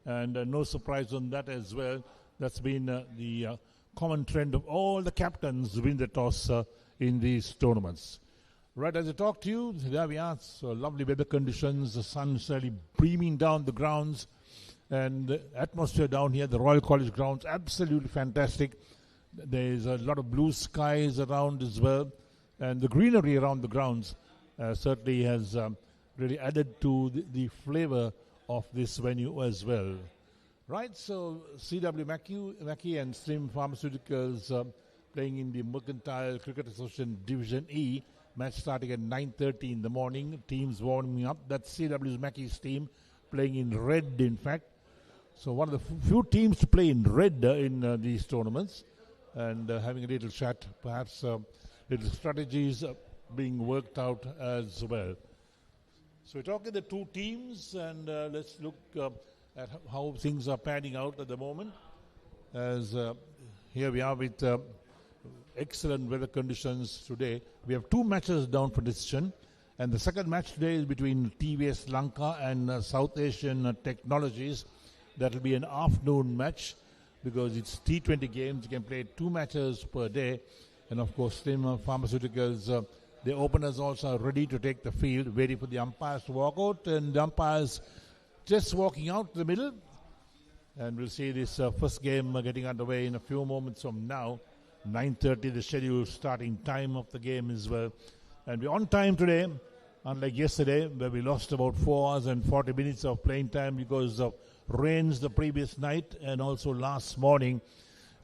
And no surprise on that as well. That's been the common trend of all the captains win the toss in these tournaments. Right, as I talk to you, there we are. So lovely weather conditions, the sun's really beaming down the grounds, and the atmosphere down here, the Royal College grounds, absolutely fantastic. There's a lot of blue skies around as well, and the greenery around the grounds certainly has really added to the flavor of this venue as well. Right, so CW Mackey and Slim Pharmaceuticals playing in the Mercantile Cricket Association Division E. Match starting at 9:30 in the morning. Teams warming up. That's CW's Mackey's team playing in red, in fact. So one of the few teams to play in red in these tournaments, and having a little chat, perhaps little strategies being worked out as well. So we're talking the two teams, and let's look at how things are panning out at the moment. As here we are with excellent weather conditions today. We have two matches down for decision, and the second match today is between TVS Lanka and South Asian Technologies. That will be an afternoon match because it's T20 games. You can play two matches per day, and of course Slim Pharmaceuticals, the openers also are ready to take the field, waiting for the umpires to walk out, and the umpires just walking out the middle. And we'll see this first game getting underway in a few moments from now. 9:30 the scheduled starting time of the game as well. And we're on time today, unlike yesterday where we lost about 4 hours and 40 minutes of playing time because of rains the previous night and also last morning.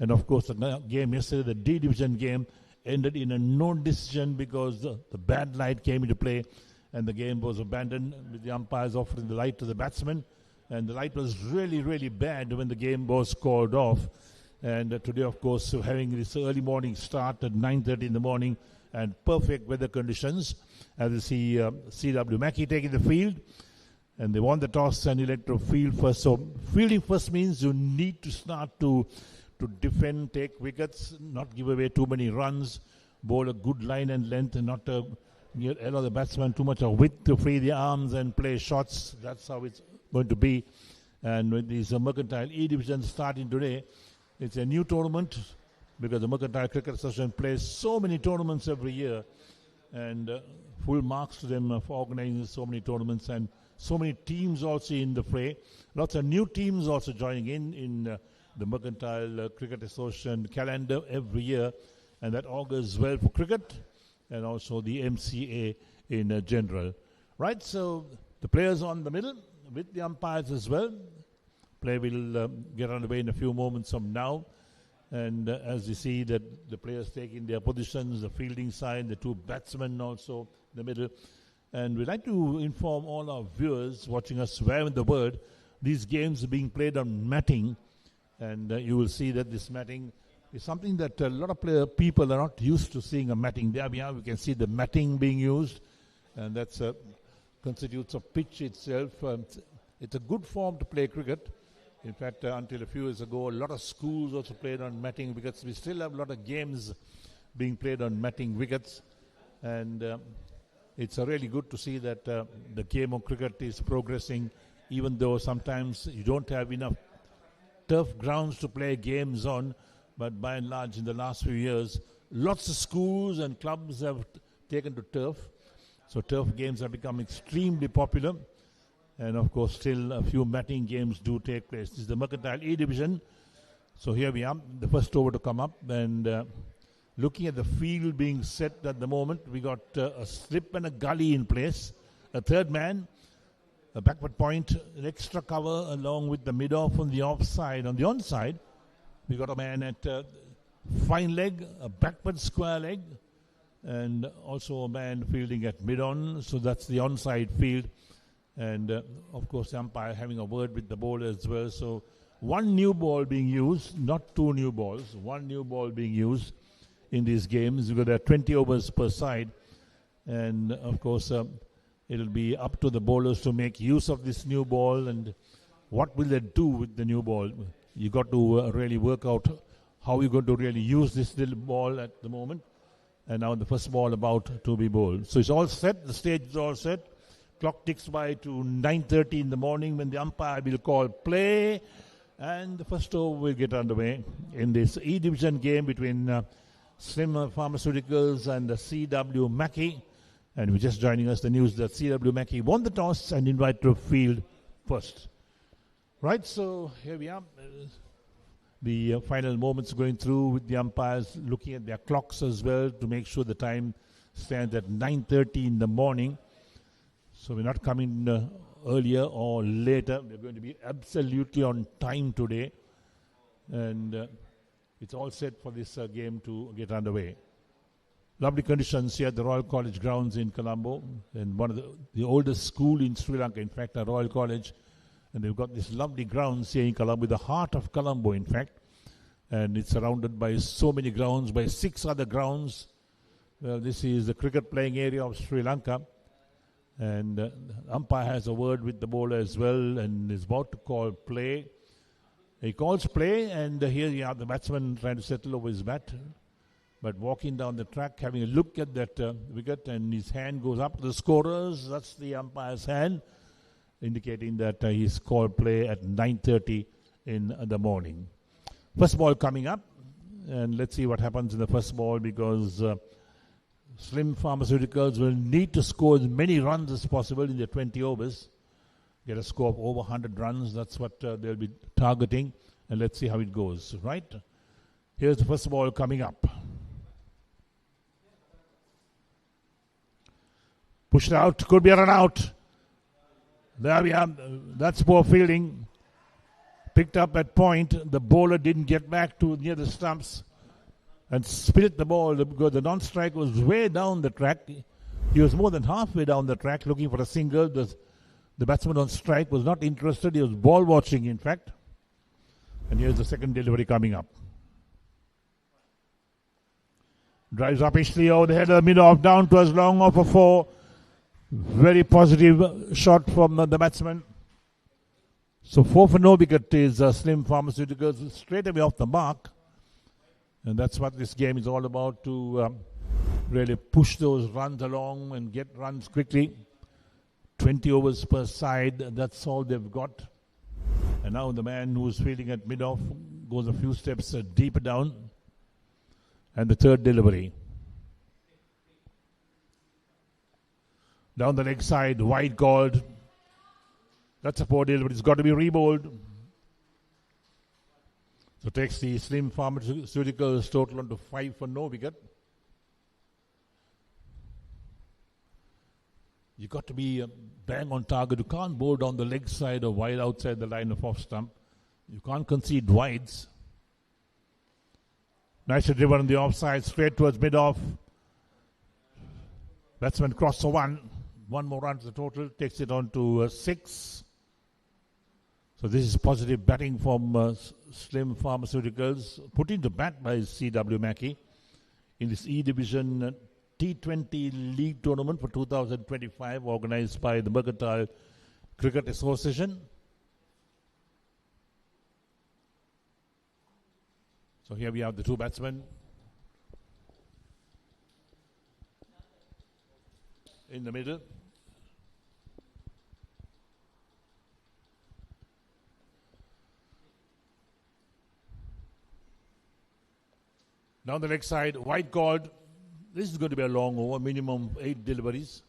And of course the game yesterday, the D Division game, ended in a no decision because the bad light came into play and the game was abandoned with the umpires offering the light to the batsmen. And the light was really, really bad when the game was called off. And today, of course, having this early morning start at 9:30 in the morning and perfect weather conditions. As you see, CW Mackey taking the field. And they won the toss and elected to field first. So fielding first means you need to start to defend, take wickets, not give away too many runs, bowl a good line and length, and not allow the batsman too much of width to free the arms and play shots. That's how it's going to be. And with these Mercantile E Division starting today, it's a new tournament because the Mercantile Cricket Association plays so many tournaments every year, and full marks to them for organizing so many tournaments and so many teams also in the fray. Lots of new teams also joining in the Mercantile Cricket Association calendar every year, and that augurs well for cricket and also the MCA in general. Right, so the players on the middle with the umpires as well. Play will get underway in a few moments from now. And as you see that the players taking their positions, the fielding side, the two batsmen also in the middle. And we'd like to inform all our viewers watching us wherever in the world, these games are being played on matting. And you will see that this matting is something that a lot of people are not used to seeing a matting. There we are, we can see the matting being used. And that constitutes a pitch itself. It's a good form to play cricket. In fact, until a few years ago, a lot of schools also played on matting wickets. We still have a lot of games being played on matting wickets. And it's really good to see that the game of cricket is progressing, even though sometimes you don't have enough turf grounds to play games on. But by and large, in the last few years, lots of schools and clubs have taken to turf. So turf games have become extremely popular. And of course, still a few matting games do take place. This is the Mercantile E Division. So here we are, the first over to come up. And looking at the field being set at the moment, we got a slip and a gully in place. A third man, a backward point, an extra cover along with the mid-off on the offside. On the onside, we got a man at fine leg, a backward square leg, and also a man fielding at mid-on. So that's the onside field. And of course the umpire having a word with the bowler as well. So one new ball being used, not two new balls, one new ball being used in these games because there are 20 overs per side. And of course it'll be up to the bowlers to make use of this new ball and what will they do with the new ball. You got to really work out how you're going to really use this little ball at the moment. And now the first ball about to be bowled. So it's all set, the stage is all set. Clock ticks by to 9:30 in the morning when the umpire will call play. And the first over will get underway in this E Division game between Slim Pharmaceuticals and CW Mackey. And we're just joining us the news that CW Mackey won the toss and invited to field first. Right, so here we are. The final moments going through with the umpires looking at their clocks as well to make sure the time stands at 9:30 in the morning. So we're not coming earlier or later. We're going to be absolutely on time today. And it's all set for this game to get underway. Lovely conditions here at the Royal College grounds in Colombo. And one of the oldest school in Sri Lanka, in fact, a Royal College. And they've got this lovely grounds here in Colombo, the heart of Colombo, in fact. And it's surrounded by so many grounds, by 6 other grounds. This is the cricket playing area of Sri Lanka. And the umpire has a word with the bowler as well and is about to call play. He calls play, and here you have the batsman trying to settle over his bat. But walking down the track, having a look at that wicket, and his hand goes up to the scorers. That's the umpire's hand, indicating that he's called play at 9:30 in the morning. First ball coming up, and let's see what happens in the first ball, because Slim Pharmaceuticals will need to score as many runs as possible in the 20 overs. Get a score of over 100 runs. That's what they'll be targeting. And let's see how it goes, right? Here's the first ball coming up. Pushed out. Could be a run out. There we are. That's poor fielding. Picked up at point. The bowler didn't get back to near the stumps and spirit the ball because the non-strike was way down the track. He was more than halfway down the track looking for a single. The batsman on strike was not interested. He was ball watching, in fact. And here's the second delivery coming up. Drives up easily over the header, mid-off, down to as long off a 4. Very positive shot from the batsman. So 4 for no wicket is Slim Pharmaceuticals straight away off the mark. And that's what this game is all about, to really push those runs along and get runs quickly. 20 overs per side, that's all they've got. And now the man who's fielding at mid-off goes a few steps deeper down. And the third delivery. Down the leg side, wide called. That's a poor delivery. It's got to be rebowled. So takes the Slim Pharmaceuticals total on to 5 for no wicket. You've got to be bang on target. You can't bowl down the leg side or wide outside the line of off stump. You can't concede wides. Nicely driven on the offside, straight towards mid-off. Batsman cross for 1. 1 more run to the total, takes it on to 6. So this is positive batting from Slim Pharmaceuticals, put into bat by CW Mackey in this E Division T20 League tournament for 2025, organized by the Mercantile Cricket Association. So here we have the 2 batsmen in the middle. Down the leg side, wide called. This is going to be a long over, minimum 8 deliveries.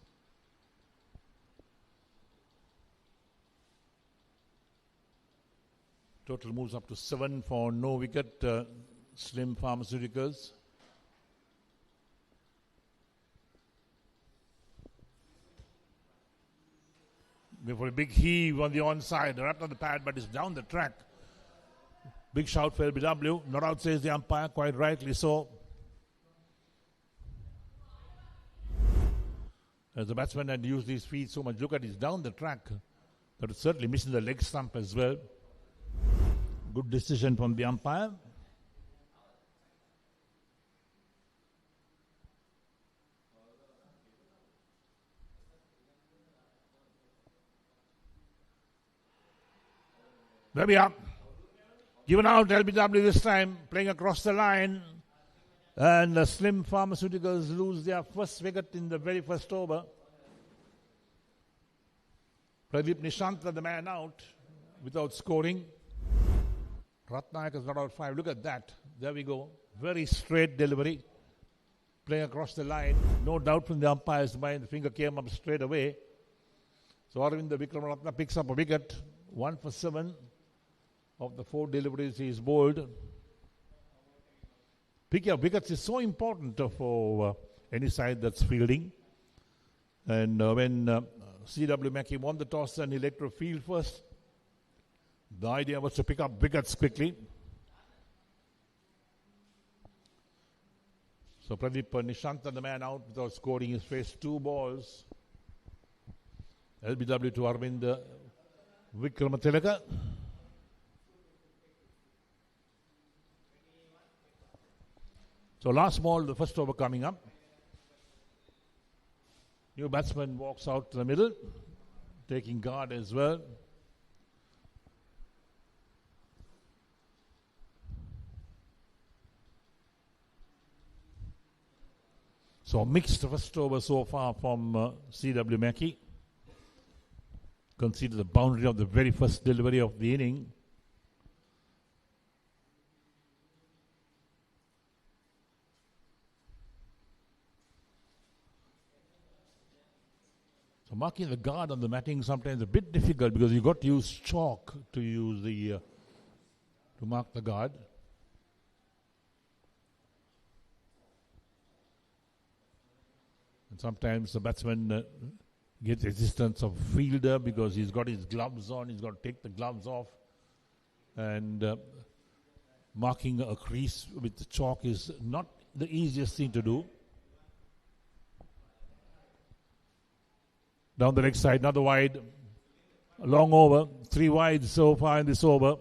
Total moves up to 7 for no wicket, Slim Pharmaceuticals. Go for a big heave on the onside, wrapped on the pad, but it's down the track. Big shout for LBW. Not out, says the umpire, quite rightly so. As the batsman had used his feet so much, look at it, down the track. That is certainly missing the leg stump as well. Good decision from the umpire. There we are. Given out LBW this time, playing across the line. And the Slim Pharmaceuticals lose their first wicket in the very first over. Pradeep Nishantha, the man out without scoring. Ratnayak is not out 5. Look at that. There we go. Very straight delivery. Playing across the line. No doubt from the umpire's mind. The finger came up straight away. So Aravinda Vikramaratne picks up a wicket. 1 for 7 of the 4 deliveries he is bowled. Picking up wickets is so important for any side that's fielding. And when C.W. Mackey won the toss and elected to field first, the idea was to pick up wickets quickly. So Pradeep Nishantha, the man out without scoring, has faced 2 balls. LBW to Arvind Vikramatilaka. So last ball, the first over coming up. New batsman walks out to the middle, taking guard as well. So mixed first over so far from C.W. Mackey. Conceded the boundary of the very first delivery of the inning. So marking the guard on the matting sometimes a bit difficult because you've got to use chalk to use the to mark the guard. And sometimes the batsman gets assistance of fielder because he's got his gloves on, he's got to take the gloves off. And marking a crease with the chalk is not the easiest thing to do. Down the leg side, another wide, a long over, 3 wide so far in this over.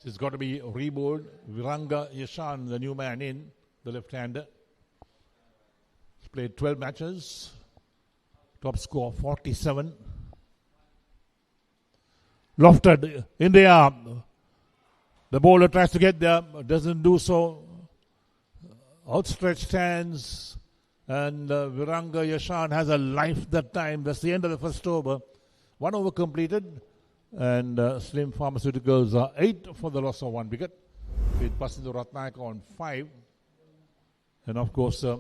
It's got to be rebowled. Viranga Yashan, the new man in, the left-hander. He's played 12 matches, top score 47. Lofted in the arm. The bowler tries to get there, doesn't do so. Outstretched hands. And Viranga Yashan has a life that time. That's the end of the first over. 1 over completed. And Slim Pharmaceuticals are 8 for the loss of 1 wicket. With Pasindu Ratnayak on 5. And of course, a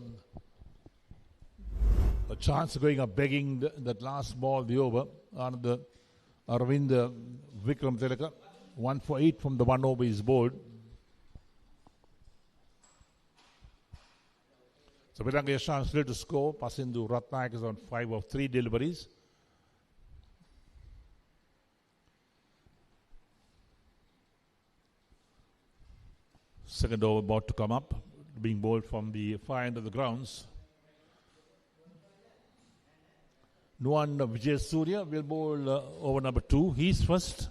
chance of going up begging that last ball, the over. On the Arvind Vikramatilaka. 1 for 8 from the 1 over is bowled. So Viranga Yashan still to score. Pasindu Ratnayak is on 5 of 3 deliveries. Second over about to come up, being bowled from the far end of the grounds. Nuwan Vijay Surya will bowl over number 2. He's first.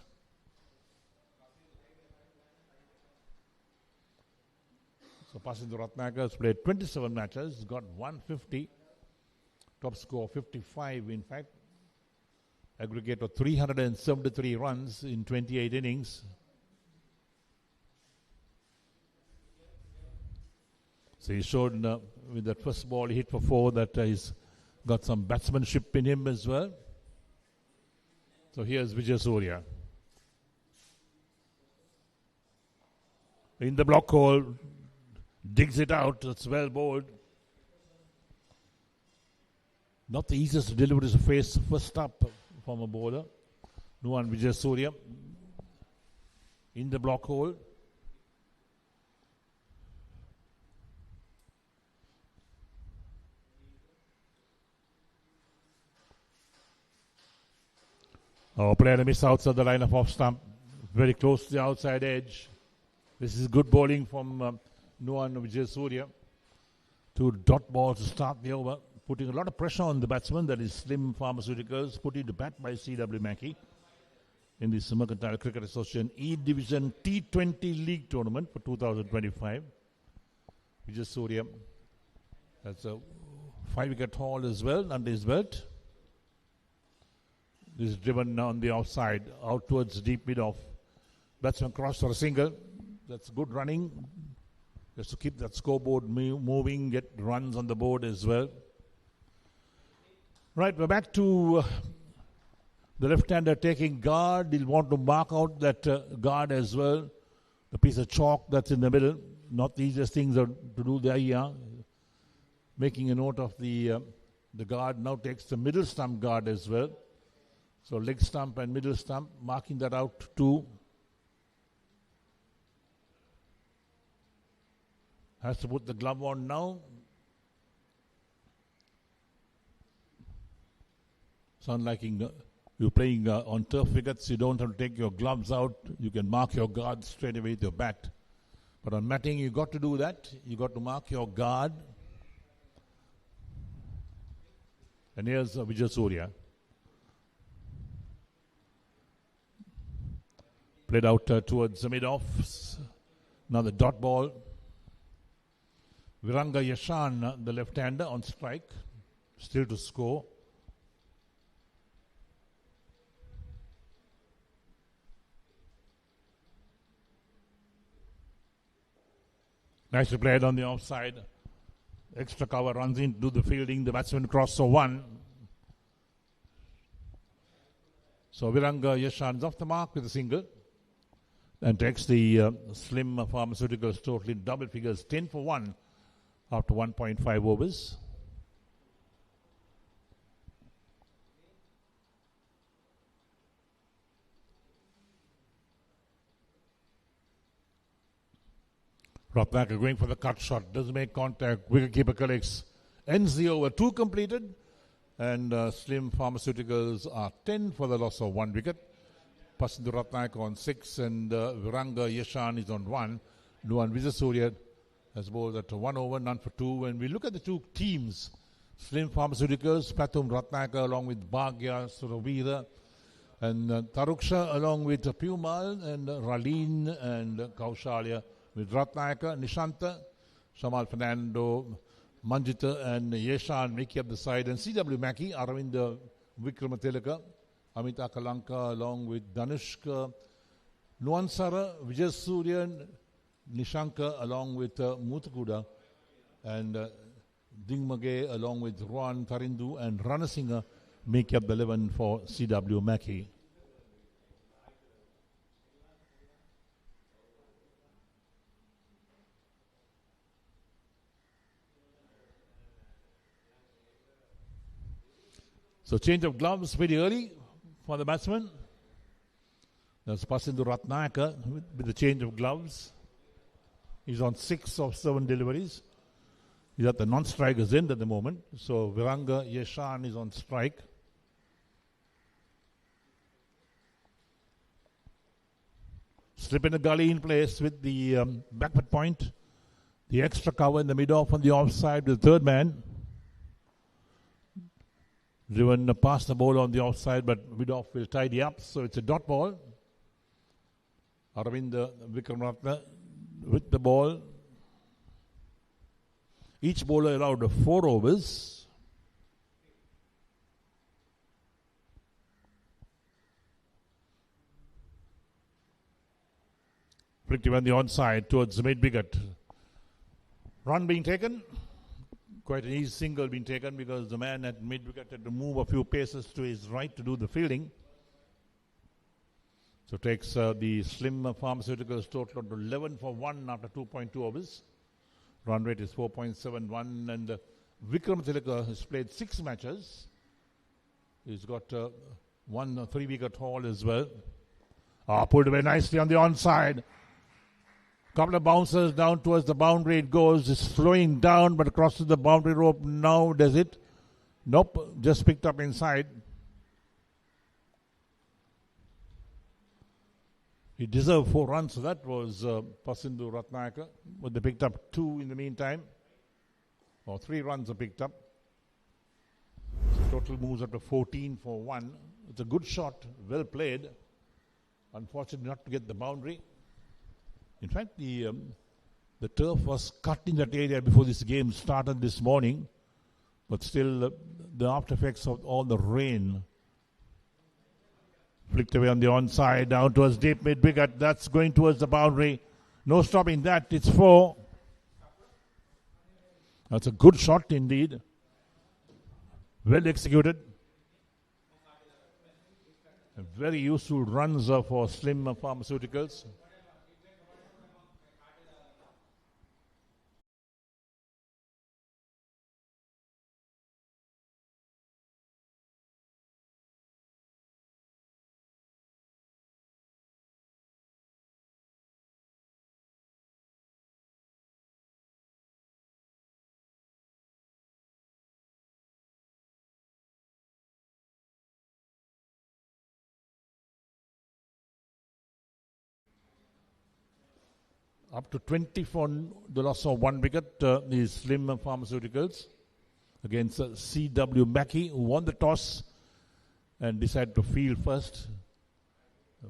So Pasindu Ratnayak has played 27 matches, got 150, top score 55 in fact, aggregate of 373 runs in 28 innings. So he showed with that first ball he hit for 4 that he's got some batsmanship in him as well. So here's Vijay Surya. In the block hole. Digs it out. It's well bowled. Not the easiest delivery to face first up from a bowler. Nuwan Vijay Surya in the block hole. Oh, player to miss outside the line of off stump. Very close to the outside edge. This is good bowling from Nuwan Vijay Surya. 2 dot balls to start the over, putting a lot of pressure on the batsman, that is Slim Pharmaceuticals, put into bat by C.W. Mackey in the Mercantile Cricket Association E-Division T20 League Tournament for 2025. Vijay Surya has a 5-wicket haul as well under his belt. This is driven on the outside, out towards deep mid-off. Batsman cross for a single. That's good running. Just to keep that scoreboard moving, get runs on the board as well. Right, we're back to the left-hander taking guard. He'll want to mark out that guard as well. The piece of chalk that's in the middle. Not the easiest things to do there. Yeah. Making a note of the guard. Now takes the middle stump guard as well. So leg stump and middle stump. Marking that out too. Has to put the glove on now. Sound like you're playing on turf wickets. You don't have to take your gloves out. You can mark your guard straight away with your bat. But on matting, you got to do that. You got to mark your guard. And here's Vijay played out towards the mid-off. Now the dot ball. Viranga Yashan, the left-hander, on strike. Still to score. Nicely played on the offside. Extra cover, runs in to do the fielding. The batsman crossed for one. So Viranga Yashan is off the mark with a single. And takes the slim Pharmaceuticals totally double figures, 10 for 1 after 1.5 overs. Ratnakar going for the cut shot, doesn't make contact. Wicketkeeper collects, ends the over, 2 completed. And slim Pharmaceuticals are 10 for the loss of 1 wicket. Pasindu Ratnakar on 6 and Viranga Yashan is on 1. Nuwan Vijay has bowled at 1 over, none for 2. When we look at the two teams, slim Pharmaceuticals, Pathum Ratnakar along with Bhagya Suravira and Taruksha along with Pumal and Raleen and Kaushalya with Ratnakar, Nishanta, Shamal Fernando, Manjita and Yeshan making up the side, and CW Mackey, Aravind Vikramatilaka, Amita Kalanka along with Danushka, Nuansara, Vijay Nishanka along with Muthukuda, and Dingmage along with Ruan Tarindu and Ranasinghe make up the 11 for CW Mackey. So change of gloves very early for the batsman. That's Pasindu Ratnakar with the change of gloves. He's on 6 of 7 deliveries. He's at the non-strikers end at the moment. So Viranga Yashan is on strike. Slip in the gully in place with the backward point. The extra cover in the mid-off on the offside with the third man. Driven past the ball on the offside, but mid-off will tidy up. So it's a dot ball. Aravind Vikramatne with the ball. Each bowler allowed 4 overs. Flicked him on the onside towards the mid-wicket. Run being taken. Quite an easy single being taken because the man at mid-wicket had to move a few paces to his right to do the fielding. So takes the slim Pharmaceuticals total to 11 for 1 after 2.2 overs. Run rate is 4.71 and Vikramatilaka has played 6 matches. He's got 1 3-wicket haul as well. Pulled away nicely on the onside. Couple of bouncers down towards the boundary. It goes, it's flowing down but crosses the boundary rope now. Does it? Nope, just picked up inside. He deserved 4 runs, so that was Pasindu Ratnakar. But they picked up 2 in the meantime. Or 3 runs are picked up. So total moves up to 14 for 1. It's a good shot, well played. Unfortunately not to get the boundary. In fact, the turf was cut in that area before this game started this morning. But still, the after effects of all the rain. Flicked away on the onside, down towards deep mid-wicket. That's going towards the boundary. No stopping that. It's 4. That's a good shot indeed. Well executed. Very useful runs for Slim Pharmaceuticals. Up to 20 for the loss of 1 wicket is Slim Pharmaceuticals against C.W. Mackey, who won the toss and decided to field first.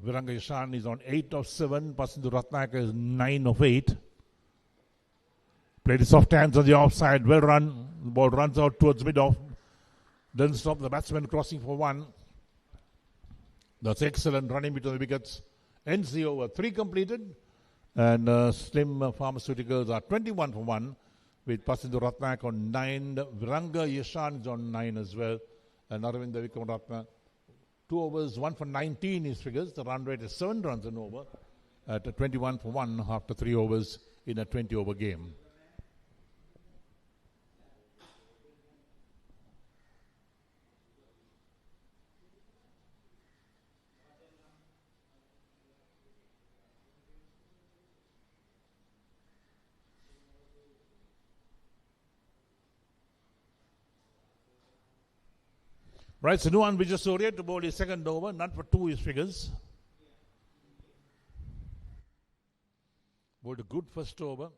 Viranga Yashan is on 8 of 7. Pasindu Ratnaka is 9 of 8. Played the soft hands on the offside. Well run. The ball runs out towards mid-off. Doesn't stop the batsman crossing for 1. That's excellent running between the wickets. Ends the over. 3 completed. And Slim Pharmaceuticals are 21 for 1 with Pasindu Ratnak on 9. Viranga Yashan is on 9 as well. And Aravinda Vikramaratne, 2 overs, 1 for 19 is figures. The run rate is 7 runs an over at 21 for 1 after 3 overs in a 20 over game. Right, so Nuwan Vijayasuriya to bowl his second over, none for 2 is figures. Bowled a good first over.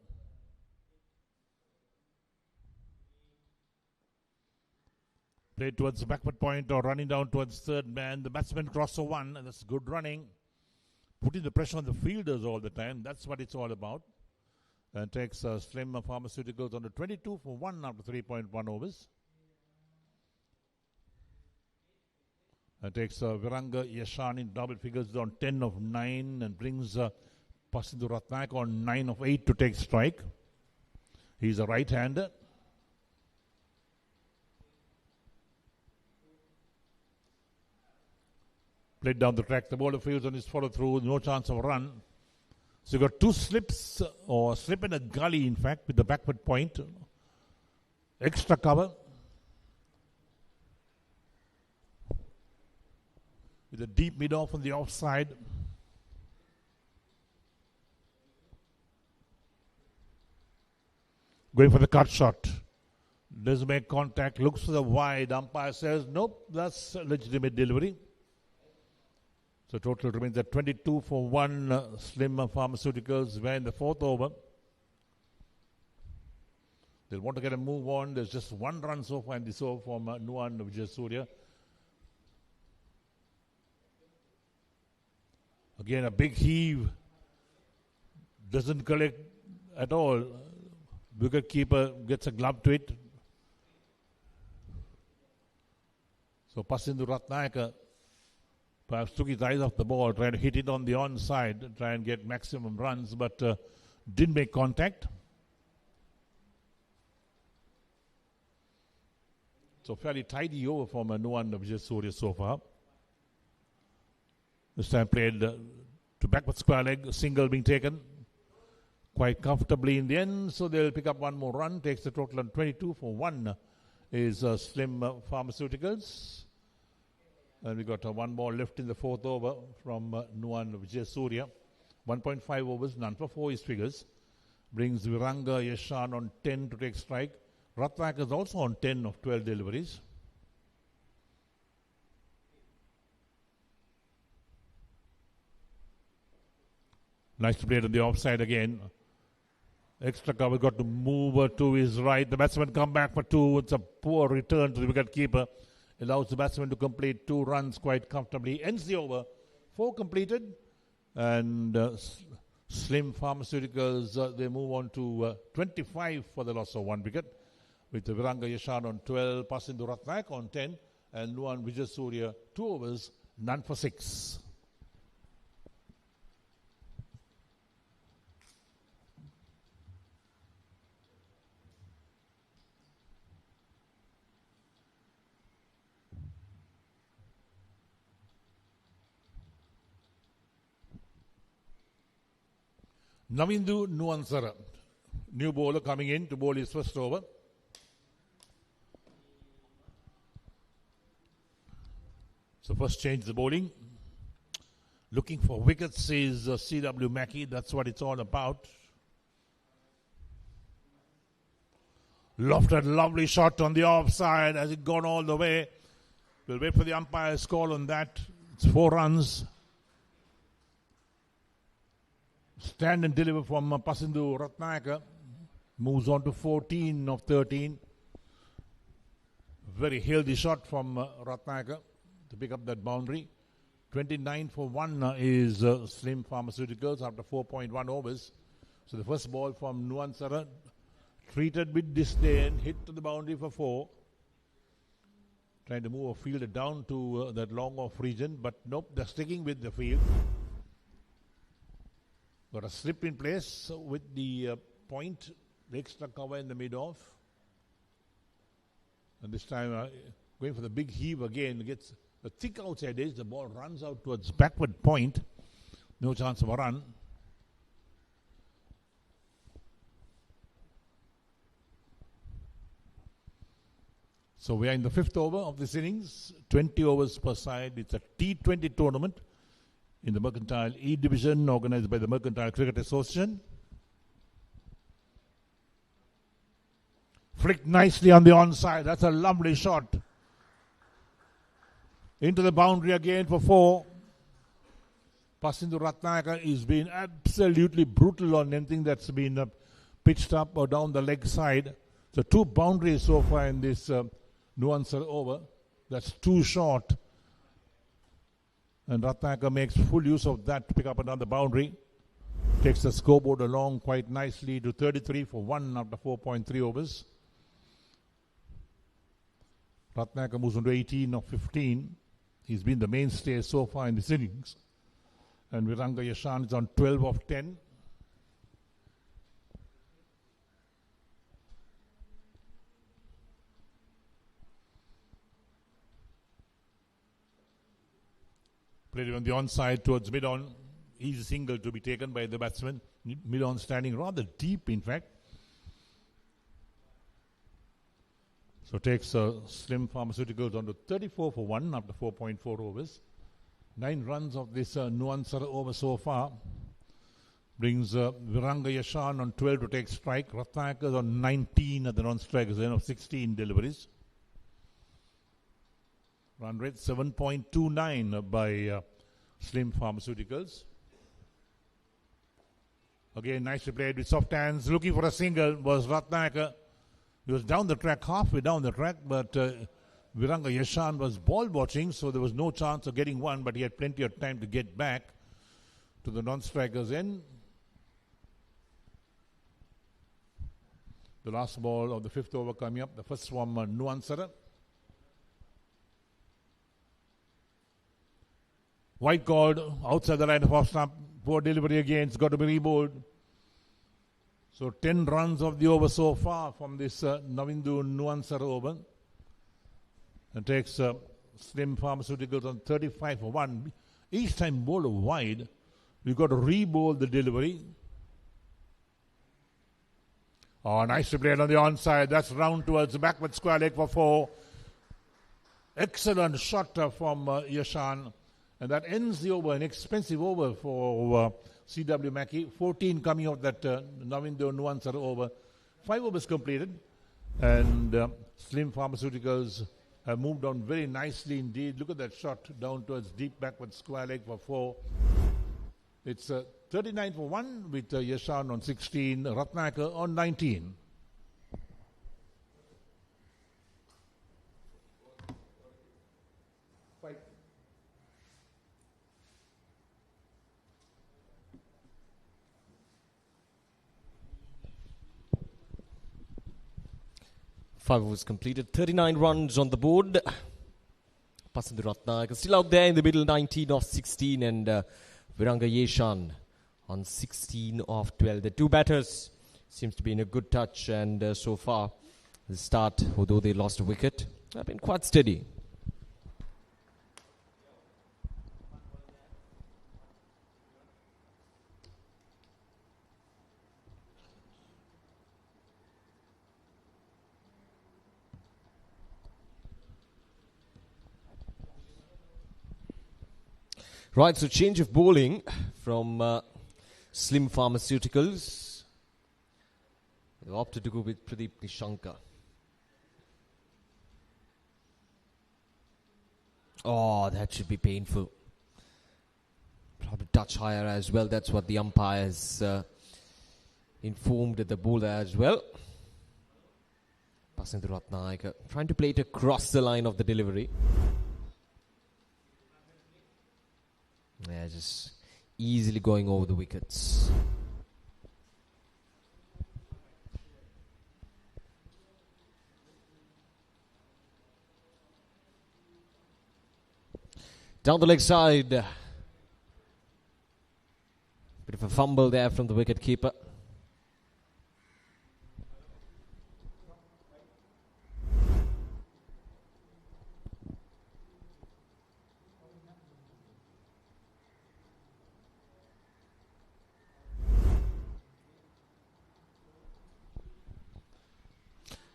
Played towards the backward point or running down towards third man. The batsman crossed for 1, and that's good running. Putting the pressure on the fielders all the time, that's what it's all about. And takes Slim Pharmaceuticals on the 22 for 1 after 3.1 overs. And takes Viranga Yashan in double figures on 10 of 9 and brings Pasindu Ratnak on 9 of 8 to take strike. He's a right-hander. Played down the track. The bowler fields on his follow-through. No chance of a run. So you got 2 slips, or slip in a gully, in fact, with the backward point. Extra cover. With a deep mid-off on the offside. Going for the cut shot. Doesn't make contact. Looks for the wide. Umpire says, nope, that's a legitimate delivery. So total remains at 22 for 1. Slim Pharmaceuticals were in the 4th over. They'll want to get a move on. There's just 1 run so far in this over from Nuwan Vijayasuriya. Again, a big heave. Doesn't collect at all. Wicket keeper gets a glove to it. So Pasindu Ratnaka perhaps took his eyes off the ball, trying to hit it on the onside, try and get maximum runs, but didn't make contact. So fairly tidy over from Nuwan Vijayasuriya so far. This time played to backward square leg, single being taken quite comfortably in the end. So they'll pick up 1 more run, takes the total on 22 for 1 is Slim Pharmaceuticals. And we got 1 ball left in the 4th over from Nuwan Vijayasuriya. 1.5 overs, none for 4 is figures. Brings Viranga Yashan on 10 to take strike. Ratnak is also on 10 of 12 deliveries. Nice to play it on the offside again. Extra cover, got to move to his right. The batsman come back for 2. It's a poor return to the wicket keeper. Allows the batsman to complete 2 runs quite comfortably. Ends the over. 4 completed. And Slim Pharmaceuticals, they move on to 25 for the loss of 1 wicket. With Viranga Yashan on 12, Pasindu Ratnak on 10. And Nuwan Vijayasuriya, 2 overs, none for 6. Navindu Nuansara, new bowler coming in to bowl his first over. So first change the bowling. Looking for wickets is C.W. Mackey. That's what it's all about. Lofted, lovely shot on the offside. Has it gone all the way? We'll wait for the umpire's call on that. It's 4 runs. Stand and deliver from Pasindu Ratnayaka. Moves on to 14 of 13. Very healthy shot from Ratnayaka to pick up that boundary. 29 for 1 is Slim Pharmaceuticals after 4.1 overs. So the first ball from Nuansara, treated with disdain, hit to the boundary for 4. Trying to move a fielder down to that long off region, but nope, they're sticking with the field. Got a slip in place with the point, the extra cover in the mid-off. And this time going for the big heave again, gets a thick outside edge, the ball runs out towards backward point. No chance of a run. So we are in the 5th over of this innings, 20 overs per side. It's a T20 tournament in the Mercantile E Division organized by the Mercantile Cricket Association. Flicked nicely on the onside. That's a lovely shot. Into the boundary again for 4. Pasindu Ratnayaka is being absolutely brutal on anything that's been pitched up or down the leg side. So 2 boundaries so far in this Nuansara over. That's too short. And Ratnayaka makes full use of that to pick up another boundary. Takes the scoreboard along quite nicely to 33 for 1 after 4.3 overs. Ratnayaka moves on to 18 of 15. He's been the mainstay so far in this innings. And Viranga Yashan is on 12 of 10. Played on the onside towards mid-on. Easy single to be taken by the batsman. Mid-on standing rather deep, in fact. So takes Slim Pharmaceuticals on to 34 for 1 after 4.4 overs. 9 runs of this Nuansara over so far. Brings Viranga Yashan on 12 to take strike. Ratnayaka on 19 at the non-strikers end of 16 deliveries. Run rate 7.29 by Slim Pharmaceuticals. Again, nicely played with soft hands. Looking for a single was Ratnayaka. He was down the track, halfway down the track, but Viranga Yashan was ball watching, so there was no chance of getting one, but he had plenty of time to get back to the non-strikers end. The last ball of the 5th over coming up, the first from Nuansara. White called outside the line of off stump. Poor delivery again. It's got to be rebowled. So 10 runs of the over so far from this Navindu Nuansara over. And takes Slim Pharmaceuticals on 35 for 1. Each time bowler wide, we've got to re-bowl the delivery. Oh, nicely played on the onside. That's round towards the backward square leg for 4. Excellent shot from Yashan. And that ends the over, an expensive over for C.W. Mackey. 14 coming out that Navindu Nuansara over. 5 overs completed. And Slim Pharmaceuticals have moved on very nicely indeed. Look at that shot down towards deep backward square leg for 4. It's 39 for 1 with Yashan on 16, Ratnayaka on 19. Five overs completed, 39 runs on the board. Pasindu Ratnayaka still out there in the middle, 19 of 16, and Viranga Yashan on 16 of 12. The 2 batters seems to be in a good touch, and so far the start, although they lost a wicket, have been quite steady. Right, so change of bowling from Slim Pharmaceuticals. They opted to go with Pradeep Nishankar. Oh, that should be painful. Probably touch higher as well. That's what the umpires informed the bowler as well. Pasindu Ratnayaka trying to play it across the line of the delivery. Yeah, just easily going over the wickets. Down the leg side. Bit of a fumble there from the wicket keeper.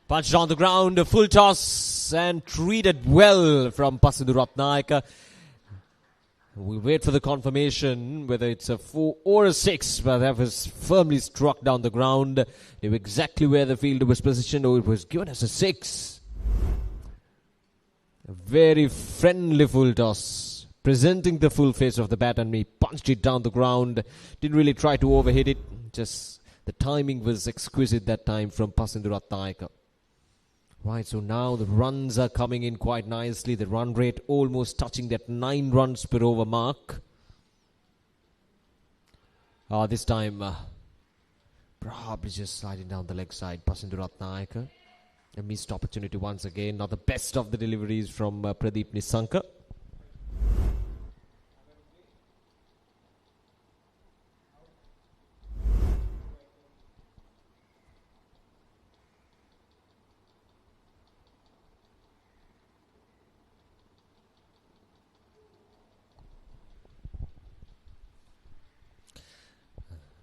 Punched on the ground, a full toss and treated well from Pasindu Ratnayaka. We'll wait for the confirmation whether it's a 4 or a 6, but that was firmly struck down the ground. Knew exactly where the fielder was positioned. Oh, it was given as a 6. A very friendly full toss, presenting the full face of the bat, and he punched it down the ground. Didn't really try to overhit it. Just the timing was exquisite that time from Pasindu Ratnayaka. Right, so now the runs are coming in quite nicely. The run rate almost touching that 9 runs per over mark. This time, probably just sliding down the leg side, Pasindu Ratnayaka. A missed opportunity once again. Not the best of the deliveries from Pradeep Nishankar.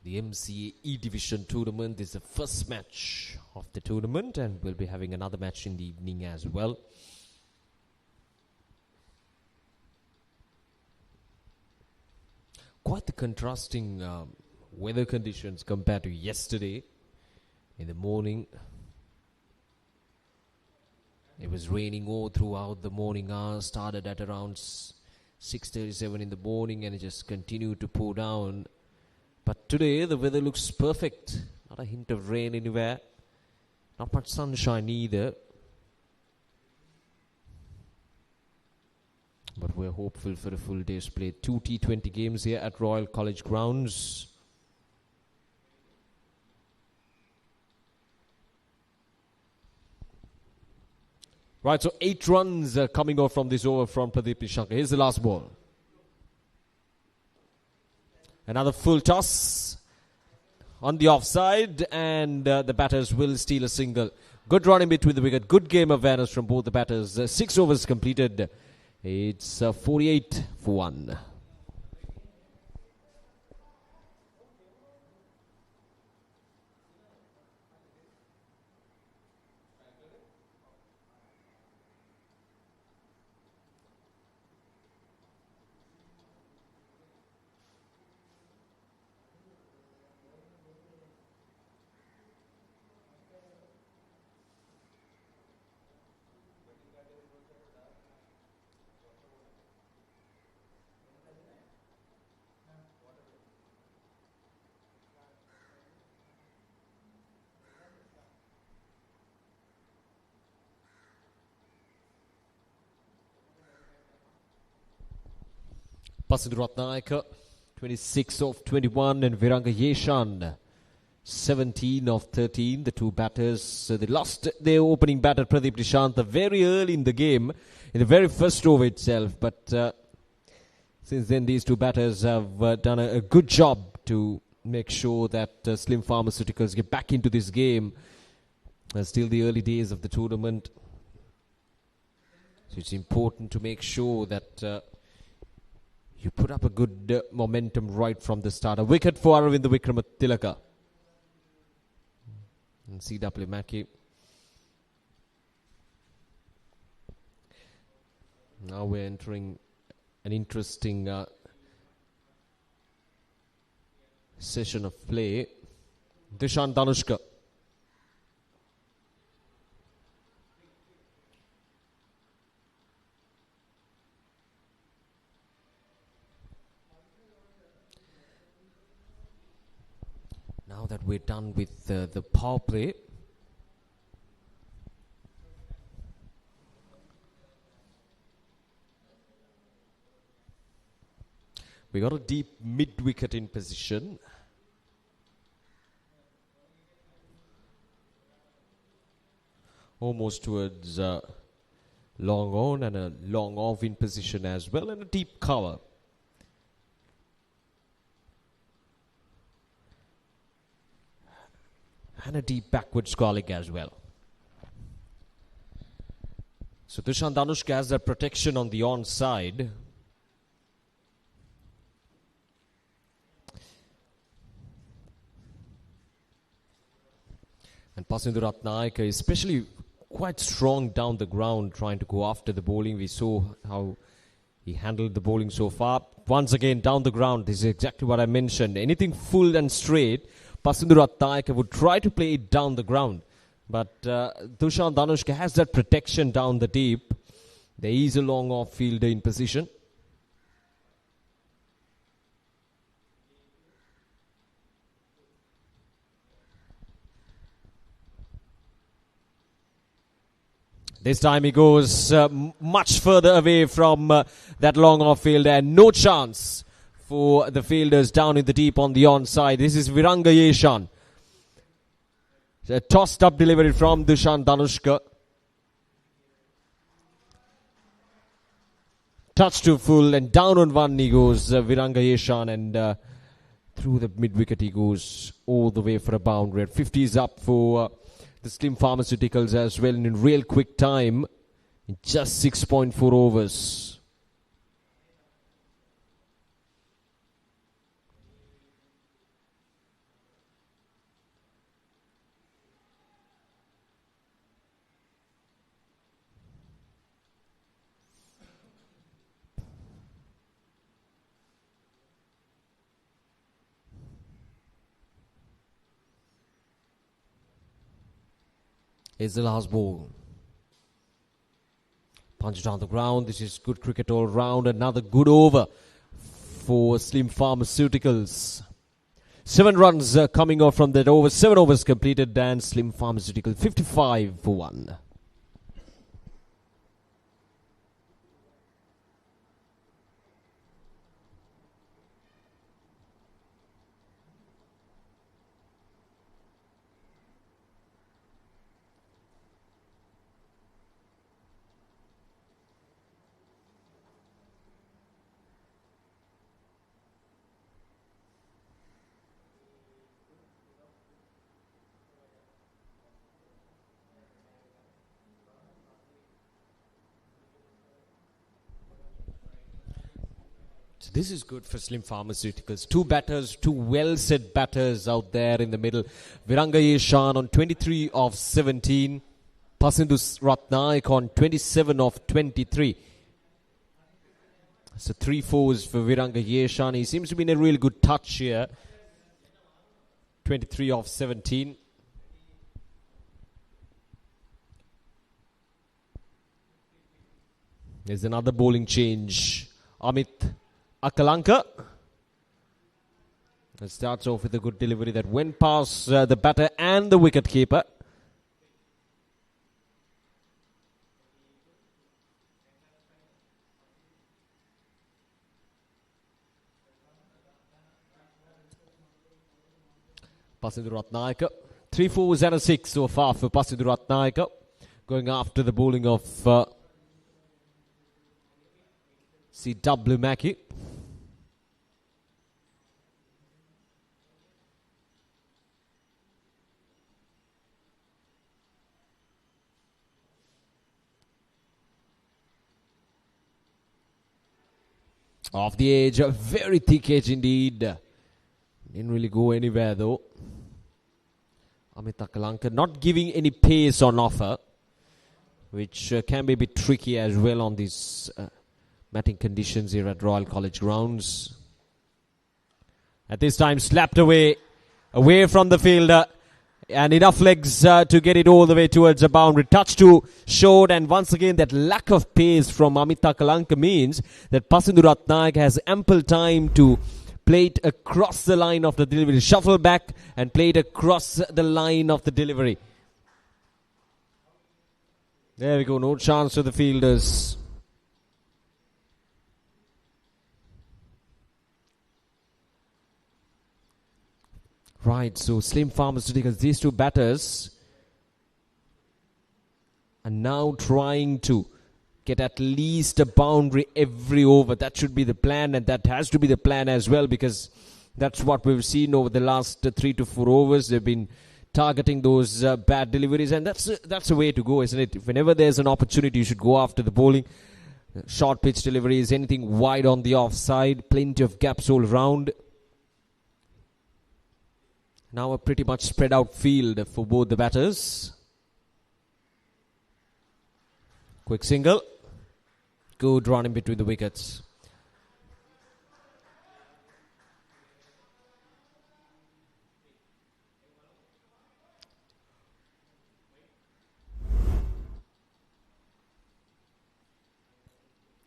The MCA E-Division tournament is the first match of the tournament, and we'll be having another match in the evening as well. Quite the contrasting weather conditions compared to yesterday. In the morning, it was raining all throughout the morning hours. Started at around 6:37 in the morning, and it just continued to pour down. But today, the weather looks perfect. Not a hint of rain anywhere. Not much sunshine either. But we're hopeful for a full day's play. 2 T20 games here at Royal College Grounds. Right, so 8 runs coming off from this over from Pradeep Nishankar. Here's the last ball. Another full toss on the offside, and the batters will steal a single. Good run in between the wicket. Good game awareness from both the batters. 6 overs completed. It's 48 for 1. Pasindu Ratnayaka, 26 of 21, and Viranga Yeshan, 17 of 13. The two batters, they lost their opening batter, Pradeep Nishankar, very early in the game, in the very first over itself. But since then, these two batters have done a good job to make sure that Slim Pharmaceuticals get back into this game. Still the early days of the tournament. So it's important to make sure that you put up a good momentum right from the start. A wicket for Aravinda Vikramatilaka. And CW Mackey. Now we're entering an interesting session of play. Dushan Danushka. Now that we're done with the power play, we got a deep mid-wicket in position. Almost towards long on and a long off in position as well, and a deep cover. And a deep backward squalling as well. So Dushan Danushka has that protection on the onside. And Pasindu Ratnayaka, especially quite strong down the ground, trying to go after the bowling. We saw how he handled the bowling so far. Once again, down the ground, this is exactly what I mentioned. Anything full and straight, Pasindu Ratnayaka would try to play it down the ground. But Dushan Danushka has that protection down the deep. There is a long off fielder in position. This time he goes much further away from that long off field, and no chance for the fielders down in the deep on the onside. This is Viranga Yeshan. A tossed up delivery from Dushan Danushka. Touch to full, and down on one he goes, Viranga Yeshan, and through the mid-wicket he goes all the way for a boundary. 50 is up for the Slim Pharmaceuticals as well in real quick time, in just 6.4 overs. Is the last ball. Punch down the ground. This is good cricket all round. Another good over for Slim Pharmaceuticals. 7 runs coming off from that over. 7 overs completed, and Slim Pharmaceuticals 55 for 1. This is good for Slim Pharmaceuticals. 2 batters, 2 well-set batters out there in the middle. Viranga Yeshan on 23 of 17. Pasindu Ratnaik on 27 of 23. So 3 fours for Viranga Yeshan. He seems to be in a really good touch here. 23 of 17. There's another bowling change. Amit Akalanka. It starts off with a good delivery that went past the batter and the wicket keeper. Pasindu Ratnayaka. 3 fours and a 6 so far for Pasindu Ratnayaka. Going after the bowling of C.W. Mackey. Off the edge, a very thick edge indeed. Didn't really go anywhere though. Amit Akalanka not giving any pace on offer, which can be a bit tricky as well on these batting conditions here at Royal College grounds. At this time, slapped away from the fielder. And enough legs to get it all the way towards the boundary. Touch to short, and once again that lack of pace from Kalanka means that Pasindu Ratnayake has ample time to play it across the line of the delivery. Shuffle back and play it across the line of the delivery. There we go, no chance to the fielders. Right, so Slim Pharmaceuticals, these two batters are now trying to get at least a boundary every over. That should be the plan, and that has to be the plan as well, because that's what we've seen over the last 3 to 4 overs. They've been targeting those bad deliveries, and that's the way to go, isn't it? Whenever there's an opportunity, you should go after the bowling. Short pitch deliveries, anything wide on the offside, plenty of gaps all around. Now a pretty much spread out field for both the batters. Quick single. Good run in between the wickets.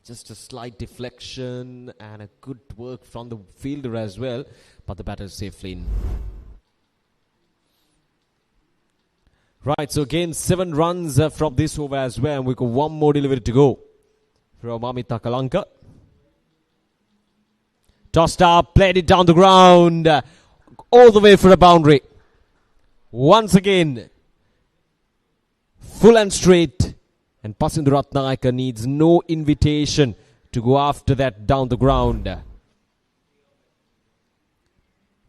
Just a slight deflection and a good work from the fielder as well. But the batter is safely in. Right, so again 7 runs from this over as well, and we've got one more delivery to go from Kalanka. Tossed up, played it down the ground, all the way for a boundary. Once again, full and straight, and Pasindu Ratnayake needs no invitation to go after that down the ground.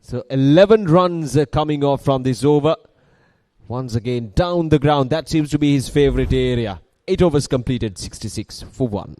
So 11 runs coming off from this over. Once again, down the ground. That seems to be his favourite area. 8 overs completed, 66 for 1.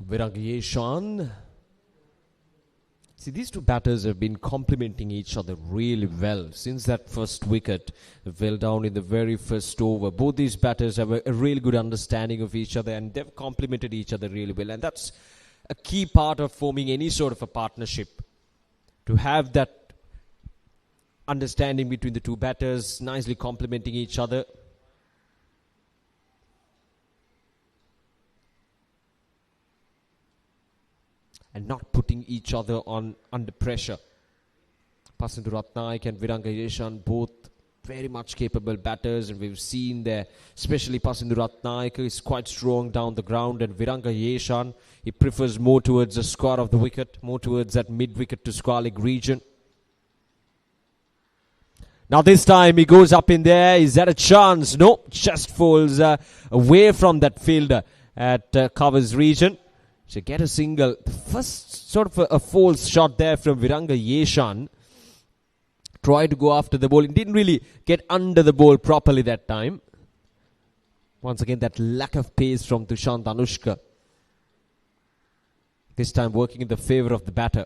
Viragiyeshan. See, these two batters have been complementing each other really well since that first wicket fell down in the very first over. Both these batters have a really good understanding of each other, and they've complemented each other really well. And that's a key part of forming any sort of a partnership, to have that understanding between the two batters, nicely complementing each other. And not putting each other under pressure. Pasindu Ratnayake and Viragiyeshan, both very much capable batters, and we've seen there, especially Pasindu Ratnayake is quite strong down the ground, and Viragiyeshan, he prefers more towards the square of the wicket, more towards that mid-wicket to square leg region. Now this time he goes up in there. Is that a chance? No, just falls away from that fielder at covers region. So get a single. First sort of a false shot there from Viragiyeshan. Tried to go after the ball. He didn't really get under the ball properly that time. Once again, that lack of pace from Dushant Anushka. This time working in the favour of the batter.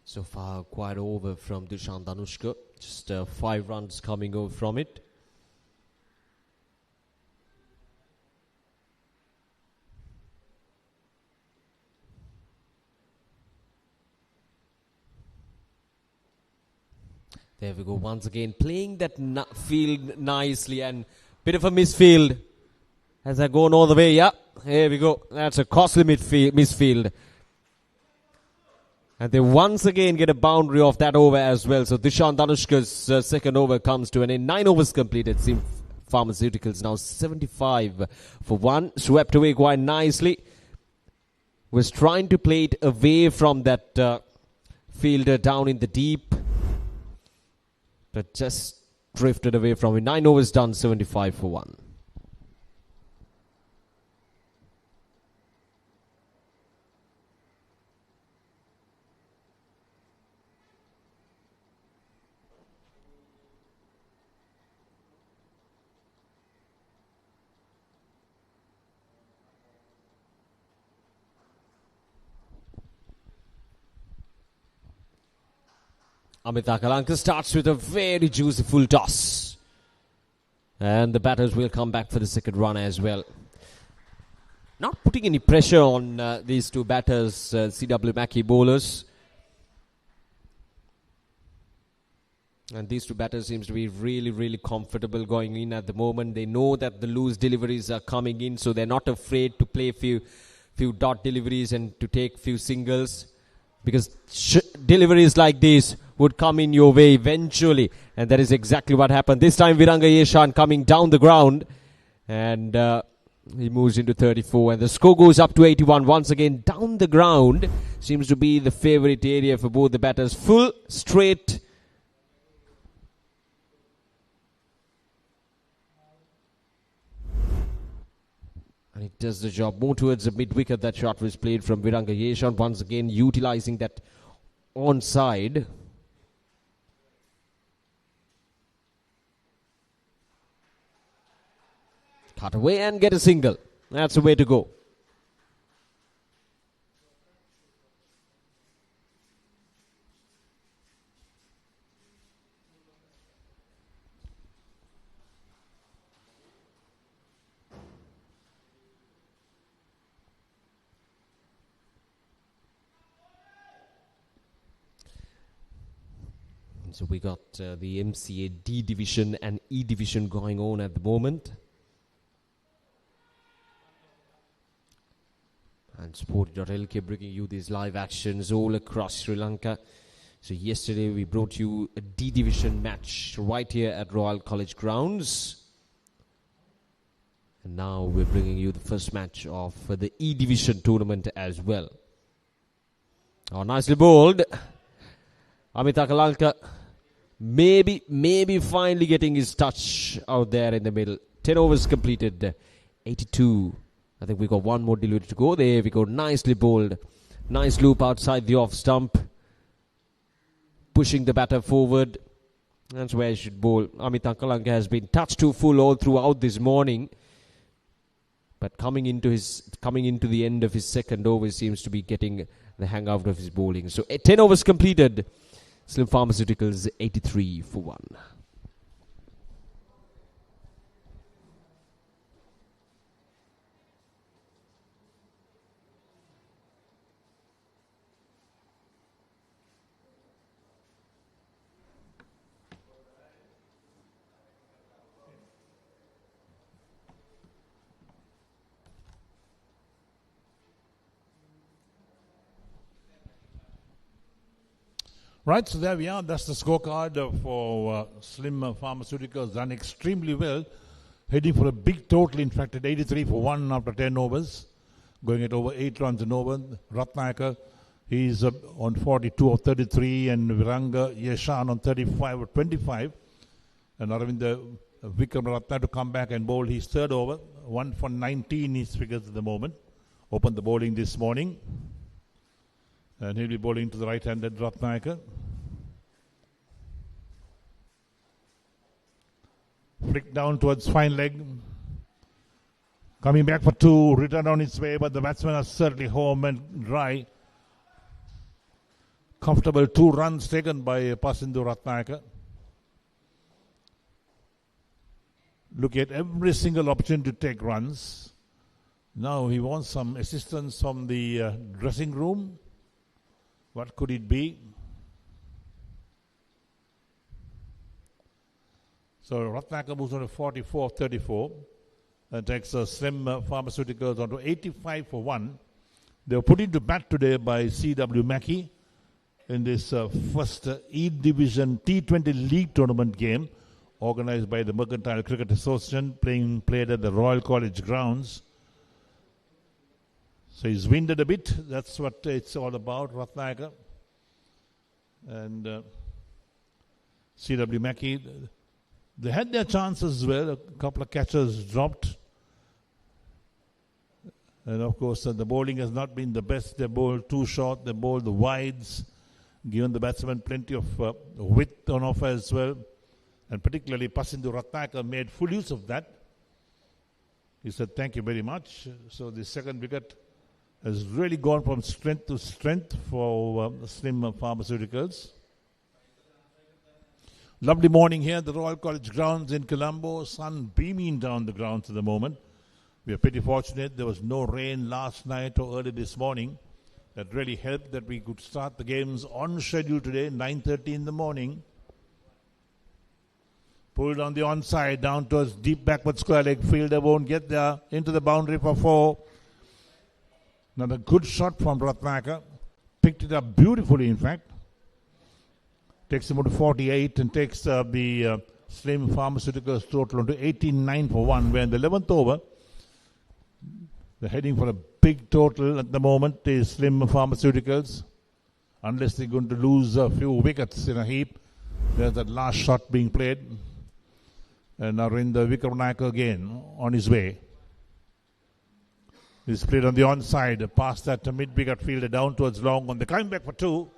So far, quite over from Dushant Anushka. Just 5 runs coming over from it. There we go. Once again, playing that field nicely, and bit of a misfield. Has that gone all the way? Yeah, here we go. That's a costly misfield. And they once again get a boundary off that over as well. So Dishan Danushka's second over comes to an end. 9 overs completed. Pharmaceuticals now 75 for 1. Swept away quite nicely. Was trying to play it away from that fielder down in the deep. But just drifted away from it. 9 overs done, 75 for 1. Amit Akalanka starts with a very juicy full toss. And the batters will come back for the second run as well. Not putting any pressure on these two batters, CW Mackey bowlers. And these two batters seems to be really, really comfortable going in at the moment. They know that the loose deliveries are coming in, so they're not afraid to play few dot deliveries and to take few singles. Because deliveries like this would come in your way eventually. And that is exactly what happened. This time Viranga Yeshan coming down the ground. And he moves into 34. And the score goes up to 81. Once again down the ground. Seems to be the favourite area for both the batters. Full, straight. And it does the job. More towards the mid-wicket. That shot was played from Viranga Yeshan. Once again utilising that onside. Cut away and get a single. That's the way to go. So we got the MCA D division and E division going on at the moment. And Sporty.lk bringing you these live actions all across Sri Lanka. So yesterday we brought you a D division match right here at Royal College grounds. And now we're bringing you the first match of the E division tournament as well. Oh, nicely bowled. Amit Akalanka maybe finally getting his touch out there in the middle. 10 overs completed, 82. I think we got one more delivery to go. There we go, nicely bowled. Nice loop outside the off stump. Pushing the batter forward. That's where he should bowl. Amit Akalanka has been touched too full all throughout this morning. But coming into the end of his second over, seems to be getting the hang out of his bowling. So 10 overs completed. Slim Pharmaceuticals 83 for 1. Right, so there we are. That's the scorecard for Slim Pharmaceuticals. Done extremely well. Heading for a big total, in fact, at 83 for 1 after 10 overs. Going at over 8 runs an over. Ratnayaka, he's on 42 of 33. And Viranga Yeshan on 35 of 25. And Aravinda Vikram Ratna to come back and bowl his third over. 1 for 19 his figures at the moment. Opened the bowling this morning. And he'll be bowling to the right-handed Ratnayaka. Flick down towards fine leg. Coming back for 2. Return on its way, but the batsmen are certainly home and dry. Comfortable 2 runs taken by Pasindu Ratnayaka. Look at every single opportunity to take runs. Now he wants some assistance from the dressing room. What could it be? So Ratnakar moves on to 44-34 and takes Slim Pharmaceuticals on to 85 for 1. They were put into bat today by C.W. Mackey in this first E Division T20 League tournament game organized by the Mercantile Cricket Association, played at the Royal College grounds. So he's winded a bit. That's what it's all about, Ratnakar. And C.W. Mackey, they had their chances as well. A couple of catches dropped. And of course, the bowling has not been the best. They bowled too short. They bowled the wides, given the batsmen plenty of width on offer as well. And particularly Pasindu Ratnakar made full use of that. He said, thank you very much. So the second wicket has really gone from strength to strength for Slim Pharmaceuticals. Lovely morning here at the Royal College grounds in Colombo. Sun beaming down the grounds at the moment. We are pretty fortunate. There was no rain last night or early this morning. That really helped that we could start the games on schedule today, 9:30 in the morning. Pulled on the onside, down towards deep backward square leg. Fielder won't get there. Into the boundary for 4. Another good shot from Ratnakar. Picked it up beautifully, in fact. Takes him to 48 and takes the Slim Pharmaceuticals total on to 89 for 1. We're in the 11th over. They're heading for a big total at the moment, is Slim Pharmaceuticals. Unless they're going to lose a few wickets in a heap. There's that last shot being played. And Arinder Vikramanayake again on his way. He's played on the onside. Past that mid-wicket fielder down towards long on. They're coming back for 2.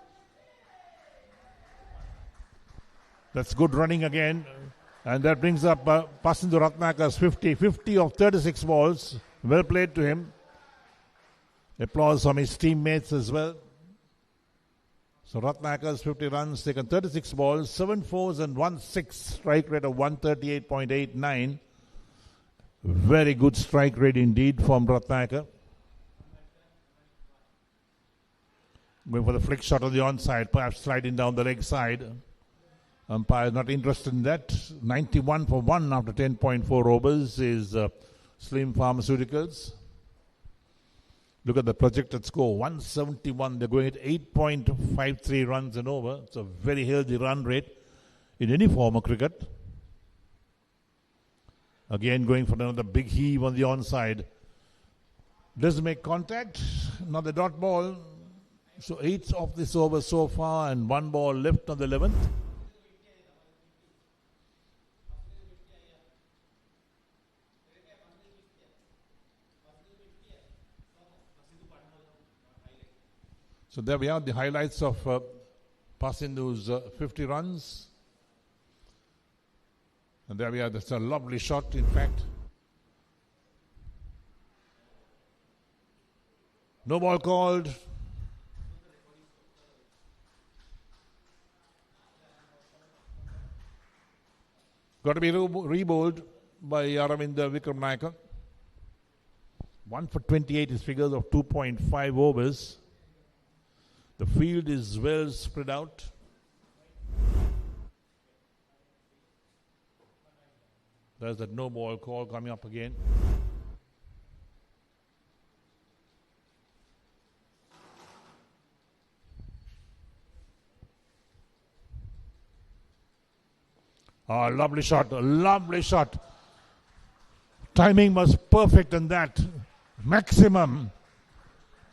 That's good running again. And that brings up Pasindu Ratnakar's 50. 50 of 36 balls. Well played to him. Applause from his teammates as well. So Ratnakar's 50 runs, taken 36 balls, 7 fours and 1 6. Strike rate of 138.89. Very good strike rate indeed from Ratnakar. Going for the flick shot on the onside, perhaps sliding down the leg side. Umpire not interested in that. 91 for 1 after 10.4 overs is Slim Pharmaceuticals. Look at the projected score, 171. They're going at 8.53 runs and over. It's a very healthy run rate in any form of cricket. Again going for another big heave on the onside. Doesn't make contact. Another dot ball. So 8 of this over so far and 1 ball left on the 11th. So there we are, the highlights of Pasindu's 50 runs. And there we are, that's a lovely shot, in fact. No ball called. Got to be rebowled by Aravinda Vikramanayake. 1 for 28 is figures of 2.5 overs. The field is well spread out. There's that no ball call coming up again. Oh, lovely shot, a lovely shot. Timing was perfect on that. Maximum.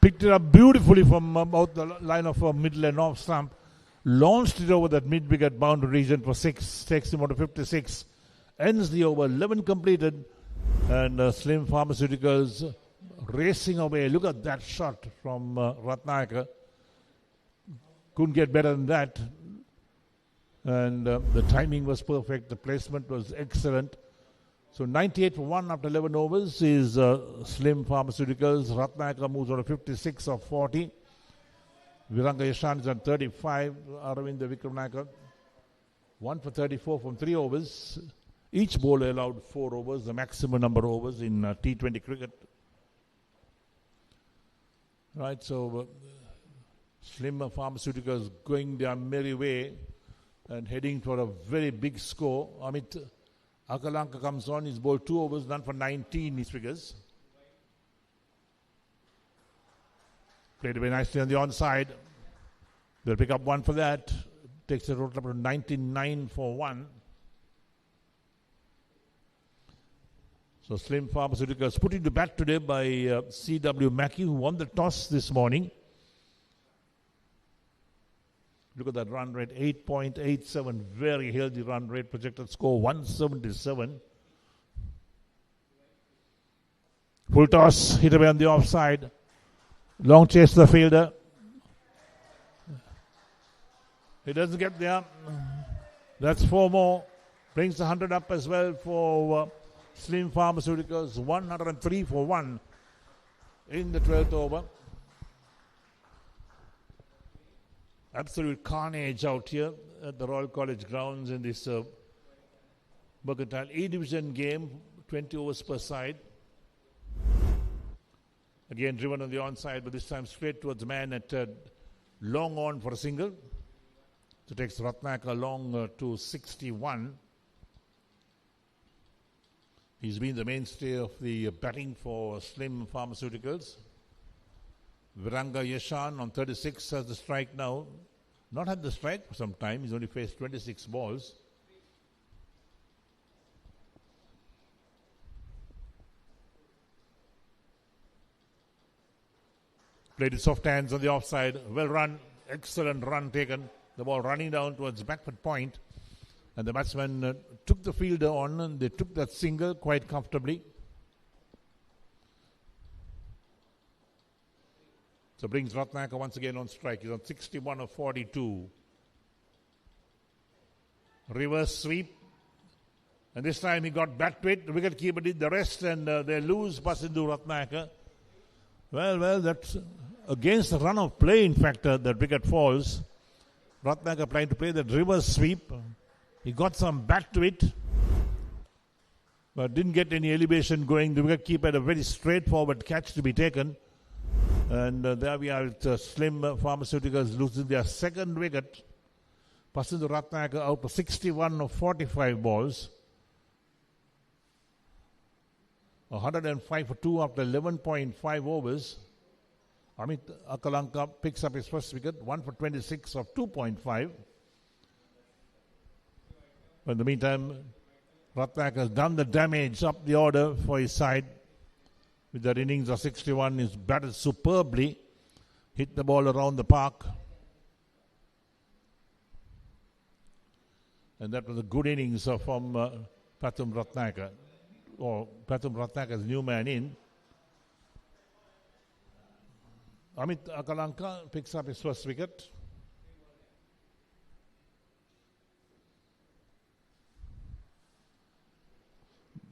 Picked it up beautifully from about the line of middle and off stump. Launched it over that mid-wicket boundary region for 6. Takes him on to 56. Ends the over. 11 completed. And Slim Pharmaceuticals racing away. Look at that shot from Ratnakar. Couldn't get better than that. And the timing was perfect. The placement was excellent. So 98 for 1 after 11 overs is Slim Pharmaceuticals. Ratnakar moves on to 56 of 40. Viranga Yashan is on 35. Aravinda Vikramanayake 1 for 34 from 3 overs. Each bowler allowed 4 overs, the maximum number of overs in T20 cricket. Right, so Slim Pharmaceuticals going their merry way and heading for a very big score. Amit, Akalanka comes on. He's bowled 2 overs, done for 19, his figures. Played very nicely on the onside. They'll pick up 1 for that. Takes the total up to 99 for 1. So Slim Pharmaceuticals put into bat today by C.W. Mackey, who won the toss this morning. Look at that run rate, 8.87. Very healthy run rate. Projected score 177. Full toss, hit away on the offside. Long chase to the fielder. He doesn't get there. That's 4 more. Brings the 100 up as well for Slim Pharmaceuticals. 103 for 1 in the 12th over. Absolute carnage out here at the Royal College grounds in this Mercantile E-Division game. 20 overs per side. Again driven on the onside, but this time straight towards the man at long on for a single. So takes Ratnaka long to 61. He's been the mainstay of the batting for Slim Pharmaceuticals. Viranga Yeshan on 36 has the strike now. Not had the strike for some time. He's only faced 26 balls. Played with soft hands on the offside. Well run. Excellent run taken. The ball running down towards backward point. And the batsman took the fielder on and they took that single quite comfortably. So brings Ratnaka once again on strike. He's on 61 of 42. Reverse sweep. And this time he got back to it. The wicket keeper did the rest and they lose Pasindu Ratnaka. Well, that's against the run of play, in fact, that wicket falls. Ratnaka trying to play that reverse sweep. He got some back to it, but didn't get any elevation going. The wicket keeper had a very straightforward catch to be taken. And there we are with Slim Pharmaceuticals losing their second wicket. Pasindu Ratnaka out for 61 of 45 balls. 105 for 2 after 11.5 overs. Amit Akalanka picks up his first wicket, 1 for 26 of 2.5. But in the meantime, Ratnaka has done the damage up the order for his side. With that innings of 61, he's batted superbly, hit the ball around the park. And that was a good innings from Pathum Ratnaka, or Pathum Ratnaka's new man in. Amit Akalanka picks up his first wicket.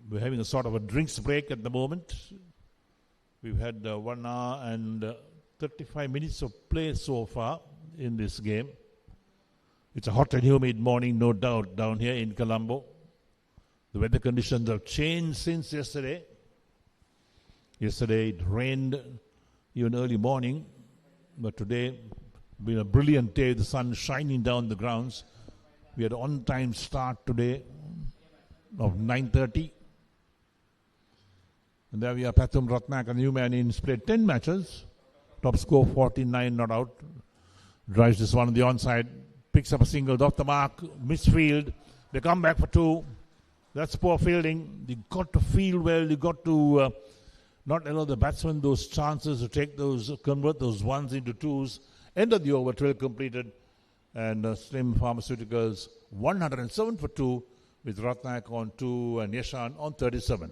We're having a sort of a drinks break at the moment. We've had 1 hour and 35 minutes of play so far in this game. It's a hot and humid morning, no doubt, down here in Colombo. The weather conditions have changed since yesterday. Yesterday it rained even early morning, but today been a brilliant day, the sun shining down the grounds. We had an on-time start today of 9:30. And there we are, Pathum Ratnaka, new man in, played 10 matches, top score 49, not out. Drives this one on the onside, picks up a single off the mark, misfield. They come back for 2. That's poor fielding. You got to field well, you got to not allow the batsman those chances to take those, convert those ones into 2s. End of the over, 12 completed. And Slim Pharmaceuticals 107 for 2 with Ratnak on 2 and Yeshan on 37.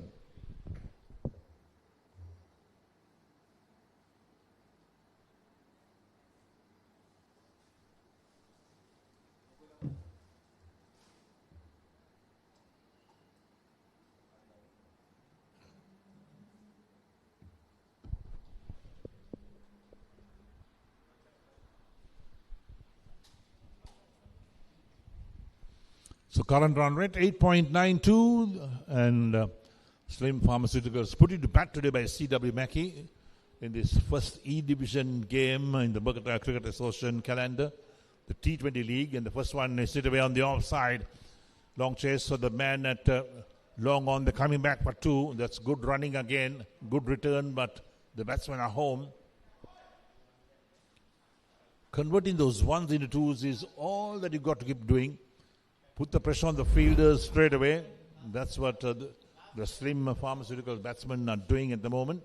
So current run rate 8.92 and Slim Pharmaceuticals put it to bat today by C.W. Mackey in this first E-Division game in the Mercantile Cricket Association calendar, the T20 League, and the first one is hit away on the offside. Long chase for the man at Long on, they're coming back for 2. That's good running again. Good return, but the batsmen are home. Converting those 1s into 2s is all that you've got to keep doing. Put the pressure on the fielders straight away. That's what the slim Pharmaceuticals batsmen are doing at the moment.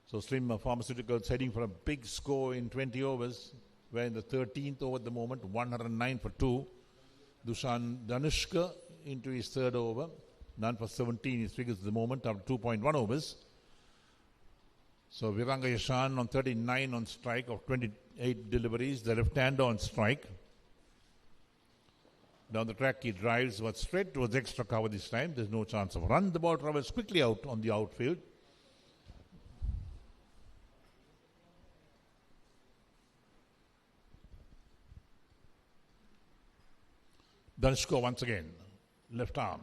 So slim Pharmaceuticals heading for a big score in 20 overs. We're in the 13th over at the moment, 109 for 2. Dushan Danushka into his 3rd over. None for 17 his figures at the moment after 2.1 overs. So Viranga Yashan on 39 on strike of 28 deliveries. The left-hander on strike. Down the track he drives, but straight towards extra cover this time. There's no chance of run. The ball travels quickly out on the outfield. Danushka once again. Left arm.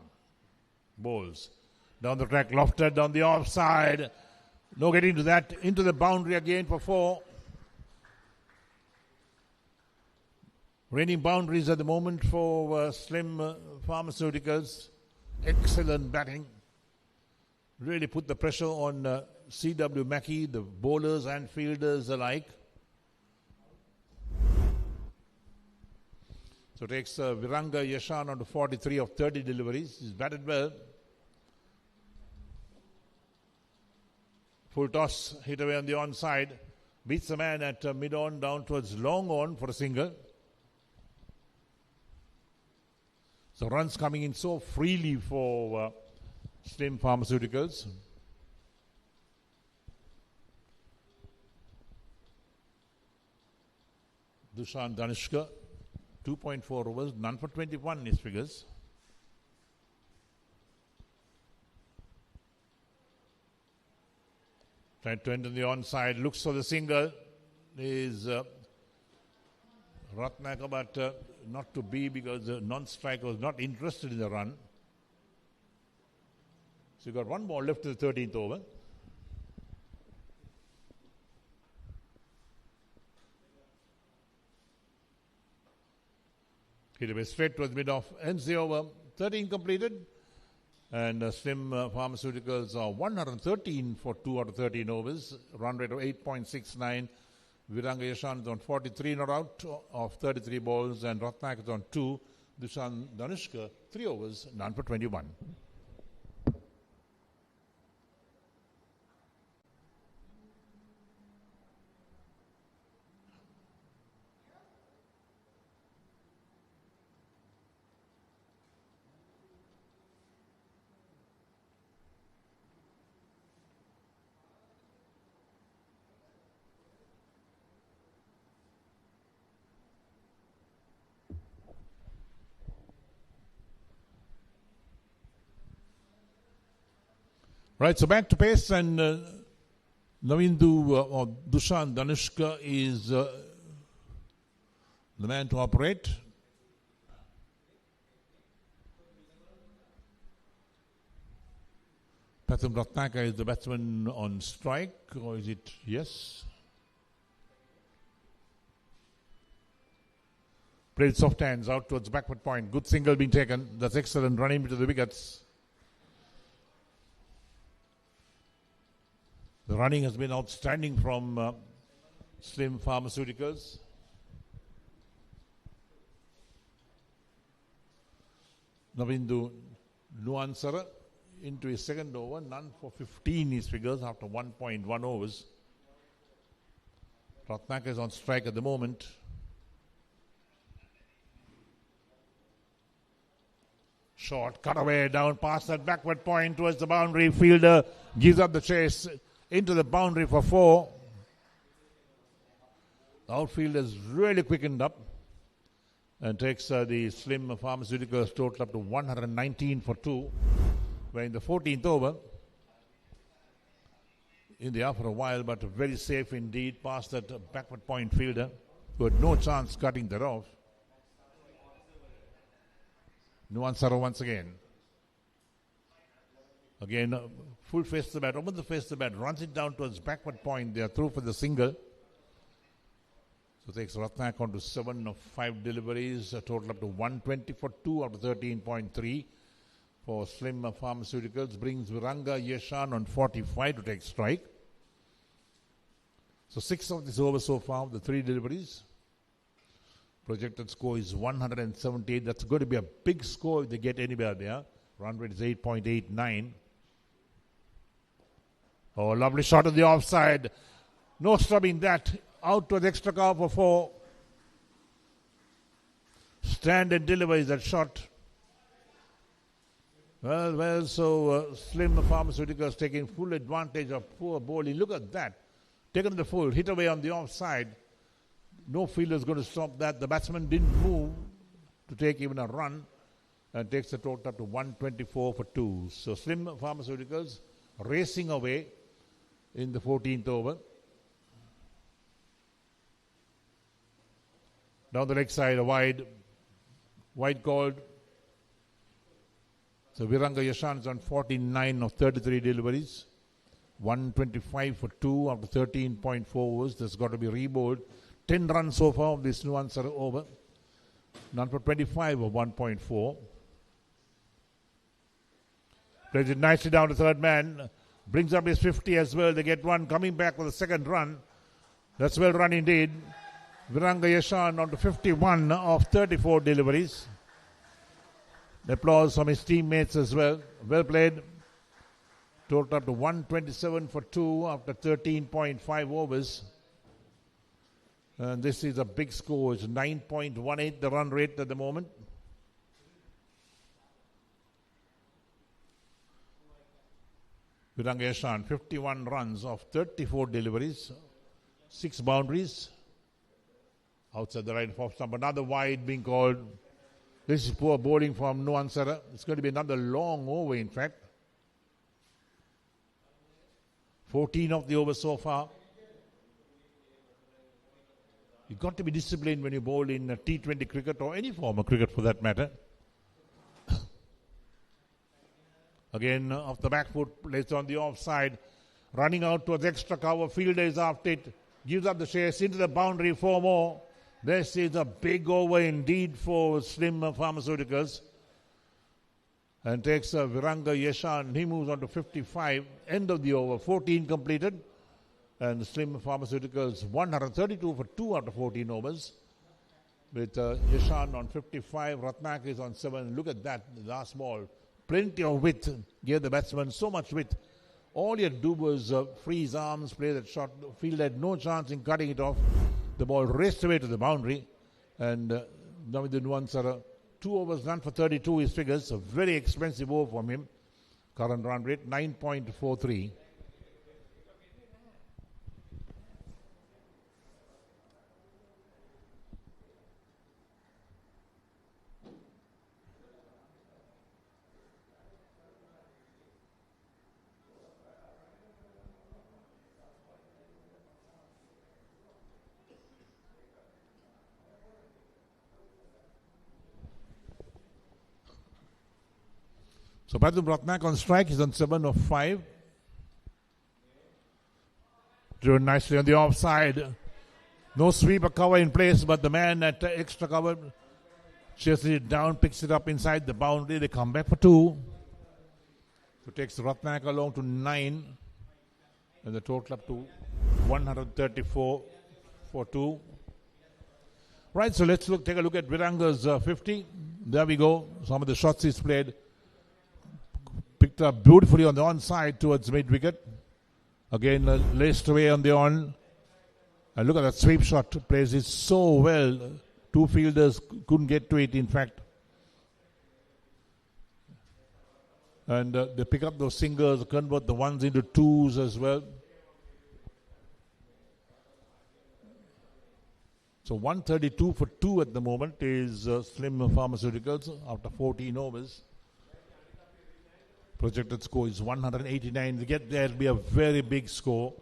Bowls. Down the track, lofted down the offside. No getting to that. Into the boundary again for 4. Reigning boundaries at the moment for slim Pharmaceuticals. Excellent batting. Really put the pressure on C.W. Mackey, the bowlers and fielders alike. So takes Viranga Yashan on to 43 of 30 deliveries. He's batted well. Full toss, hit away on the onside. Beats the man at mid-on down towards long on for a single. So runs coming in so freely for slim Pharmaceuticals. Dushan Danushka, 2.4 overs, none for 21 in his figures. Trying to enter the onside, looks for the single. Is Ratnaka, but not to be because the non-striker was not interested in the run. So you got 1 ball left in the 13th over. Hit away straight towards mid-off. Ends the over. 13 completed. And slim Pharmaceuticals are 113 for 2 out of 13 overs. Run rate of 8.69. Viranga Yashan is on 43 not out of 33 balls. And Ratnak is on 2. Dushan Danushka, 3 overs, none for 21. Right, so back to pace, and Navindu or Dushan Danushka is the man to operate. Pathum Ratnaka is the batsman on strike, or is it? Yes. Played soft hands out towards backward point. Good single being taken. That's excellent. Running into the wickets. The running has been outstanding from slim Pharmaceuticals. Navindu Nuansara into his 2nd over, none for 15 his figures after 1.1 overs. Ratnaka is on strike at the moment. Short cut away down past that backward point towards the boundary. Fielder gives up the chase. Into the boundary for 4. The outfield has really quickened up and takes the slim Pharmaceuticals total up to 119 for 2. We're in the 14th over. In the air for a while, but very safe indeed past that backward point fielder who had no chance cutting that off. Nuansara once again. Again, full face to the bat, opens the face to the bat, runs it down towards backward point. They are through for the single. So takes Ratnak on to 7 of 5 deliveries, a total up to 120 for 2 out of 13.3 for Slim Pharmaceuticals. Brings Viranga Yeshan on 45 to take strike. So 6 of this over so far, the 3 deliveries. Projected score is 178. That's going to be a big score if they get anywhere there. Run rate is 8.89. Oh, lovely shot on the offside. No stopping that. Out to the extra cover for 4. Stand and deliver is that shot. Well, so Slim Pharmaceuticals taking full advantage of poor bowling. Look at that. Taken the full, hit away on the offside. No fielder is going to stop that. The batsman didn't move to take even a run and takes the total up to 124 for 2. So Slim Pharmaceuticals racing away in the 14th over. Down the leg side, a wide called. So Viranga Yeshan is on 49 of 33 deliveries. 125 for 2 after 13.4 overs. That's got to be rebowled. 10 runs so far of this nuance are over. None for 25 of 1.4. Plays it nicely down to third man. Brings up his 50 as well. They get one coming back with a second run. That's well run indeed. Viranga Yeshan on to 51 of 34 deliveries. Applause from his teammates as well. Well played. Total up to 127 for 2 after 13.5 overs. And this is a big score. It's 9.18 the run rate at the moment. Viranga Yeshan, 51 runs of 34 deliveries. 6 boundaries. Outside the right of off stump. Another wide being called. This is poor bowling from Nuansara. It's going to be another long over, in fact. 14 of the overs so far. You've got to be disciplined when you bowl in T20 cricket or any form of cricket for that matter. Again, off the back foot, placed on the offside. Running out towards extra cover. Fielder is after it. Gives up the chase into the boundary. 4 more. This is a big over indeed for Slim Pharmaceuticals. And takes Viranga Yeshan. He moves on to 55. End of the over. 14 completed. And Slim Pharmaceuticals 132 for 2 out of 14 overs. With Yeshan on 55. Ratnak is on 7. Look at that. The last ball. Plenty of width. Gave the batsman so much width. All he had to do was freeze arms, play that shot. Field had no chance in cutting it off. The ball raced away to the boundary. And now with the Nuansara, 2 overs, none for 32 his figures. A very expensive over from him. Current run rate 9.43. So Badum Ratnak on strike. He's on 7 of 5. Driven nicely on the offside. No sweeper cover in place, but the man at extra cover chases it down, picks it up inside the boundary. They come back for 2. So takes Ratnak along to 9. And the total up to 134 for 2. Right, so let's take a look at Viranga's 50. There we go. Some of the shots he's played. Picked up beautifully on the onside towards mid-wicket. Again, laced away on the on. And look at that sweep shot. Plays it so well. 2 fielders couldn't get to it, in fact. And they pick up those singles, convert the ones into 2s as well. So 132 for 2 at the moment is Slim Pharmaceuticals after 14 overs. Projected score is 189. To get there, it'll be a very big score.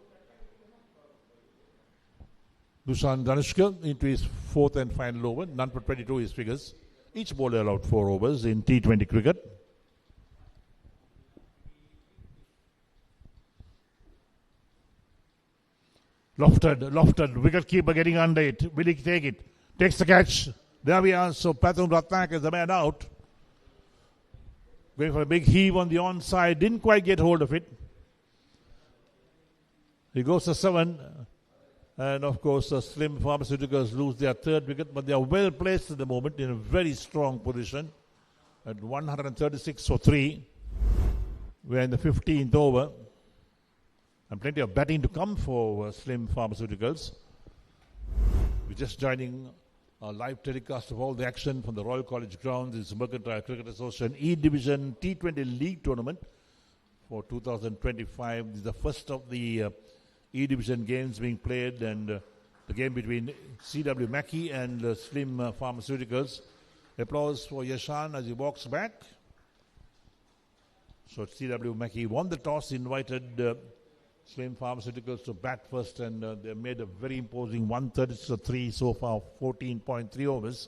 Dushan Dhanushka into his 4th and final over. None for 22 his figures. Each bowler allowed 4 overs in T20 cricket. Lofted, wicket keeper getting under it. Will he take it? Takes the catch. There we are. So Pathum Ratnak is the man out. Going for a big heave on the onside. Didn't quite get hold of it. He goes to 7. And of course, Slim Pharmaceuticals lose their third wicket. But they are well placed at the moment in a very strong position. At 136 for 3. We're in the 15th over. And plenty of batting to come for Slim Pharmaceuticals. We're just joining a live telecast of all the action from the Royal College grounds. It's Mercantile Cricket Association E-Division T20 League Tournament for 2025. This is the first of the E-Division games being played, and the game between CW Mackey and Slim Pharmaceuticals. Applause for Yashan as he walks back. So CW Mackey won the toss, invited Slim Pharmaceuticals to bat first, and they made a very imposing 136-3 so far, 14.3 overs.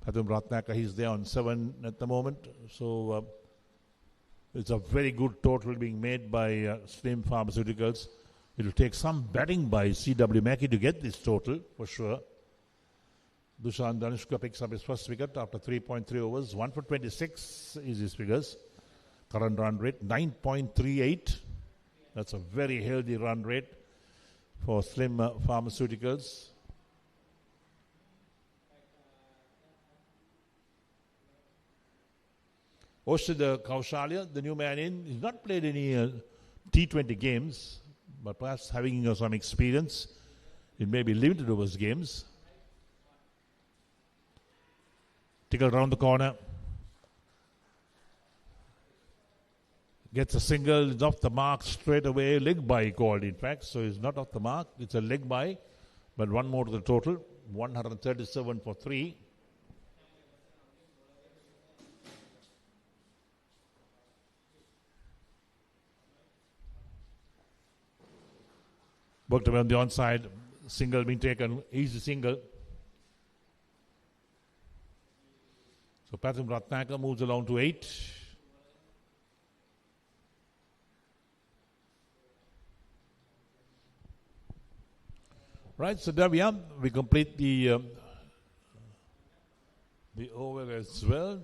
Pathum Ratnaka, he's there on 7 at the moment. So it's a very good total being made by Slim Pharmaceuticals. It will take some batting by CW Mackey to get this total, for sure. Dushan Dhanushka picks up his first wicket after 3.3 overs. 1 for 26 is his figures. Current run rate, 9.38. That's a very healthy run rate for Slim Pharmaceuticals. Oshida Kaushalya, the new man in, he's not played any T20 games, but perhaps having some experience. It may be limited overs games. Tickle round the corner. Gets a single, it's off the mark straight away. Leg by called, in fact. So it's not off the mark. It's a leg by. But one more to the total. 137 for 3. Worked away on the onside. Single being taken. Easy single. So Pathum Ratnaka moves along to 8. Right, so there we are. We complete the over as well.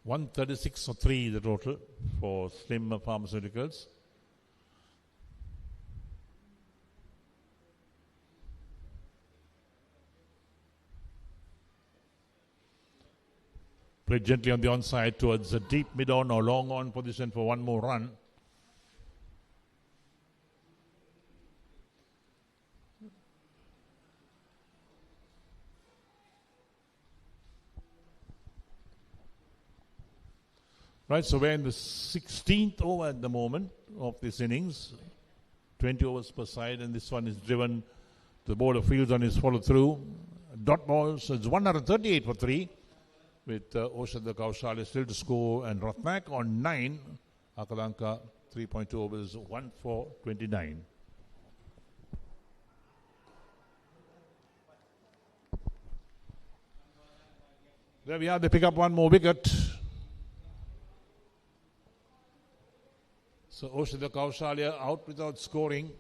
$136 the total for Slim Pharmaceuticals. Played gently on the onside towards a deep mid-on or long-on position for one more run. Right, so we're in the 16th over at the moment of this innings. 20 overs per side, and this one is driven to the border fields on his follow-through. Dot ball, so it's 138 for 3. With Oshada Kaushalya still to score, and Ratnak on 9. Akalanka 3.2 overs, 1 for 29. There we are, they pick up one more wicket. So Oshada Kaushalya out without scoring.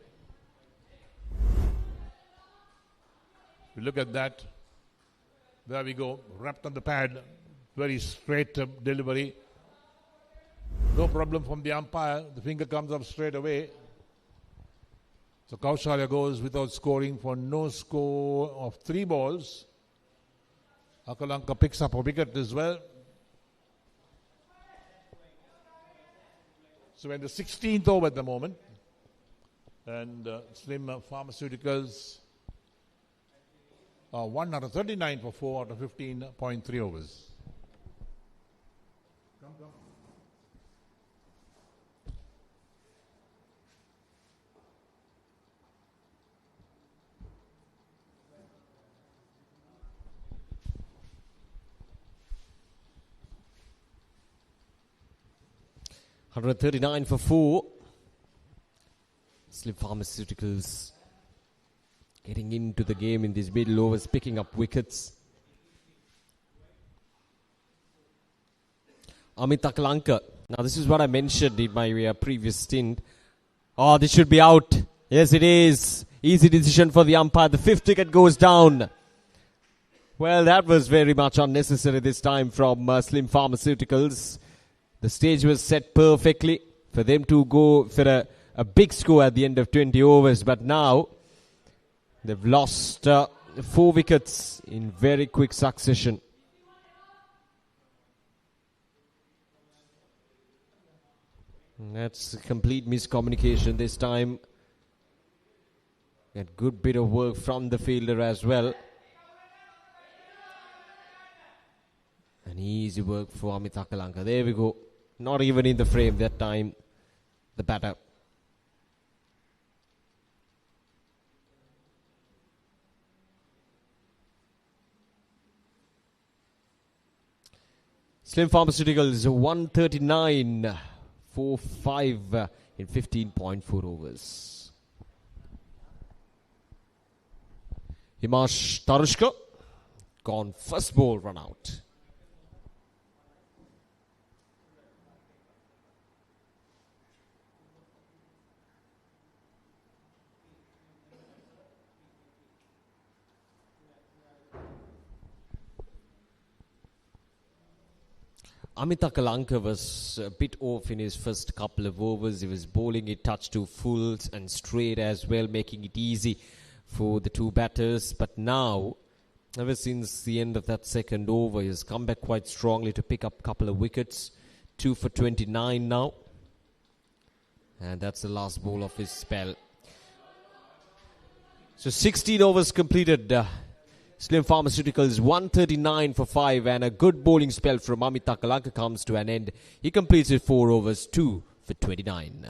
We look at that. There we go, wrapped on the pad. Very straight delivery. No problem from the umpire. The finger comes up straight away. So Kaushalya goes without scoring for no score of 3 balls. Akalanka picks up a wicket as well. So we're in the 16th over at the moment. And Slim Pharmaceuticals 139 for 4 out of 15.3 overs. Come. 139 for 4. Slim Pharmaceuticals getting into the game in these middle overs, picking up wickets. Amitaklankar. Now this is what I mentioned in my previous stint. Oh, this should be out. Yes, it is. Easy decision for the umpire. The 5th wicket goes down. Well, that was very much unnecessary this time from Slim Pharmaceuticals. The stage was set perfectly for them to go for a big score at the end of 20 overs. But now they've lost 4 wickets in very quick succession. That's a complete miscommunication this time. A good bit of work from the fielder as well. An easy work for Amitaklankar. There we go. Not even in the frame that time, the batter. Slim Pharmaceuticals 139 for 5 in 15.4 overs. Himash Tarushka gone first ball run out. Amitaklankar was a bit off in his first couple of overs. He was bowling it touch to full and straight as well, making it easy for the two batters. But now, ever since the end of that second over, he has come back quite strongly to pick up a couple of wickets. 2 for 29 now. And that's the last ball of his spell. So 16 overs completed. Slim Pharmaceuticals 139 for 5, and a good bowling spell from Amitaklankar comes to an end. He completes it 4 overs, 2 for 29.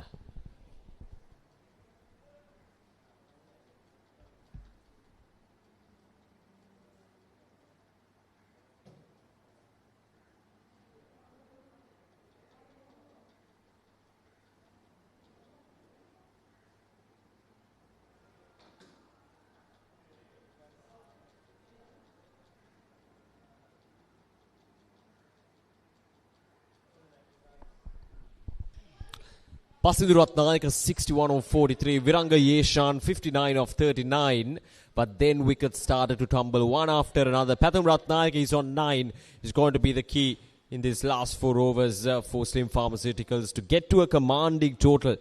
Pasindu Ratnayaka 61 of 43, Viranga Yeshan 59 of 39, but then wickets started to tumble one after another. Pathum Ratnayaka is on 9, is going to be the key in these last 4 overs for Slim Pharmaceuticals to get to a commanding total.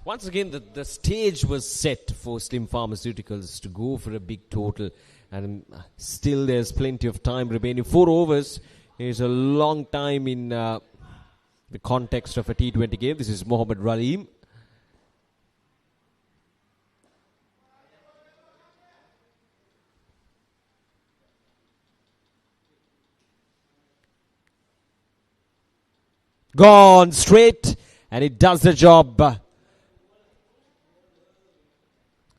Once again, the stage was set for Slim Pharmaceuticals to go for a big total, and still there's plenty of time remaining. 4 overs is a long time in the context of a T20 game. This is Mohammad Ralim. Gone straight, and it does the job.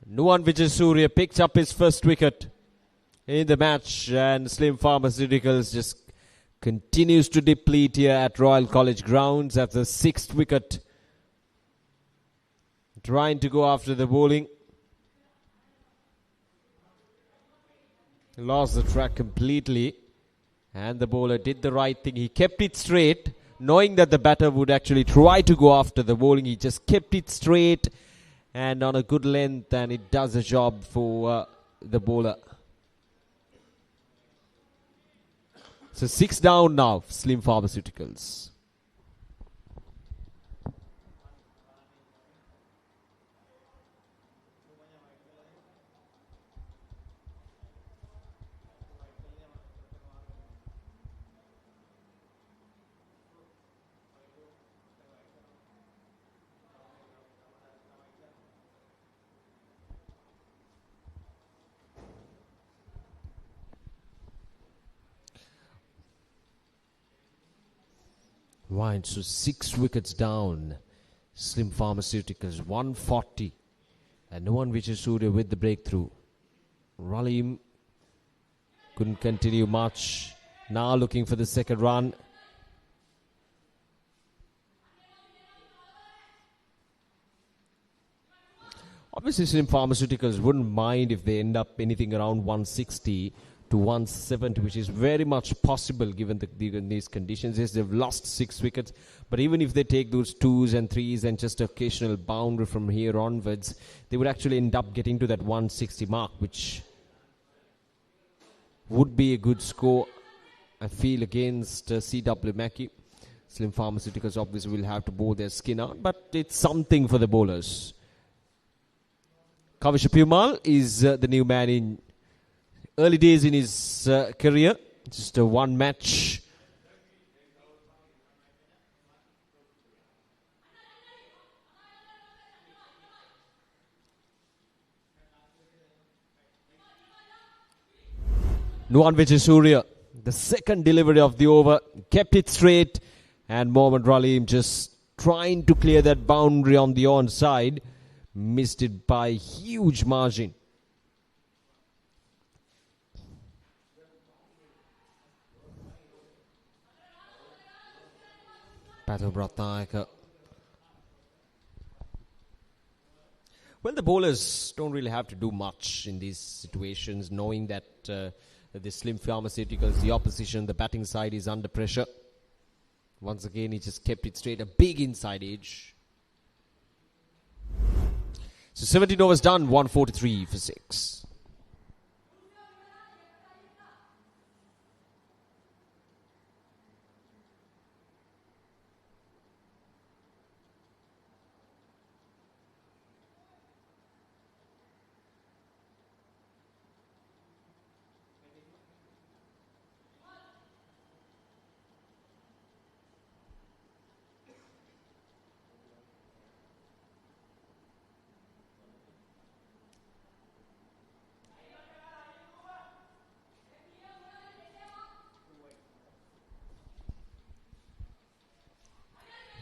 Nuwan Vijayasuriya picks up his first wicket in the match, and Slim Pharmaceuticals just continues to deplete here at Royal College grounds at the 6th wicket. Trying to go after the bowling. Lost the track completely. And the bowler did the right thing. He kept it straight, knowing that the batter would actually try to go after the bowling. He just kept it straight and on a good length, and it does the job for the bowler. So 6 down now, Slim Pharmaceuticals. Right, so 6 wickets down. Slim Pharmaceuticals 140. And Nuwan Vijayasuriya with the breakthrough. Ralim couldn't continue much. Now looking for the second run. Obviously, Slim Pharmaceuticals wouldn't mind if they end up anything around 160 to 170, which is very much possible given these conditions. Yes, they've lost 6 wickets, but even if they take those 2s and 3s and just occasional boundary from here onwards, they would actually end up getting to that 160 mark, which would be a good score, I feel, against CW Mackey. Slim Pharmaceuticals obviously will have to bowl their skin out, but it's something for the bowlers. Kavish Pumal is the new man in early days in his career. Just a one match. Nuwan Vijaysurya, the second delivery of the over, kept it straight, and Mohammad Ralim just trying to clear that boundary on the onside. Missed it by a huge margin. Well, the bowlers don't really have to do much in these situations, knowing that the Slim Pharmaceuticals, the opposition, the batting side is under pressure. Once again, he just kept it straight, a big inside edge. So 17 overs done, 143 for 6.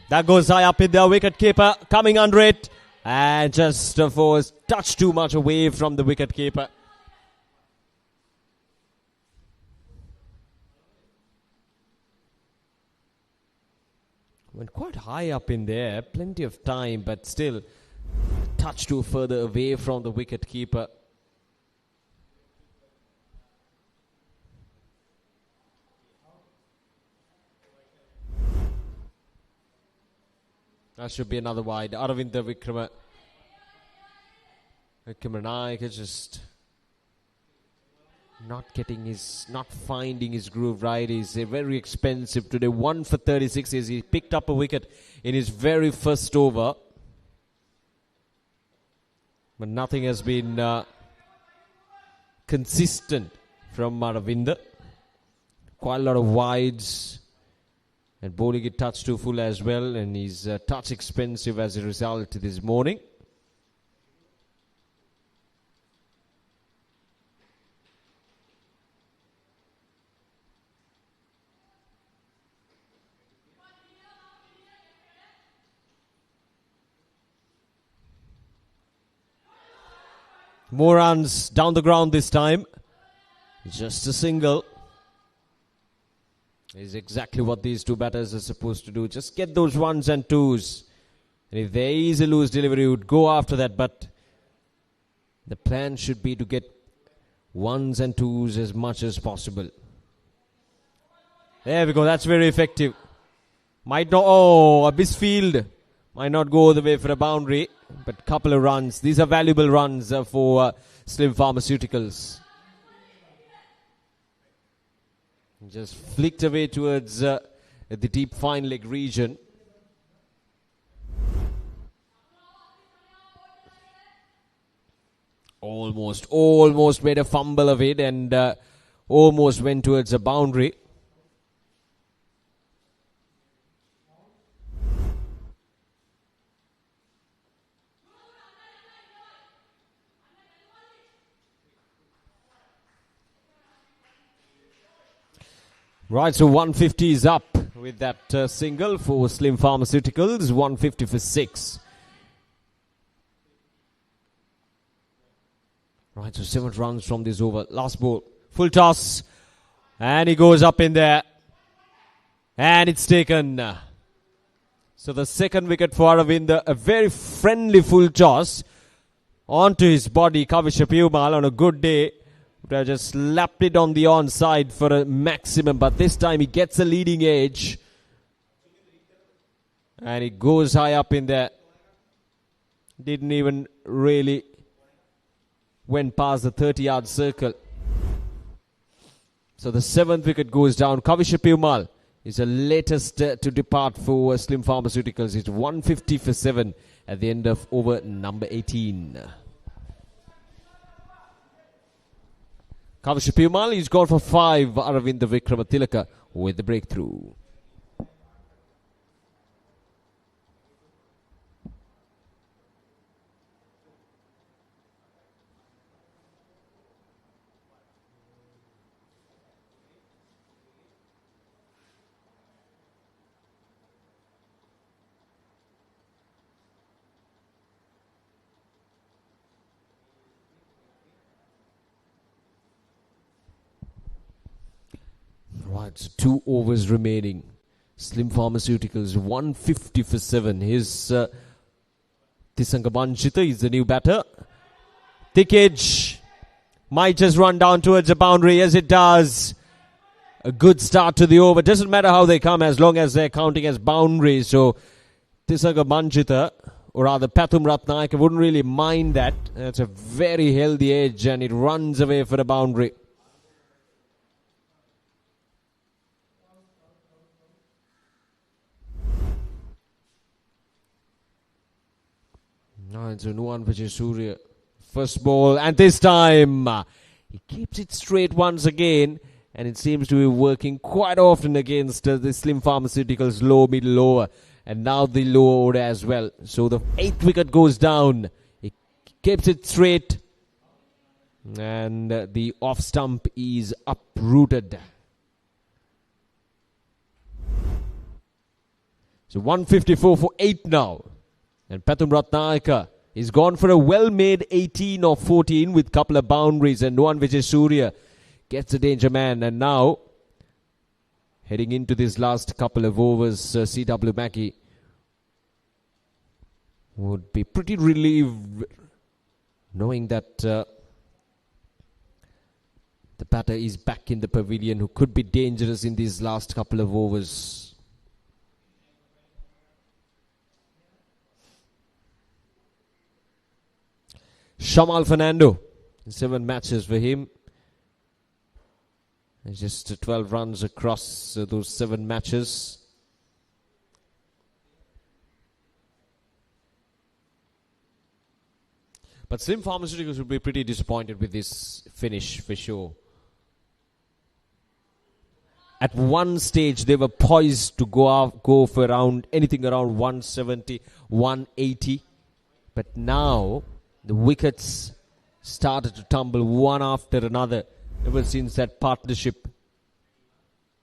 That goes high up in there, wicket keeper coming under it, and just for touch too much away from the wicket keeper. Went quite high up in there, plenty of time, but still touch too further away from the wicket keeper. That should be another wide. Aravinda Vikramanayake just not finding his groove right. He's very expensive today. 1 for 36 as he picked up a wicket in his very first over. But nothing has been consistent from Aravinda. Quite a lot of wides. And bowling it touch too full as well, and he's touch expensive as a result this morning. More runs down the ground this time. Just a single. Is exactly what these two batters are supposed to do. Just get those 1s and 2s. And if there is a loose delivery, would go after that. But the plan should be to get 1s and 2s as much as possible. There we go. That's very effective. Might not. Oh, a misfield. Might not go all the way for a boundary. But couple of runs. These are valuable runs for Slim Pharmaceuticals. Just flicked away towards the deep fine leg region. Almost made a fumble of it and almost went towards a boundary. Right, so 150 is up with that single for Slim Pharmaceuticals. 150 for 6. Right, so 7 runs from this over. Last ball. Full toss. And he goes up in there. And it's taken. So the second wicket for Aravind, a very friendly full toss onto his body. Kavisha Piyumal on a good day would have just slapped it on the onside for a maximum. But this time he gets a leading edge. And he goes high up in there. Didn't even really went past the 30-yard circle. So the 7th wicket goes down. Kavisha Piyumal is the latest to depart for Slim Pharmaceuticals. It's 150 for 7 at the end of over number 18. Kavisha Piyumal, he's gone for 5. Aravind Vikramatilaka with the breakthrough. Right, so 2 overs remaining. Slim Pharmaceuticals 150 for 7. Here's Tisanga Manchita is the new batter. Thick edge. Might just run down towards the boundary. Yes, it does. A good start to the over. Doesn't matter how they come as long as they're counting as boundaries. So Tisanga Manchita, or rather Pathum Ratnayaka, wouldn't really mind that. That's a very healthy edge and it runs away for the boundary. No, it's a new one for Surya. First ball, and this time he keeps it straight once again, and it seems to be working quite often against the Slim Pharmaceuticals low, middle, lower, and now the lower order as well. So the 8th wicket goes down. He keeps it straight, and the off stump is uprooted. So 154 for 8 now. And Pathum Ratnayaka is gone for a well-made 18 or 14 with couple of boundaries. And Nuwan Vijay Surya gets the danger man. And now, heading into this last couple of overs, C.W. Mackey would be pretty relieved knowing that the batter is back in the pavilion who could be dangerous in these last couple of overs. Shamal Fernando, 7 matches for him. It's just 12 runs across those 7 matches. But Slim Pharmaceuticals would be pretty disappointed with this finish for sure. At one stage, they were poised to go for around anything around 170, 180. But now the wickets started to tumble one after another ever since that partnership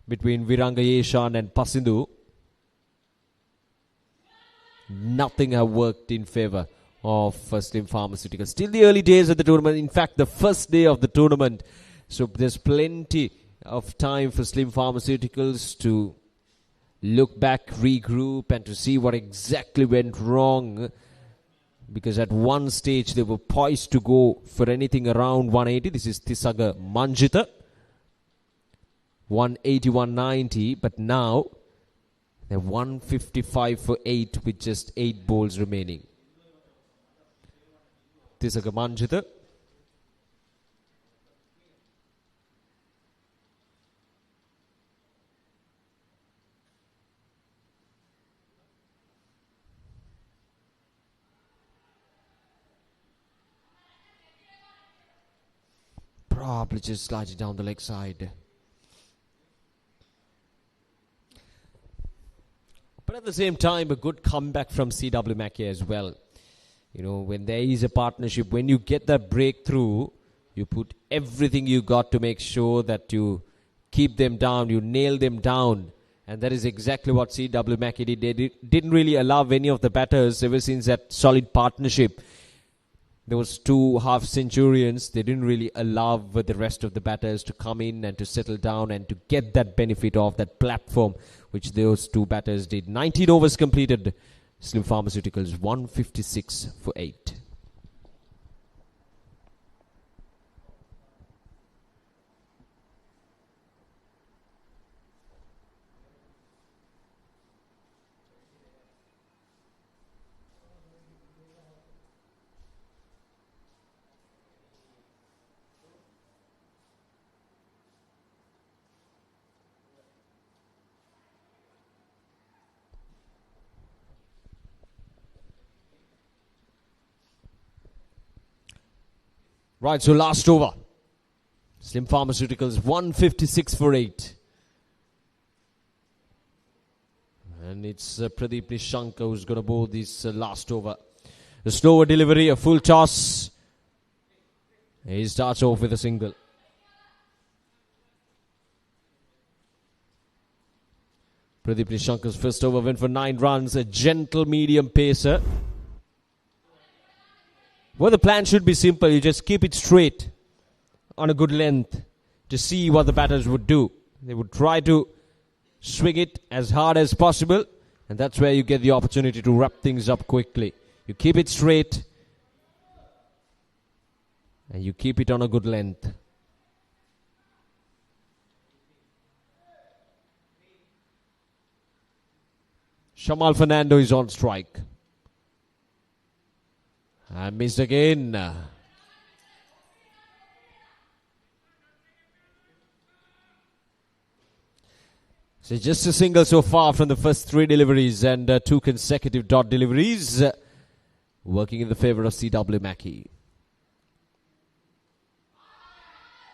between Viranga Yeshan and Pasindu. Nothing have worked in favour of Slim Pharmaceuticals. Still the early days of the tournament. In fact, the first day of the tournament. So there's plenty of time for Slim Pharmaceuticals to look back, regroup, and to see what exactly went wrong. Because at one stage they were poised to go for anything around 180. This is Tisanga Manjita. 180, 190. But now they're 155 for 8 with just 8 balls remaining. Tisanga Manjita. Probably just slide it down the leg side. But at the same time, a good comeback from C.W. Mackey as well. You know, when there is a partnership, when you get that breakthrough, you put everything you got to make sure that you keep them down, you nail them down. And that is exactly what C.W. Mackey did. They didn't really allow any of the batters ever since that solid partnership. those 2 half centurions, they didn't really allow the rest of the batters to come in and to settle down and to get that benefit of that platform, which those 2 batters did. 19 overs completed. Slim Pharmaceuticals 156 for 8. Right, so last over. Slim Pharmaceuticals 156 for 8. And it's Pradeep Nishanka who's going to bowl this last over. A slower delivery, a full toss. He starts off with a single. Pradeep Nishanka's first over went for 9 runs. A gentle medium pacer. Well, the plan should be simple. You just keep it straight on a good length to see what the batters would do. They would try to swing it as hard as possible, and that's where you get the opportunity to wrap things up quickly. You keep it straight, and you keep it on a good length. Shamal Fernando is on strike. And missed again. So just a single so far from the first 3 deliveries and 2 consecutive dot deliveries. Working in the favour of CW Mackey.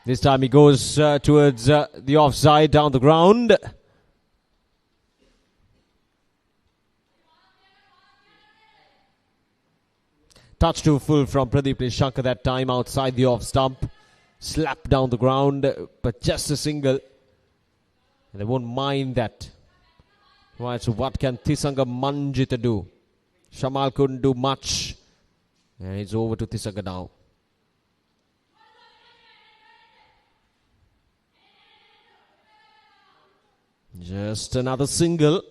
This time he goes towards the offside down the ground. Touch to full from Pradeep Nishanka that time outside the off stump. Slap down the ground, but just a single. And they won't mind that. Right, so what can Tisanga Manjita do? Shamal couldn't do much. And it's over to Tisanga now. Just another single.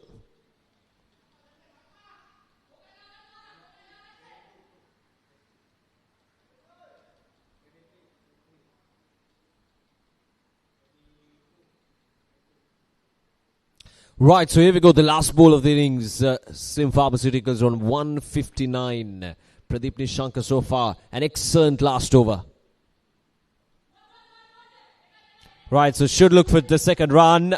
Right, so here we go, the last ball of the innings. Slim Pharmaceuticals on 159. Pradeep Nishanka so far, an excellent last over. Right, so should look for the second run.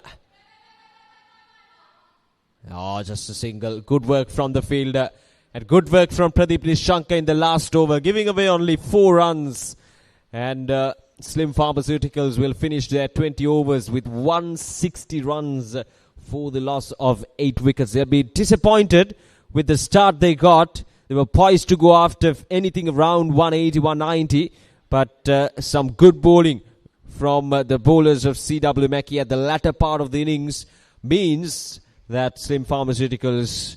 Oh, just a single. Good work from the fielder. And good work from Pradeep Nishanka in the last over, giving away only 4 runs. And Slim Pharmaceuticals will finish their 20 overs with 160 runs for the loss of 8 wickets. They'll be disappointed with the start they got. They were poised to go after anything around 180, 190. But some good bowling from the bowlers of CW Mackey at the latter part of the innings means that Slim Pharmaceuticals,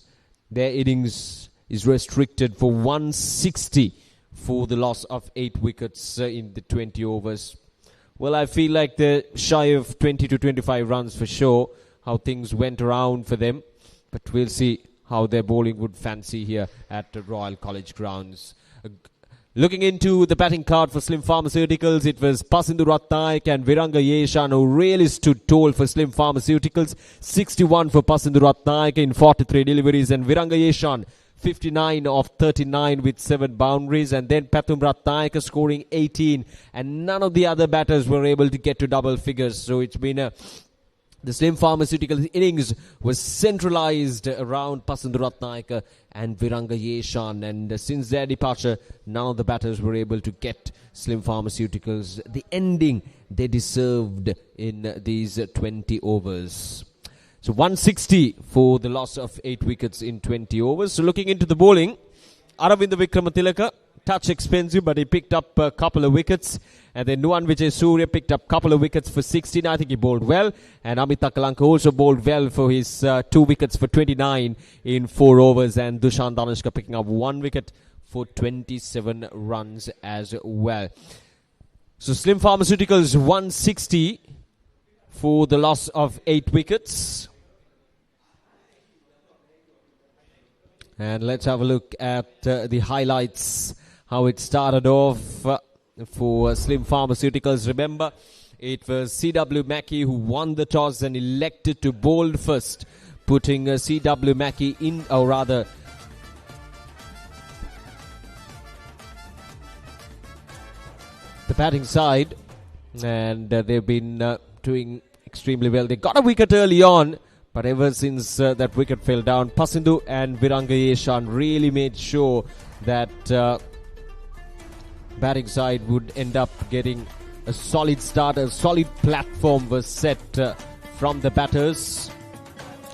their innings is restricted for 160 for the loss of 8 wickets in the 20 overs. Well, I feel like they're shy of 20 to 25 runs for sure. How things went around for them, but we'll see how their bowling would fancy here at the Royal College grounds. Looking into the batting card for Slim Pharmaceuticals, it was Pasindu Ratnaik and Viranga Yeshan who really stood tall for Slim Pharmaceuticals. 61 for Pasindu Ratnaik in 43 deliveries, and Viranga Yeshan 59 of 39 with 7 boundaries, and then Pathum Ratnaik scoring 18, and none of the other batters were able to get to double figures. So it's been the Slim Pharmaceuticals innings was centralized around Pasindu Ratnaik and Viranga Yeshan, and since their departure, none of the batters were able to get Slim Pharmaceuticals the ending they deserved in these 20 overs. So 160 for the loss of 8 wickets in 20 overs. So looking into the bowling, Aravinda Vikramatilaka, touch expensive, but he picked up a couple of wickets. And then Nuwan Vijay Surya picked up a couple of wickets for 16. I think he bowled well. And Amit Akalanka also bowled well for his 2 wickets for 29 in 4 overs. And Dushan Dhanushka picking up 1 wicket for 27 runs as well. So Slim Pharmaceuticals 160 for the loss of 8 wickets. And let's have a look at the highlights, how it started off for Slim Pharmaceuticals. Remember, it was C.W. Mackey who won the toss and elected to bowl first, putting C.W. Mackey in, or rather, the batting side. And they've been doing extremely well. They got a wicket early on, but ever since that wicket fell down, Pasindhu and Viranga Yeshan really made sure that batting side would end up getting a solid start. A solid platform was set from the batters.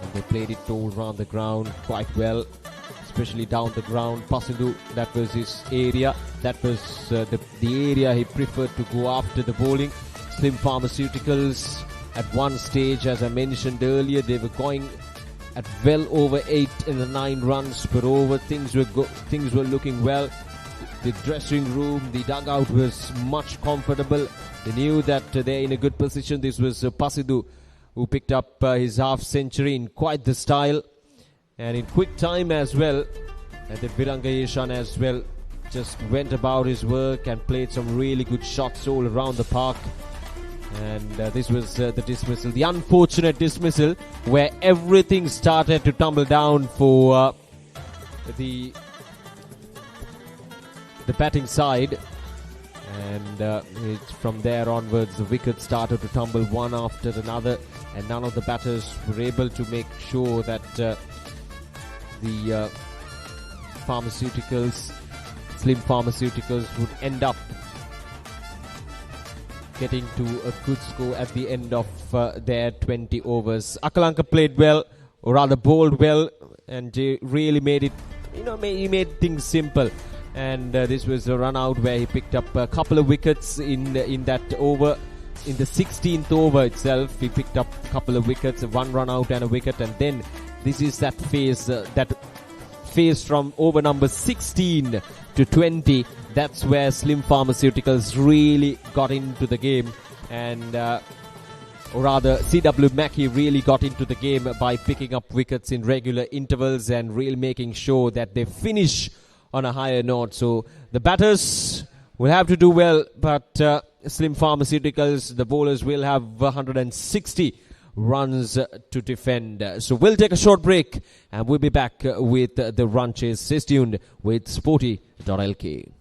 And they played it all around the ground quite well, especially down the ground. Pasindhu, that was his area. That was the area he preferred to go after the bowling. Slim Pharmaceuticals, at one stage, as I mentioned earlier, they were going at well over 8 and 9 runs per over. Things were looking well. The dressing room, the dugout was much comfortable. They knew that they're in a good position. This was Pasindhu who picked up his half century in quite the style and in quick time as well. And then Viranga Yeshan as well just went about his work and played some really good shots all around the park. And this was the dismissal, the unfortunate dismissal, where everything started to tumble down for the batting side. And from there onwards, the wickets started to tumble one after another, and none of the batters were able to make sure that the Slim Pharmaceuticals would end up getting to a good score at the end of their 20 overs. Akalanka played well, or rather bowled well, and really made it, he made things simple. And this was a run out where he picked up a couple of wickets in that over. In the 16th over itself, he picked up a couple of wickets, one run out and a wicket. And then this is that phase from over number 16 to 20. That's where Slim Pharmaceuticals really got into the game. And or rather, C.W. Mackey really got into the game by picking up wickets in regular intervals and really making sure that they finish on a higher note. So the batters will have to do well, but Slim Pharmaceuticals, the bowlers will have 160 runs to defend. So we'll take a short break and we'll be back with the run chase. Stay tuned with Sporty.lk.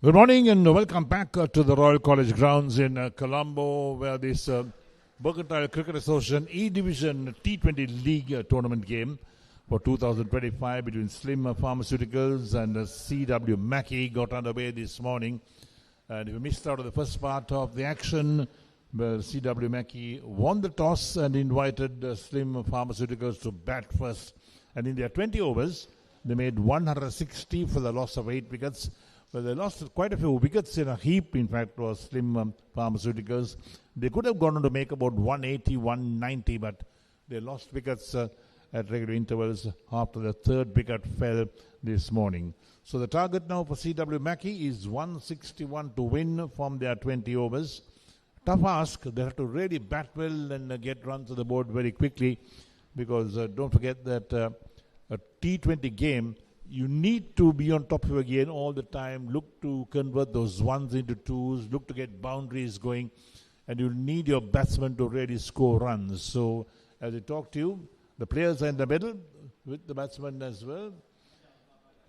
Good morning and welcome back to the Royal College grounds in Colombo, where this Mercantile Cricket Association E-Division T20 League tournament game for 2025 between Slim Pharmaceuticals and CW Mackey got underway this morning. And if you missed out on the first part of the action, well, CW Mackey won the toss and invited Slim Pharmaceuticals to bat first. And in their 20 overs, they made 160 for the loss of 8 wickets. Well, they lost quite a few wickets in a heap, in fact, was Slim Pharmaceuticals. They could have gone on to make about 180, 190, but they lost wickets at regular intervals after the third wicket fell this morning. So the target now for CW Mackey is 161 to win from their 20 overs. Tough ask. They have to really bat well and get runs on the board very quickly, because don't forget that a T20 game, you need to be on top of your game all the time. Look to convert those ones into twos. Look to get boundaries going. And you need your batsmen to really score runs. So as I talk to you, the players are in the middle with the batsmen as well.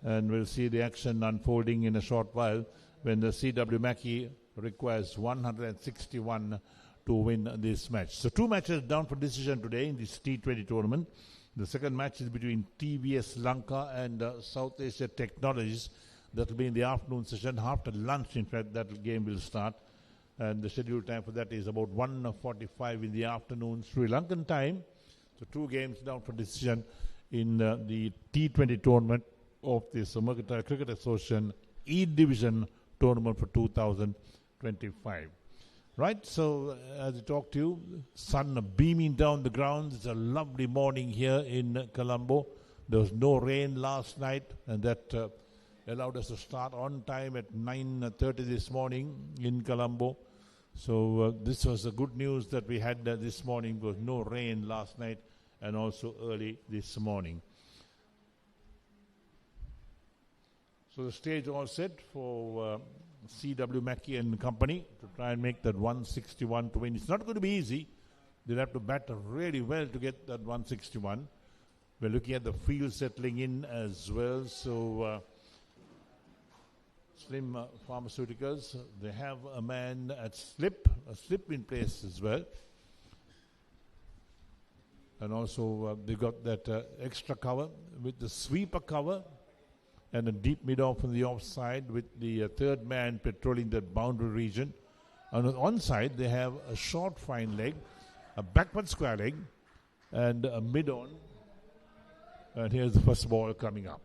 And we'll see the action unfolding in a short while when the CW Mackey requires 161 to win this match. So 2 matches down for decision today in this T20 tournament. The second match is between TVS Lanka and South Asia Technologies. That will be in the afternoon session. After lunch, in fact, that game will start. And the scheduled time for that is about 1:45 in the afternoon, Sri Lankan time. So 2 games down for decision in the T20 tournament of this Mercantile Cricket Association E-Division tournament for 2025. Right, so as I talk to you, sun beaming down the grounds. It's a lovely morning here in Colombo. There was no rain last night, and that allowed us to start on time at 9:30 this morning in Colombo. So this was the good news that we had this morning. There was no rain last night and also early this morning. So the stage all set for CW Mackey and company to try and make that 161 to win. It's not going to be easy. They'll have to bat really well to get that 161. We're looking at the field settling in as well. So Slim Pharmaceuticals, they have a man at a slip in place as well. And also they got that extra cover with the sweeper cover and a deep mid-off on the offside with the third man patrolling that boundary region. On the onside, they have a short fine leg, a backward square leg, and a mid-on. And here's the first ball coming up.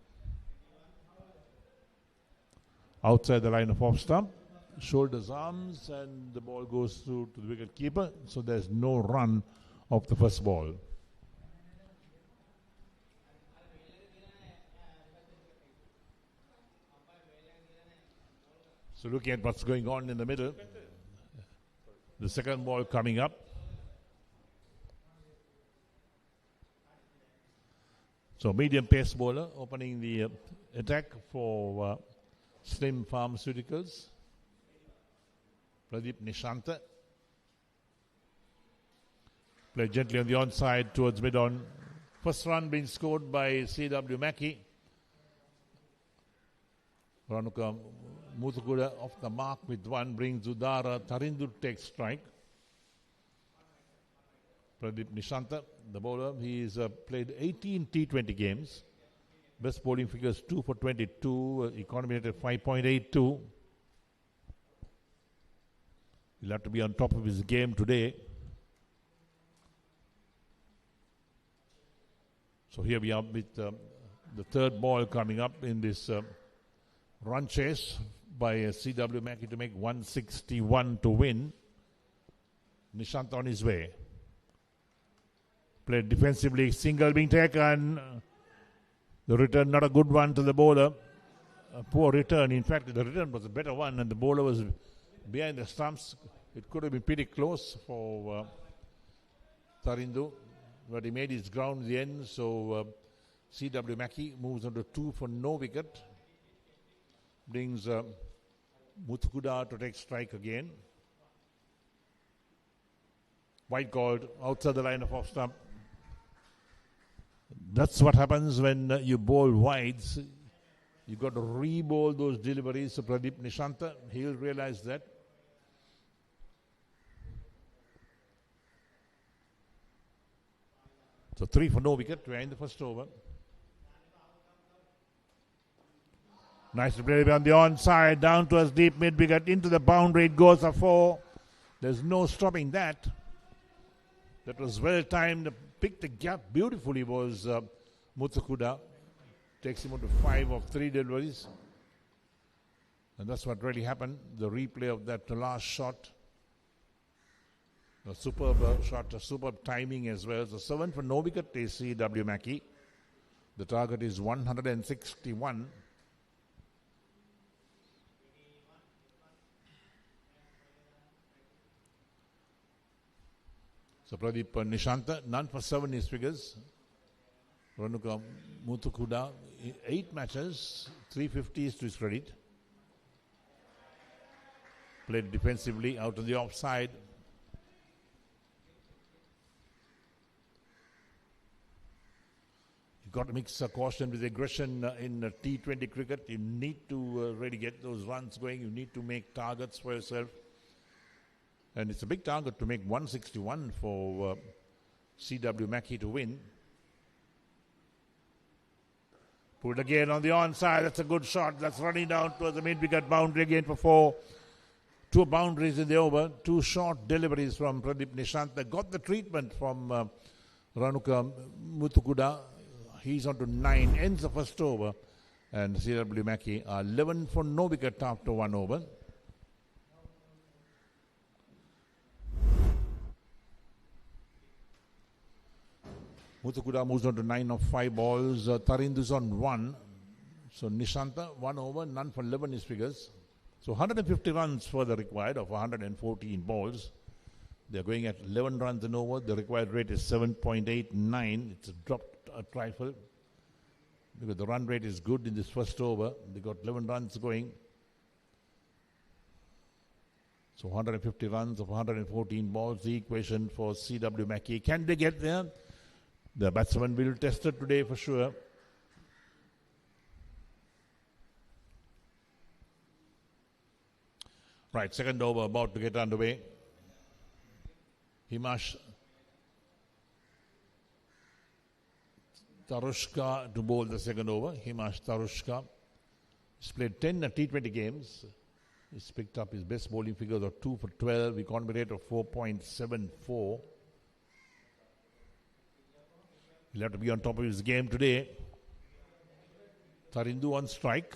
Outside the line of off stump, shoulders, arms, and the ball goes through to the wicket keeper. So there's no run of the first ball. So looking at what's going on in the middle, the second ball coming up. So medium pace bowler opening the attack for Slim Pharmaceuticals. Pradeep Nishanta. Played gently on the onside towards mid-on. First run being scored by CW Mackey. Ranuka Muthukuda off the mark with 1 brings Udara. Tarindu takes strike. Pradeep Nishanta, the bowler, he's played 18 T20 games. Best bowling figures 2 for 22. Economy at 5.82. He'll have to be on top of his game today. So here we are with the third ball coming up in this run chase by CW Mackey to make 161 to win. Nishant on his way. Played defensively, single being taken. The return not a good one to the bowler. A poor return. In fact, the return was a better one and the bowler was behind the stumps. It could have been pretty close for Tarindu, but he made his ground in the end. So CW Mackey moves on to 2 for no wicket. Brings Muthukuda to take strike again. White called outside the line of off stump. That's what happens when you bowl wides. You've got to re-bowl those deliveries. So Pradeep Nishanta, he'll realize that. So 3 for no wicket to end the first over. Nice play on the onside, down towards deep mid-wicket, into the boundary, it goes for 4. There's no stopping that. That was well timed, picked the gap beautifully was Muthukuda. Takes him on to 5 of 3 deliveries. And that's what really happened. The replay of that last shot. A superb shot, a superb timing as well. So 7 for no wicket to CW Mackey. The target is 161. So Pradeep Nishanta, none for 7 his figures. Ranuka Muthukuda, 8 matches, 350s to his credit. Played defensively out on the offside. You've got to mix caution with aggression in T20 cricket. You need to really get those runs going. You need to make targets for yourself. And it's a big target to make 161 for CW Mackey to win. Put again on the onside. That's a good shot. That's running down towards the mid-wicket boundary again for 4. 2 boundaries in the over. 2 short deliveries from Pradeep Nishanta. Got the treatment from Ranuka Muthukuda. He's on to 9. Ends the first over. And CW Mackey are 11 for no wicket after 1 over. Muthukuda moves on to 9 of 5 balls. Tarindu's on 1. So Nishanta, 1 over, none for 11 his figures. So 150 runs further required of 114 balls. They're going at 11 runs an over. The required rate is 7.89. It's dropped a trifle because the run rate is good in this first over. They got 11 runs going. So 150 runs of 114 balls. The equation for CW Mackey. Can they get there? The batsman will test it today for sure. Right, second over about to get underway. Himash Tarushka to bowl the second over. Himash Tarushka. He's played 10 T20 games. He's picked up his best bowling figures of 2 for 12. Economy rate of 4.74. He'll have to be on top of his game today. Tarindu on strike.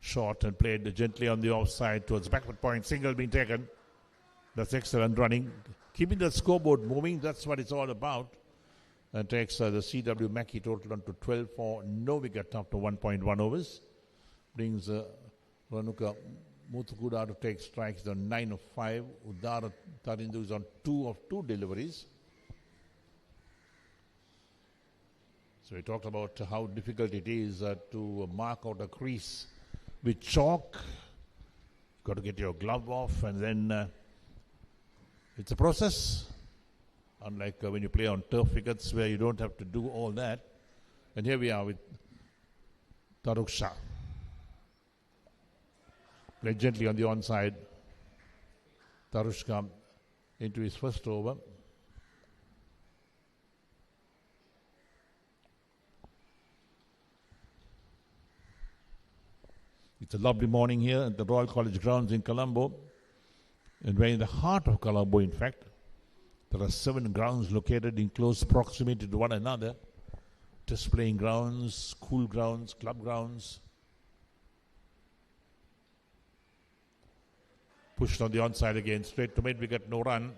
Short and played gently on the offside towards backward point. Single being taken. That's excellent running. Keeping the scoreboard moving, that's what it's all about. And takes the CW Mackey total on to 12 for no wicket after 1.1 overs. Brings Ranuka Muthukuda to take strikes on 9 of 5. Udara Tarindu is on 2 of 2 deliveries. So we talked about how difficult it is to mark out a crease with chalk. You've got to get your glove off, and then it's a process. Unlike when you play on turf wickets where you don't have to do all that. And here we are with Taruksha. Played gently on the onside. Tarushka into his first over. It's a lovely morning here at the Royal College grounds in Colombo. And we're in the heart of Colombo, in fact. There are 7 grounds located in close proximity to one another. Test playing grounds, school grounds, club grounds. Pushed on the onside again, straight to mid-wicket, no run.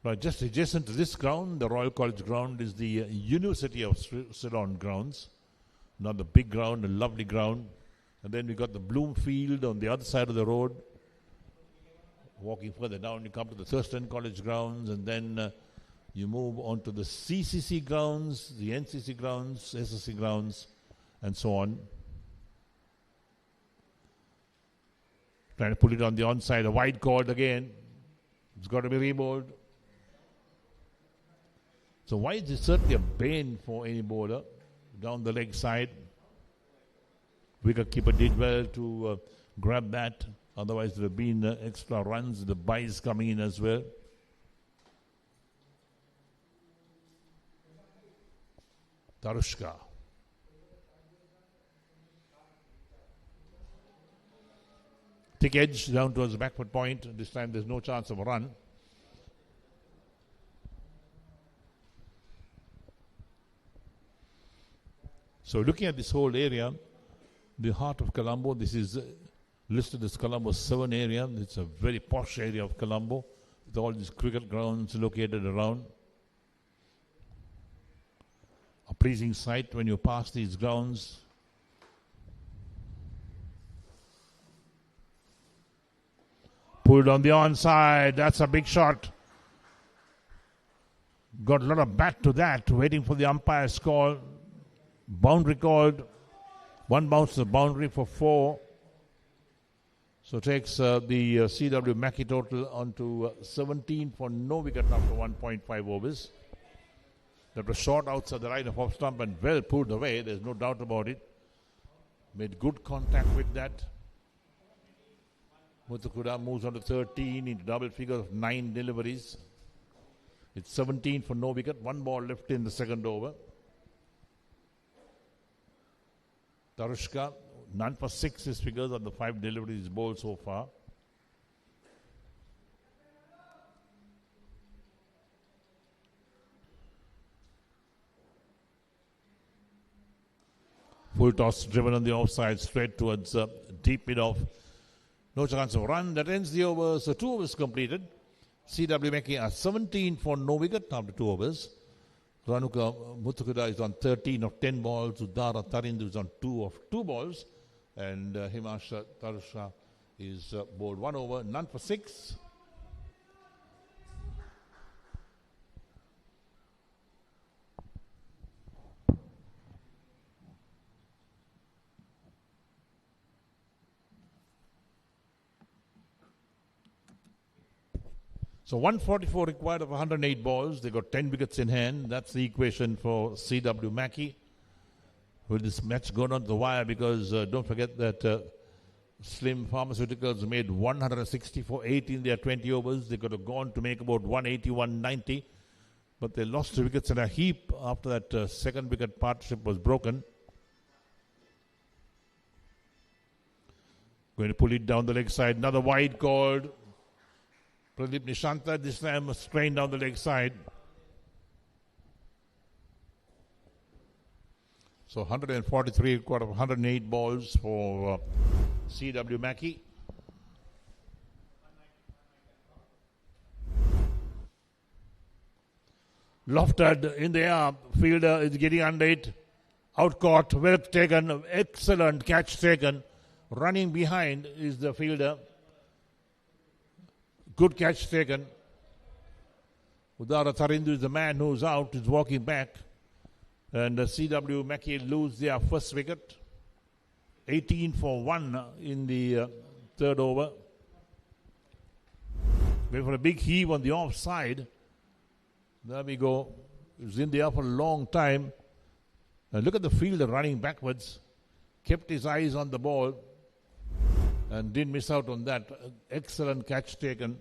But just adjacent to this ground, the Royal College ground, is the University of Ceylon grounds. Not the big ground, a lovely ground. And then we got the Bloomfield on the other side of the road. Walking further down, you come to the Thurston College grounds, and then you move on to the CCC grounds, the NCC grounds, SSC grounds, and so on. Trying to pull it on the onside, a wide chord again. It's got to be rebowled. So wide is certainly a bane for any bowler. Down the leg side. Wicketkeeper did well to grab that. Otherwise, there have been extra runs. The byes coming in as well. Tarushka. Thick edge down towards the backward point. This time there's no chance of a run. So looking at this whole area, the heart of Colombo, this is listed as Colombo 7 area. It's a very posh area of Colombo with all these cricket grounds located around. A pleasing sight when you pass these grounds. Pulled on the onside. That's a big shot. Got a lot of bat to that, waiting for the umpire's call. Boundary called. One bounce to the boundary for 4. So takes the CW Mackey total onto 17 for no wicket after 1.5 overs. That was short outside the right of off stump and well pulled away. There's no doubt about it. Made good contact with that. Muthukuda moves on to 13 into double figures of 9 deliveries. It's 17 for no wicket. 1 ball left in the second over. Tarushka, none for 6 his figures on the 5 deliveries bowled so far. Full toss driven on the offside straight towards deep mid-off. No chance of run. That ends the overs. So 2 overs completed. CW Mackey are 17 for no wicket after 2 overs. Ranuka Muthukuda is on 13 of 10 balls. Udara Tarindu is on 2 of 2 balls. And Himasha Tarusha is bowled 1 over, none for 6. So 144 required of 108 balls. They got 10 wickets in hand. That's the equation for CW Mackey. Will this match go on to the wire? Because don't forget that Slim Pharmaceuticals made 160 for 8 in their 20 overs. They could have gone to make about 180, 190. But they lost 2 wickets in a heap after that second wicket partnership was broken. Going to pull it down the leg side. Another wide called. Pradeep Nishanta this time strained down the leg side. So 143 required of 108 balls for CW Mackey. Lofted in the air. Fielder is getting under it. Out caught. Well taken. Excellent catch taken. Running behind is the fielder. Good catch taken. Udara Tarindu is the man who's out, is walking back. And CW Mackey lose their first wicket. 18 for 1 in the third over. Wait for a big heave on the offside. There we go. It was in the air for a long time. And look at the fielder running backwards. Kept his eyes on the ball. And didn't miss out on that. Excellent catch taken.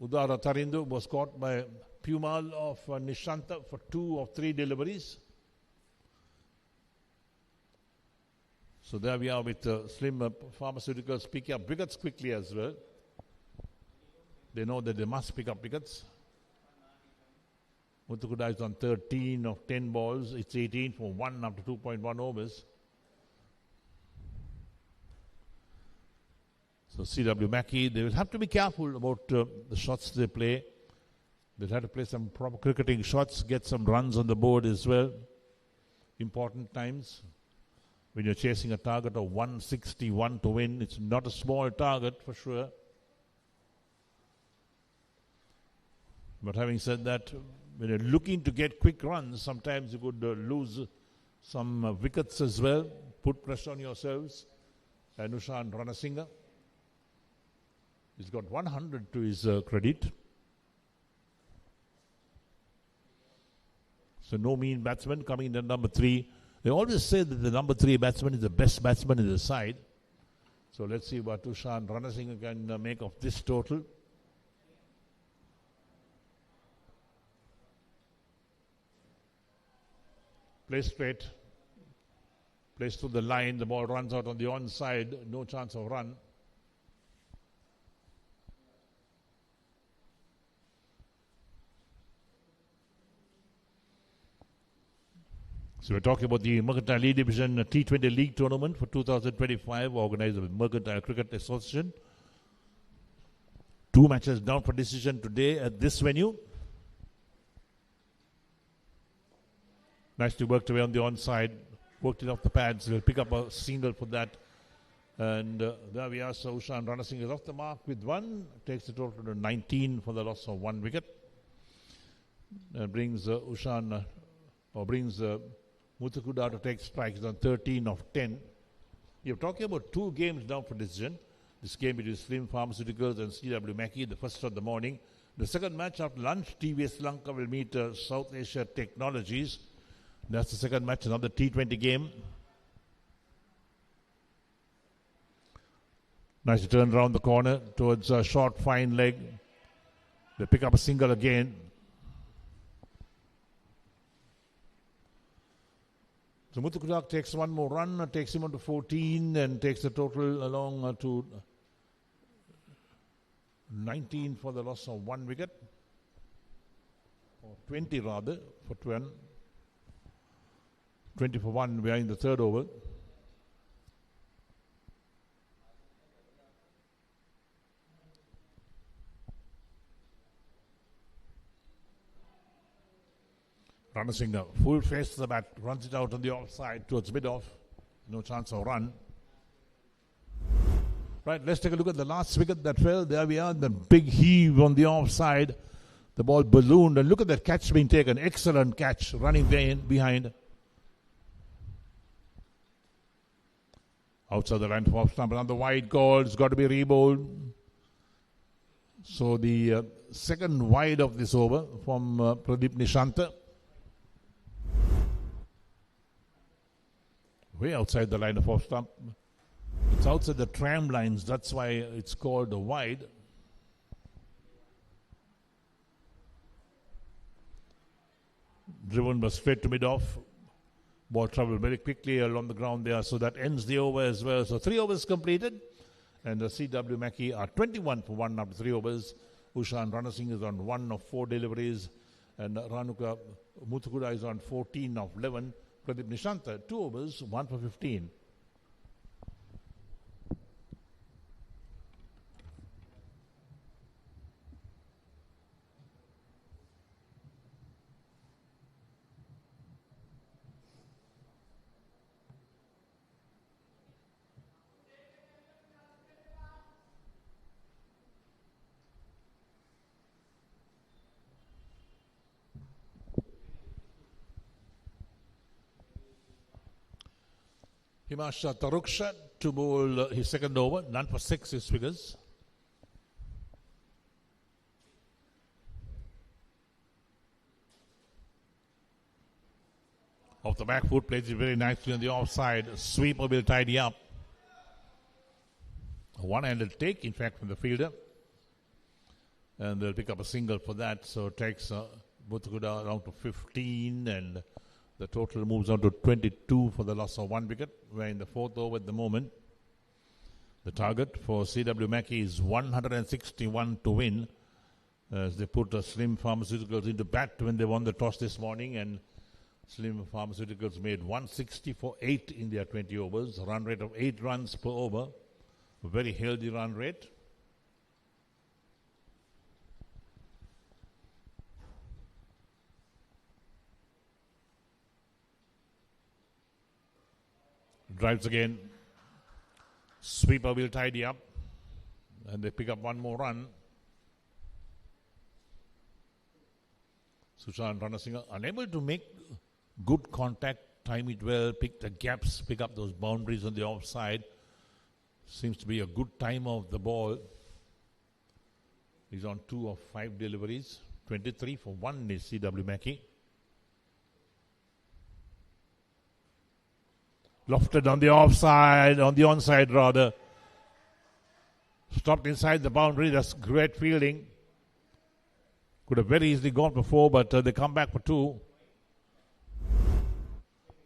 Udara Tarindu was caught by Pumal of Nishanta for 2 of 3 deliveries. So there we are with Slim Pharmaceuticals picking up wickets quickly as well. They know that they must pick up wickets. Muthukuda is on 13 of 10 balls. It's 18 for 1 after 2.1 overs. So CW Mackey, they will have to be careful about the shots they play. They'll have to play some proper cricketing shots, get some runs on the board as well. Important times. When you're chasing a target of 161 to win, it's not a small target for sure. But having said that, when you're looking to get quick runs, sometimes you could lose some wickets as well. Put pressure on yourselves. Anushan Ranasinghe. He's got 100 to his credit. So no mean batsman coming in at number 3. They always say that the number 3 batsman is the best batsman in the side. So let's see what Ushan Ranasinghe can make of this total. Play straight. Plays through the line. The ball runs out on the onside. No chance of run. So we're talking about the Mercantile League Division T20 League Tournament for 2025, organized by the Mercantile Cricket Association. 2 matches down for decision today at this venue. Nicely worked away on the onside. Worked it off the pads. We'll pick up a single for that. And there we are. So Ushan Ranasinghe is off the mark with 1. Takes the total to 19 for the loss of 1 wicket. Brings Muthukuda to take strikes on 13 of 10. You're talking about 2 games down for decision. This game between Slim Pharmaceuticals and CW Mackey, the first of the morning. The second match after lunch, TVS Lanka will meet South Asia Technologies. That's the second match, another T20 game. Nice turn around the corner towards a short, fine leg. They pick up a single again. So Muthukuda takes 1 more run, takes him on to 14 and takes the total along to 19 for the loss of 1 wicket. Or 20 rather, for 20 for 1 behind the third over. Ranasinghe, full face to the bat, runs it out on the offside towards mid-off. No chance of run. Right, let's take a look at the last wicket that fell. There we are, the big heave on the offside. The ball ballooned, and look at that catch being taken. Excellent catch, running behind. Outside the line for off stump, another wide call. It's got to be rebowled. So the second wide of this over from Pradeep Nishanta. Way outside the line of off stump. It's outside the tram lines. That's why it's called a wide. Driven but straight to mid-off. Ball traveled very quickly along the ground there. So that ends the over as well. So 3 overs completed. And the CW Mackey are 21 for 1 after 3 overs. Ushan Ranasinghe is on 1 of 4 deliveries. And Muthukuda is on 14 of 11. Pradeep Nishanta, 2 overs, 1 for 15. Himasha Taruksha to bowl his second over, none for 6 his figures. Off the back foot, plays it very nicely on the offside. Sweeper will tidy up. A one-handed take, in fact, from the fielder. And they'll pick up a single for that. So it takes Muthukuda around to 15 and the total moves on to 22 for the loss of 1 wicket. We're in the 4th over at the moment. The target for CW Mackey is 161 to win. As they put Slim Pharmaceuticals into bat when they won the toss this morning. And Slim Pharmaceuticals made 160 for 8 in their 20 overs. Run rate of 8 runs per over. A very healthy run rate. Drives again. Sweeper will tidy up. And they pick up 1 more run. Ushan Ranasinghe unable to make good contact, time it well, pick the gaps, pick up those boundaries on the offside. Seems to be a good time of the ball. He's on 2 of 5 deliveries. 23 for 1 is CW Mackey. Lofted on the offside, on the onside rather. Stopped inside the boundary. That's great fielding. Could have very easily gone for 4, but they come back for 2.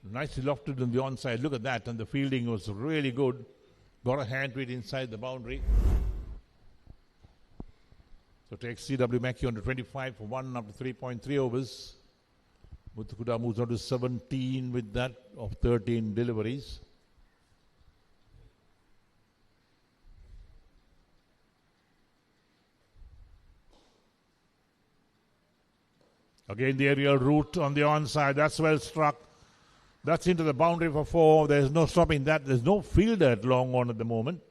Nicely lofted on the onside. Look at that. And the fielding was really good. Got a hand to it inside the boundary. So takes CW Mackey on to 25 for 1 after 3.3 overs. Muthukuda moves on to 17 with that of 13 deliveries. Again, the aerial route on the onside. That's well struck. That's into the boundary for 4. There's no stopping that. There's no fielder at long on at the moment.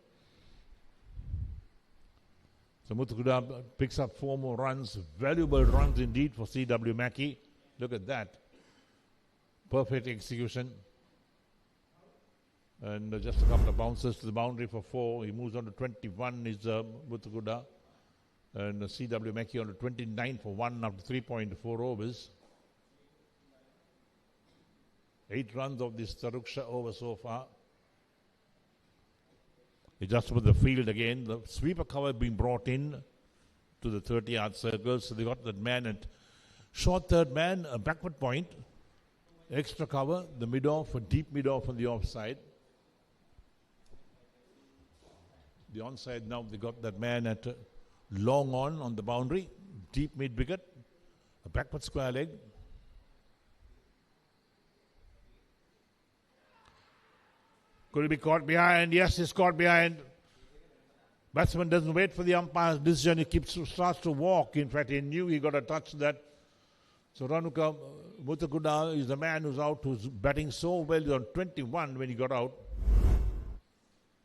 So Muthukuda picks up 4 more runs. Valuable runs indeed for CW Mackey. Look at that. Perfect execution. And just a couple of bounces to the boundary for 4. He moves on to 21 is Muthukuda. And CW Mackey on to 29 for 1 after 3.4 overs. 8 runs of this Taruksha over so far. He just with the field again. The sweeper cover being brought in to the 30-yard circle. So they got that man at short third man, a backward point. Extra cover, the mid-off, a deep mid-off on the offside. The onside now, they got that man at long on the boundary. Deep mid-wicket, a backward square leg. Could he be caught behind? Yes, he's caught behind. Batsman doesn't wait for the umpire's decision. He starts to walk. In fact, he knew he got a touch that. So Ranuka Muthukuda is the man who's out, who's batting so well. He's on 21 when he got out.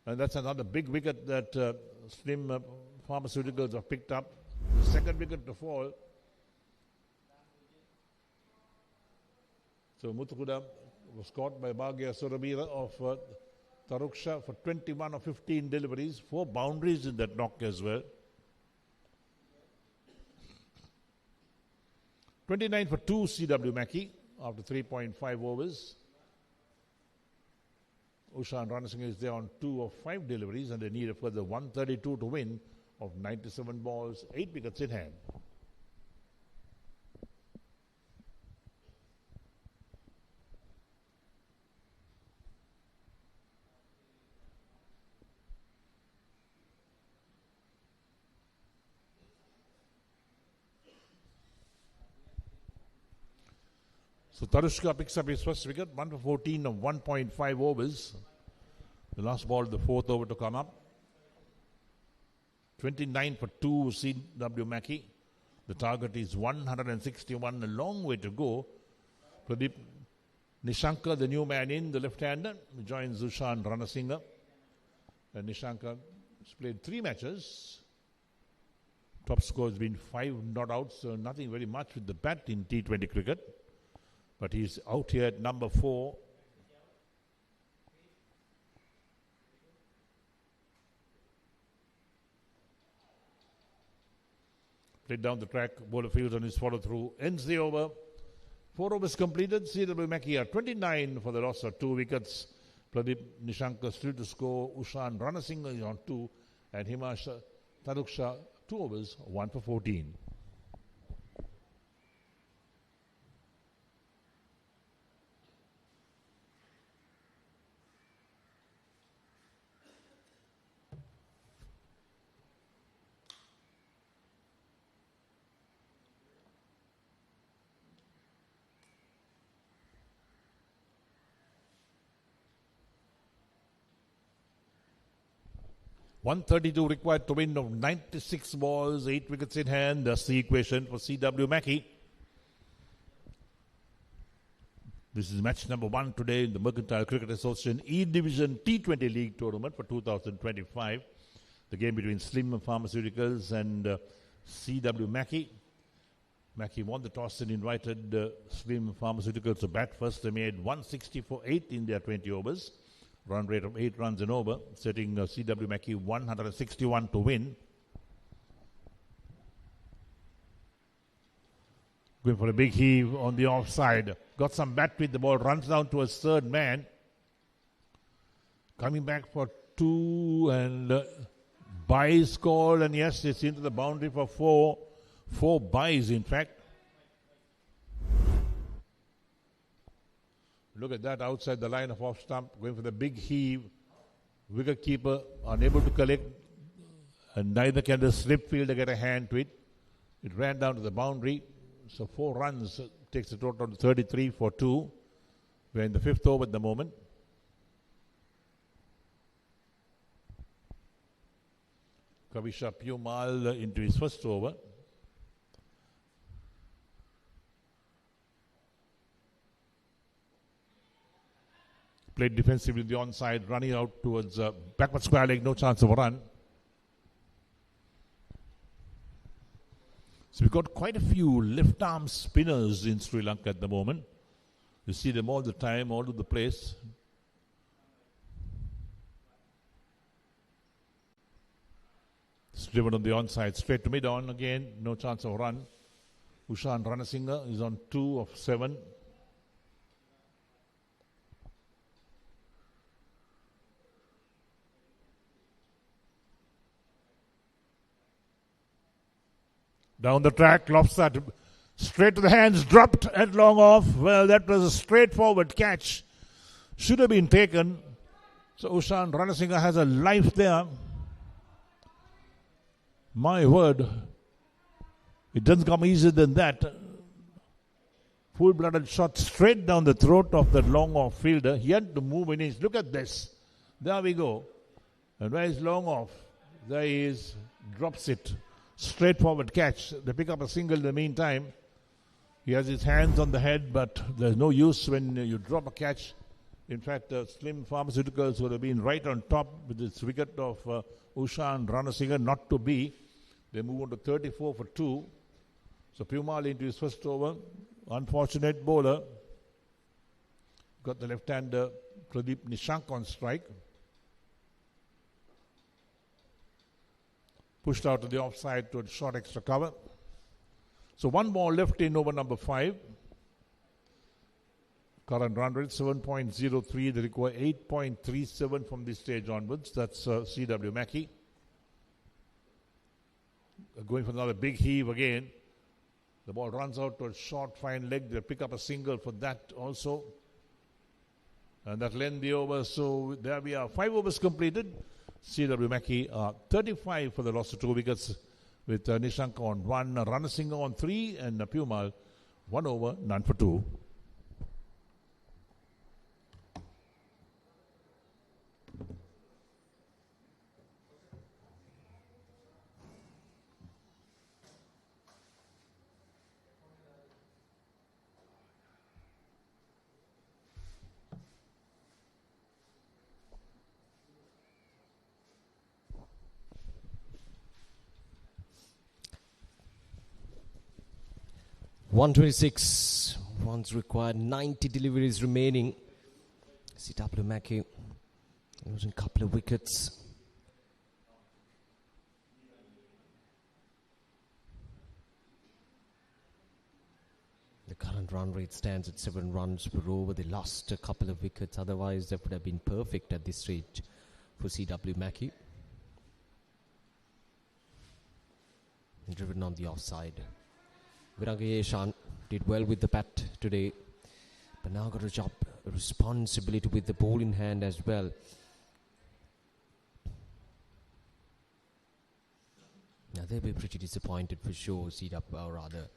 And that's another big wicket that Slim Pharmaceuticals have picked up. The second wicket to fall. So Muthukuda was caught by Bhagya Surabira of Taruksha for 21 or 15 deliveries. 4 boundaries in that knock as well. 29 for 2 CW Mackey after 3.5 overs. Ushan Ranasinghe is there on 2 of 5 deliveries and they need a further 132 to win of 97 balls, 8 wickets in hand. So Tarushka picks up his first wicket, 1 for 14 of 1.5 overs. The last ball, the 4th over to come up. 29 for 2 CW Mackey. The target is 161, a long way to go. Pradeep Nishankar, the new man in, the left-hander, joins Ushan Ranasinghe. And Nishankar has played 3 matches. Top score has been 5 not out, so nothing very much with the bat in T20 cricket. But he's out here at number 4. Played down the track, bowler fields on his follow through. Ends the over. 4 overs completed. CW Mackey are 29 for the loss of 2 wickets. Pradeep Nishankar still to score. Ushan Ranasinghe is on 2. And Himasha Taruksha 2 overs, 1 for 14. .132 required to win of 96 balls, 8 wickets in hand. That's the equation for CW Mackey. This is match number 1 today in the Mercantile Cricket Association E-Division T20 League Tournament for 2025. The game between Slim Pharmaceuticals and CW Mackey. Mackey won the toss and invited Slim Pharmaceuticals to bat first. They made 160 for 8 in their 20 overs. Run rate of 8 runs and over, setting CW Mackey 161 to win. Going for a big heave on the offside. Got some bat with the ball, runs down to his third man. Coming back for 2 and buys called, and yes, it's into the boundary for 4. 4 buys, in fact. Look at that outside the line of off stump, going for the big heave. Wicket keeper unable to collect, and neither can the slip fielder get a hand to it. It ran down to the boundary, so 4 runs takes the total to 33 for 2. We're in the 5th over at the moment. Kavisha Pumal into his first over. Played defensively the onside, running out towards backward square leg, no chance of a run. So we've got quite a few left arm spinners in Sri Lanka at the moment. You see them all the time, all over the place. It's driven on the onside, straight to mid-on again, no chance of a run. Ushan Ranasinghe is on 2 of 7. Down the track, lofts that straight to the hands, dropped at long off. Well, that was a straightforward catch. Should have been taken. So Ushan Ranasinghe has a life there. My word, it doesn't come easier than that. Full-blooded shot straight down the throat of that long off fielder. He had to move in his. Look at this. There we go. And where is long off? There he is. Drops it. Straightforward catch. They pick up a single in the meantime. He has his hands on the head, but there's no use when you drop a catch. In fact, Slim Pharmaceuticals would have been right on top with this wicket of Ushan Ranasinghe, not to be. They move on to 34 for 2. So Pumal into his first over. Unfortunate bowler. Got the left-hander Pradeep Nishank on strike. Pushed out to the offside to a short extra cover. So 1 more left in over number 5. Current run rate 7.03. They require 8.37 from this stage onwards. That's CW Mackey. Going for another big heave again. The ball runs out to a short fine leg. They pick up a single for that also. And that'll end the over. So there we are. 5 overs completed. CW Mackey 35 for the loss of 2 wickets with Nishank on 1, Ranasinghe on 3, and Pumal 1 over, none for 2. .126 runs required, 90 deliveries remaining. CW Mackey losing a couple of wickets. The current run rate stands at 7 runs per over. They lost a couple of wickets, otherwise that would have been perfect at this stage for CW Mackey. Driven on the offside. Viranga did well with the bat today, but now got a responsibility with the ball in hand as well. Now they'll be pretty disappointed for sure, or rather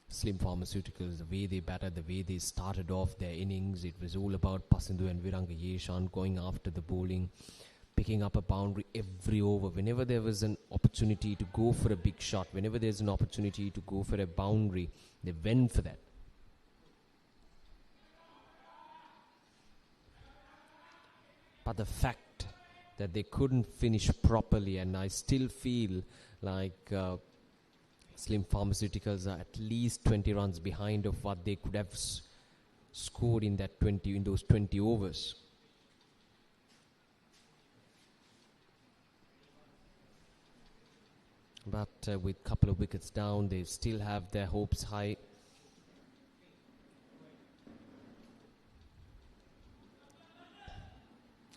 Slim Pharmaceuticals, the way they batted, the way they started off their innings. It was all about Pasindhu and Viranga going after the bowling, picking up a boundary every over. Whenever there was an opportunity to go for a big shot, whenever there's an opportunity to go for a boundary, they went for that. But the fact that they couldn't finish properly, and I still feel like Slim Pharmaceuticals are at least 20 runs behind of what they could have scored in those 20 overs. But with a couple of wickets down, they still have their hopes high.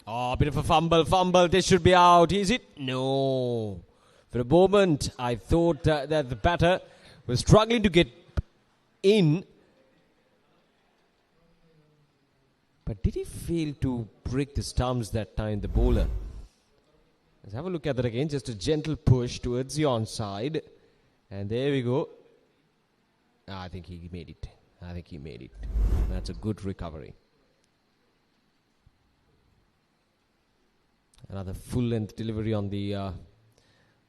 Oh, a bit of a fumble. This should be out. Is it? No. For a moment, I thought that the batter was struggling to get in. But did he fail to break the stumps that time, the bowler? Let's have a look at that again. Just a gentle push towards the onside. And there we go. I think he made it. That's a good recovery. Another full-length delivery on the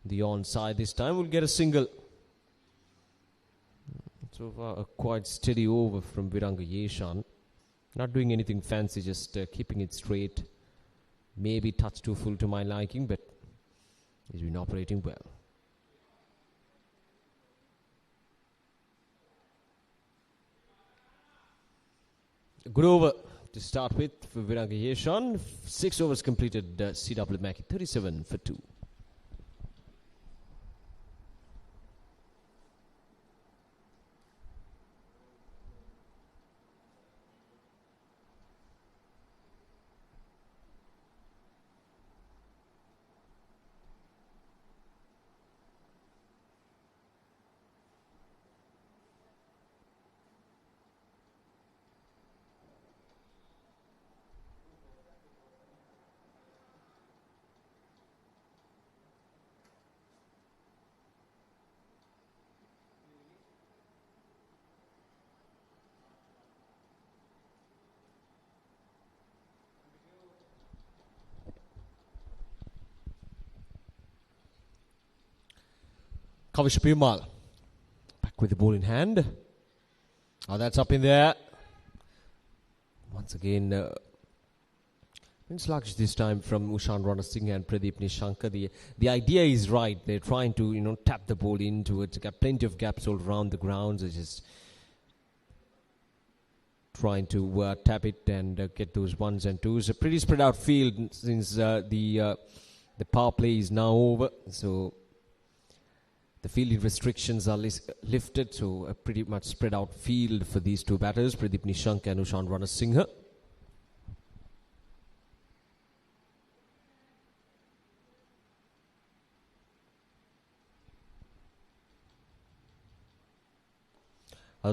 onside. This time we'll get a single. So far, a quite steady over from Viranga Yeshan. Not doing anything fancy, just keeping it straight. Maybe touch too full to my liking, but he's been operating well. A good over to start with for Viranga Yeshan. 6 overs completed, CW Mackey 37 for 2. Kavish Perumal back with the ball in hand. Oh, that's up in there. Once again, been sluggish this time from Ushan Ranasinghe and Pradeep Nishankar. The idea is right. They're trying to tap the ball into it. Got plenty of gaps all around the grounds. It's just trying to tap it and get those ones and twos. A pretty spread out field since the power play is now over. So the fielding restrictions are lifted, so a pretty much spread out field for these two batters, Pradeep Nishankar and Ushan Ranasinghe.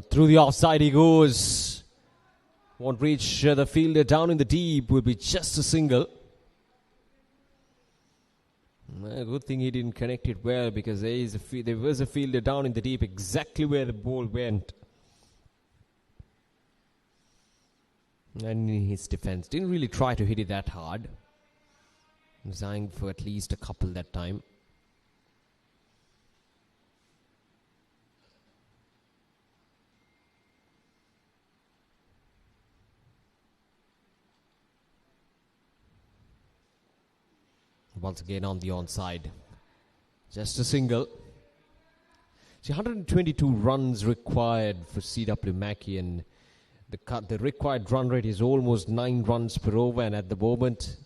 Through the offside he goes. Won't reach the fielder down in the deep, will be just a single. Good thing he didn't connect it well, because there was a fielder down in the deep exactly where the ball went. And in his defense, didn't really try to hit it that hard. Was eyeing for at least a couple that time. Once again on the onside. Just a single. See, 122 runs required for CW Mackey, and the required run rate is almost 9 runs per over, and at the moment,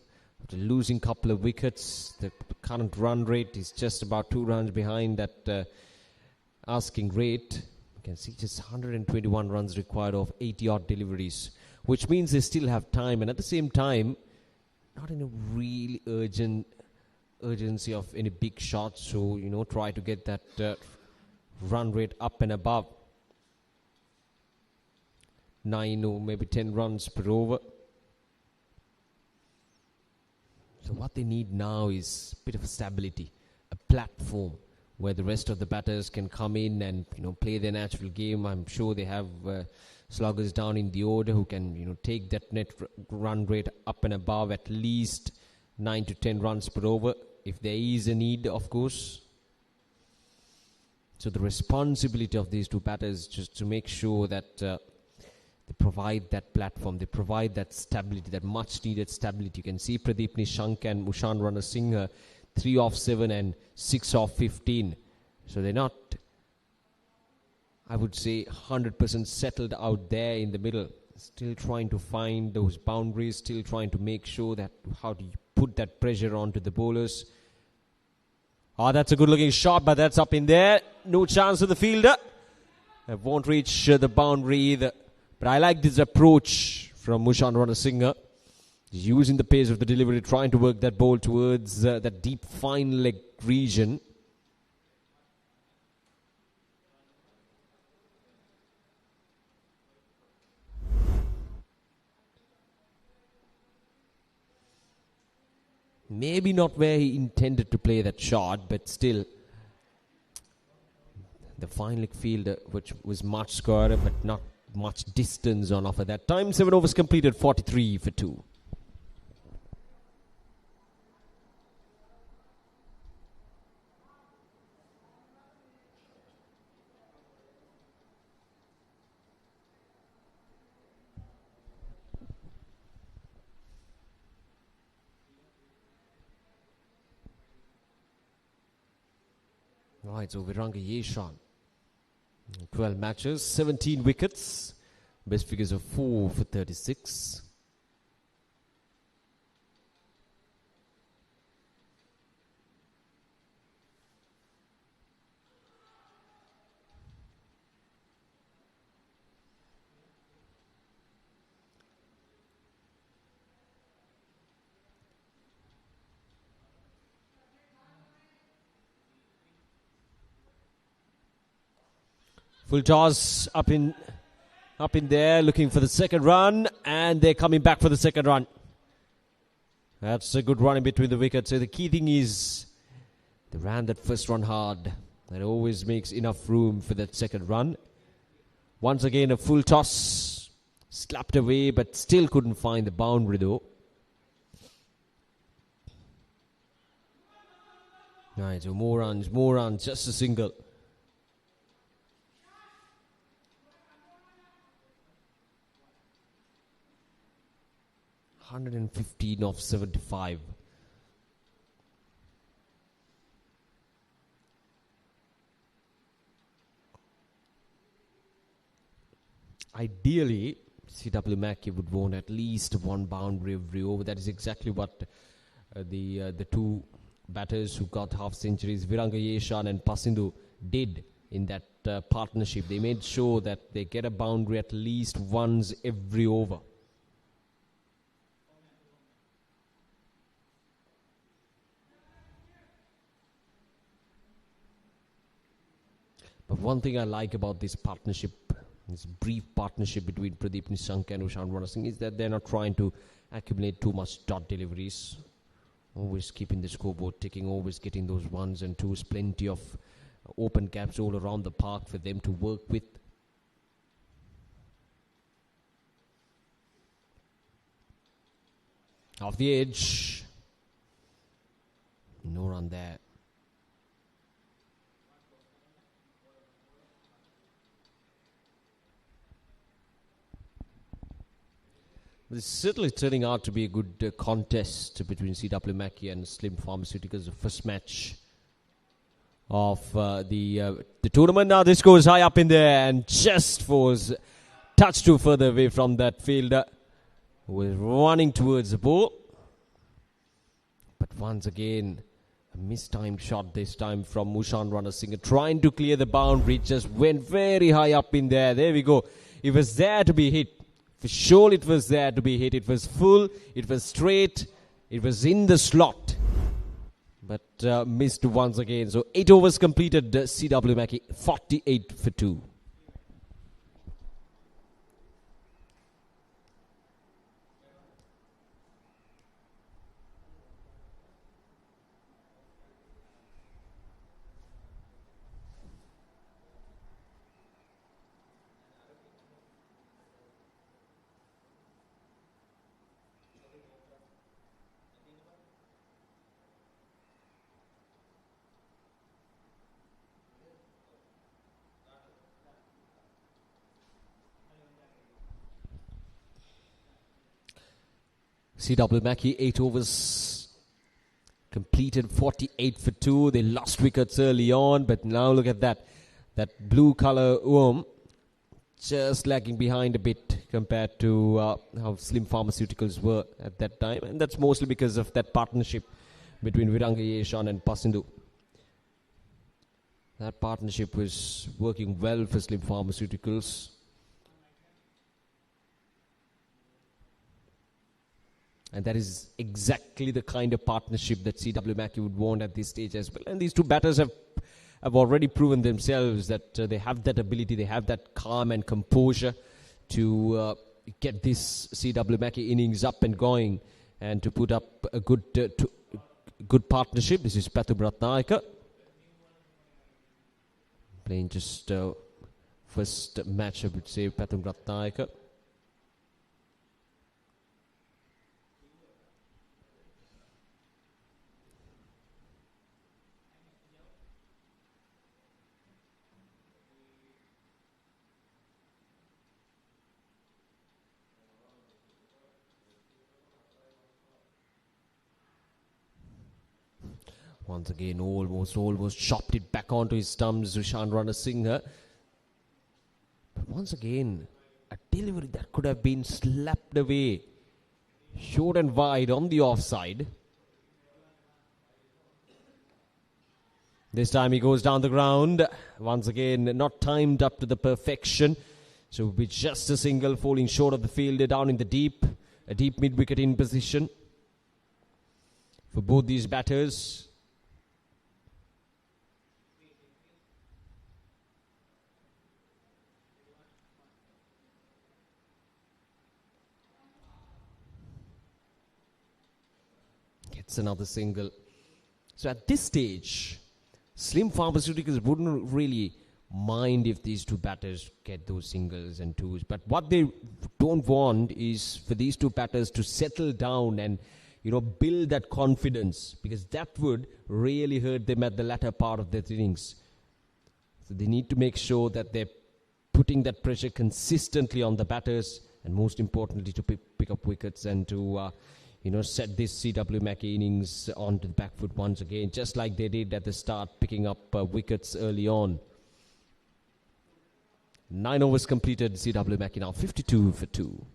after losing a couple of wickets, the current run rate is just about 2 runs behind that asking rate. You can see just 121 runs required of 80-odd deliveries, which means they still have time, and at the same time, not in a really urgency of any big shots, so try to get that run rate up and above 9 or maybe 10 runs per over. So what they need now is a bit of a stability, a platform where the rest of the batters can come in and play their natural game. I'm sure they have sluggers down in the order who can take that net run rate up and above at least 9 to 10 runs per over, if there is a need, of course. So the responsibility of these two batters just to make sure that they provide that platform, they provide that stability, that much needed stability. You can see Pradeep Nishankar and Ushan Ranasinghe 3 off 7 and 6 off 15. So they're not, I would say, 100% settled out there in the middle. Still trying to find those boundaries, still trying to make sure that how do you put that pressure onto the bowlers. Oh, that's a good looking shot, but that's up in there. No chance for the fielder. It won't reach the boundary either. But I like this approach from Ushan Ranasinghe. Using the pace of the delivery, trying to work that ball towards that deep fine leg region. Maybe not where he intended to play that shot, but still. The fine leg field, which was much squarer, but not much distance on offer that time. 7 overs completed, 43 for 2. Right, so Viranga Yeshan. 12 matches, 17 wickets. Best figures of 4 for 36. Full toss up in there, looking for the second run, and they're coming back for the second run. That's a good run in between the wickets. So the key thing is they ran that first run hard. That always makes enough room for that second run. Once again, a full toss, slapped away, but still couldn't find the boundary though. Right, so more runs, just a single. 115 off 75. Ideally, CW Mackey would want at least one boundary every over. That is exactly what the two batters who got half centuries, Viranga Yeshan and Pasindu, did in that partnership. They made sure that they get a boundary at least once every over. But one thing I like about this partnership, this brief partnership between Pradeep Nissank and Ushan Ranasinghe, is that they're not trying to accumulate too much dot deliveries. Always keeping the scoreboard ticking, always getting those ones and twos, plenty of open gaps all around the park for them to work with. Off the edge. No run there. This is certainly turning out to be a good contest between CW Mackey and Slim Pharmaceuticals, the first match of the tournament. Now this goes high up in there and just was touched too further away from that fielder who was running towards the ball. But once again, a mistimed shot this time from Ushan Ranasinghe, trying to clear the boundary, just went very high up in there. There we go. It was there to be hit. For sure it was there to be hit. It was full, it was straight, it was in the slot. But missed once again. So 8 overs completed, CW Mackey 48 for 2. CW Mackey, 8 overs completed, 48 for 2. They lost wickets early on, but now look at that. That blue color just lagging behind a bit compared to how Slim Pharmaceuticals were at that time. And that's mostly because of that partnership between Viranga Yeshan and Pasindu. That partnership was working well for Slim Pharmaceuticals. And that is exactly the kind of partnership that C.W. Mackey would want at this stage as well. And these two batters have already proven themselves that they have that ability, they have that calm and composure to get this C.W. Mackey innings up and going and to put up a good partnership. This is Pathum Ratnayaka playing just first match, I would say, Pathum Ratnayaka. Once again, almost chopped it back onto his stumps, Ishan Ranasinghe. But once again, a delivery that could have been slapped away, short and wide on the offside. This time he goes down the ground. Once again, not timed up to the perfection. So with just a single, falling short of the fielder down in the a deep mid-wicket in position for both these batters. Gets another single. So at this stage, Slim Pharmaceuticals wouldn't really mind if these two batters get those singles and twos. But what they don't want is for these two batters to settle down and, build that confidence, because that would really hurt them at the latter part of their innings. So they need to make sure that they're putting that pressure consistently on the batters, and most importantly to pick up wickets and to set this C.W. Mackey innings onto the back foot once again, just like they did at the start, picking up wickets early on. 9 overs completed, C.W. Mackey now 52 for 2.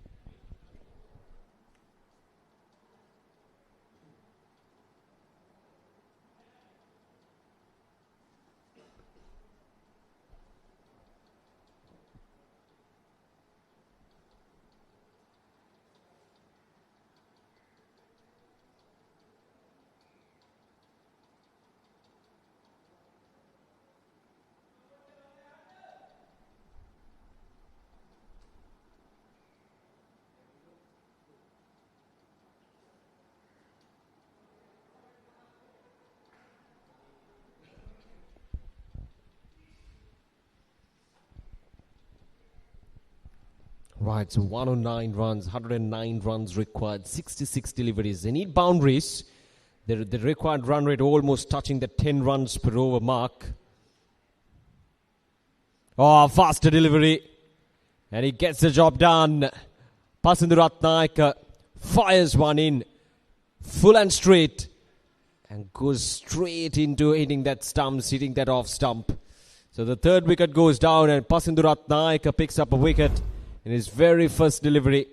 Right, so 109 runs, 109 runs required, 66 deliveries. They need boundaries. The required run rate almost touching the 10 runs per over mark. Oh, faster delivery. And he gets the job done. Pathum Ratnayaka fires one in, full and straight, and goes straight into hitting that off stump. So the third wicket goes down, and Pathum Ratnayaka picks up a wicket in his very first delivery.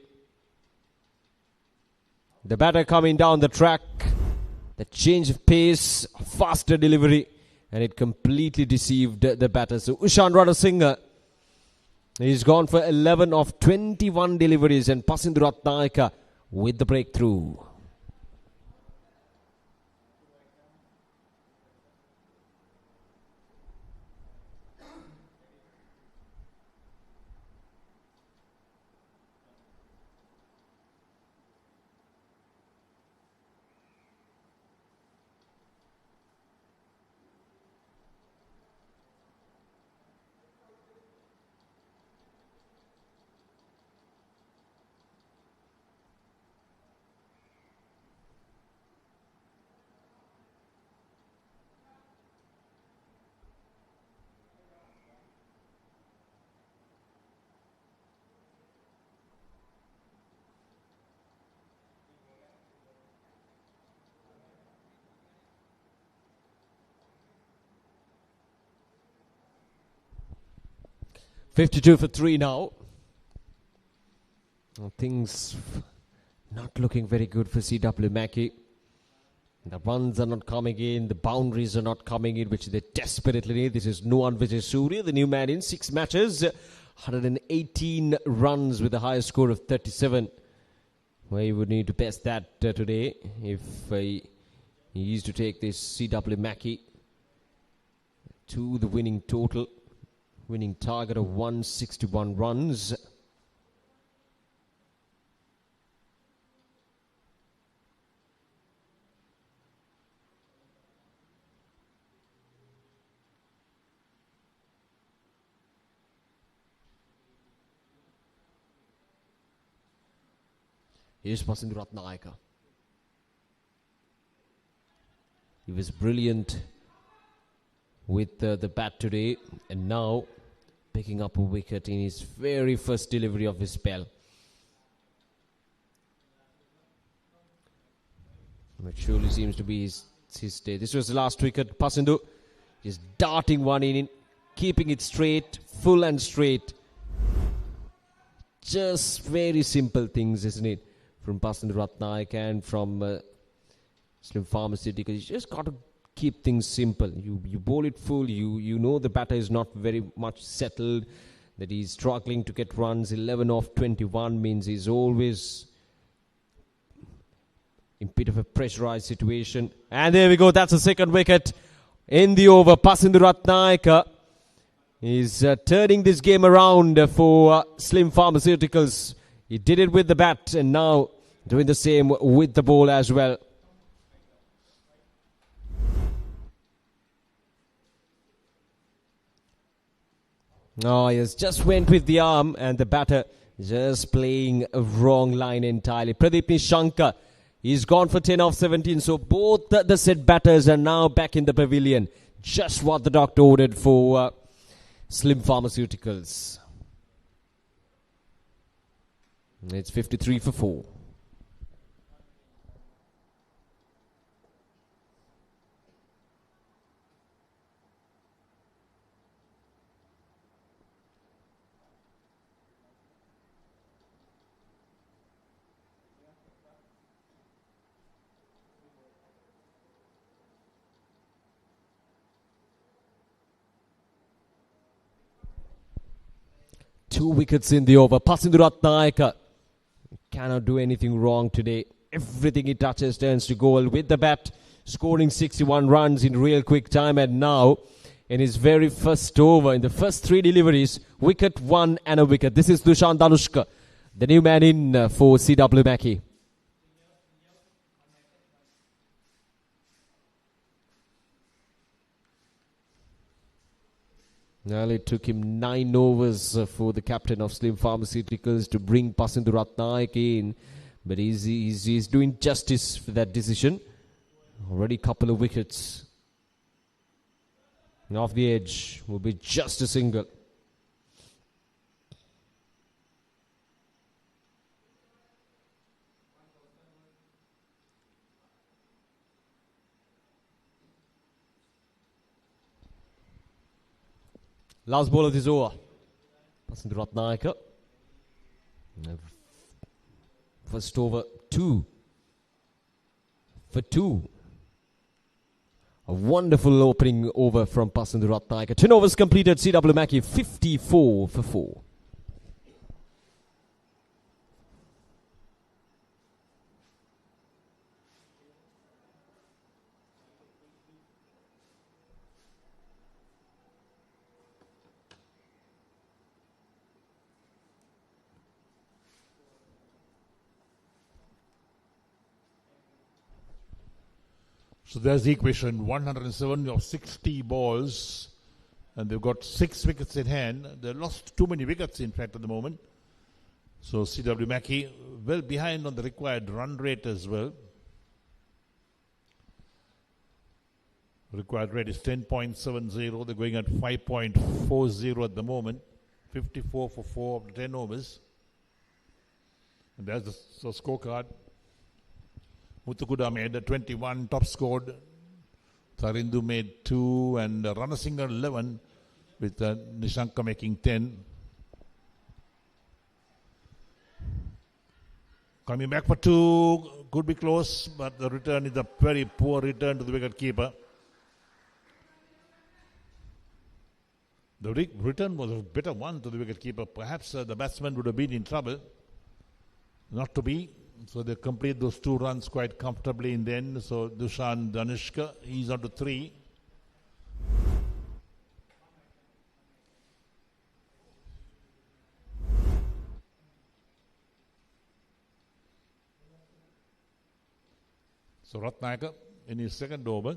The batter coming down the track, the change of pace, faster delivery, and it completely deceived the batter. So Ishan Ranasinghe, he's gone for 11 of 21 deliveries, and Pathum Ratnayaka with the breakthrough. $52 for 3 now. Things not looking very good for C.W. Mackey. The runs are not coming in. The boundaries are not coming in, which they desperately need. This is Nuwan Vijayasuriya, the new man in 6 matches. 118 runs with a highest score of 37. Well, he would need to pass that today if he is to take this CW Mackey to the winning total. Winning target of 161 runs. Here's Pasindu Ratnayaka. He was brilliant with the bat today, and now picking up a wicket in his very first delivery of his spell. It surely seems to be his day. This was the last wicket. Pasindu just darting one in, keeping it straight, full and straight. Just very simple things, isn't it? From Pasindu Ratnayaka and from Slim Pharmaceuticals. You just got to keep things simple. You bowl it full. You know the batter is not very much settled, that he's struggling to get runs. 11 off 21 means he's always in a bit of a pressurized situation. And there we go. That's the second wicket in the over. Pasindu Ratnayaka is turning this game around for Slim Pharmaceuticals. He did it with the bat and now doing the same with the ball as well. Oh, yes, just went with the arm and the batter just playing a wrong line entirely. Pradeep Nishankar, he's gone for 10 off 17. So both the set batters are now back in the pavilion. Just what the doctor ordered for Slim Pharmaceuticals. It's 53 for 4. Two wickets in the over. Pasindu Ratnayaka cannot do anything wrong today. Everything he touches turns to goal with the bat, scoring 61 runs in real quick time. And now, in his very first over, in the first 3 deliveries, wicket, 1 and a wicket. This is Dushant Danushka, the new man in for CW Mackey. Well, it took him 9 overs for the captain of Slim Pharmaceuticals to bring Pasindu Ratnayaka in. But he's doing justice for that decision. Already a couple of wickets. And off the edge will be just a single. Last ball of this over. Pasindu Ratnayaka. First over, 2 for 2. A wonderful opening over from Pasindu Ratnayaka. 10 overs completed. CW Mackey 54 for 4. So there's the equation, 107 of 60 balls, and they've got 6 wickets in hand. They've lost too many wickets, in fact, at the moment. So CW Mackey well behind on the required run rate as well. Required rate is 10.70. They're going at 5.40 at the moment. 54 for 4 of the 10 overs. And there's the scorecard. Muthukuda made 21, top scored. Tharindu made 2 and Ranasinghe 11 with Nishankar making 10. Coming back for 2, could be close, but the return is a very poor return to the wicket keeper. The return was a better one to the wicket keeper. Perhaps the batsman would have been in trouble. Not to be. So they complete those 2 runs quite comfortably in the end. So Dushan Danishka, he's on to 3. So Ratnayaka in his second over.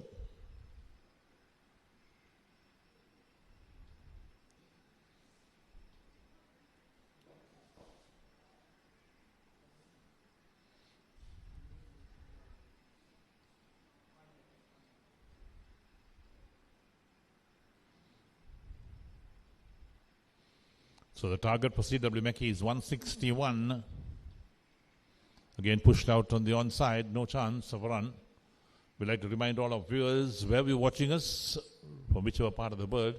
So the target for CW Mackey is 161. Again pushed out on the onside, no chance of a run. We'd like to remind all our viewers where we're watching us, from whichever part of the world.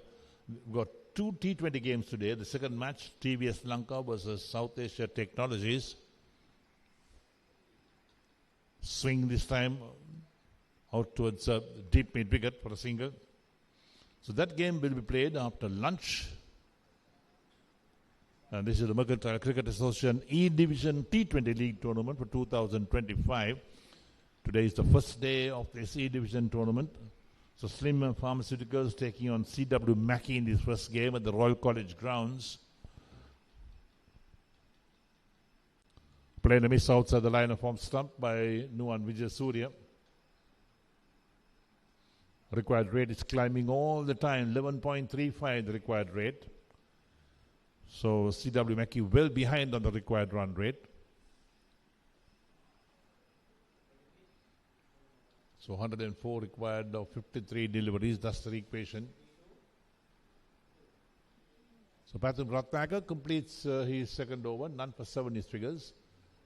We've got 2 T20 games today. The second match, TVS Lanka versus South Asia Technologies. Swing this time out towards deep mid-wicket for a single. So that game will be played after lunch. And this is the Mercantile Cricket Association E-Division T20 League Tournament for 2025. Today is the first day of this E-Division tournament. So Slim Pharmaceuticals taking on CW Mackey in this first game at the Royal College grounds. Playing a miss outside the line of home stump by Nuwan Vijayasuriya. Required rate is climbing all the time, 11.35 the required rate. So CW Mackey well behind on the required run rate. So 104 required of 53 deliveries, that's the equation. So Pathum Ratnayaka completes his second over, none for 7 his figures.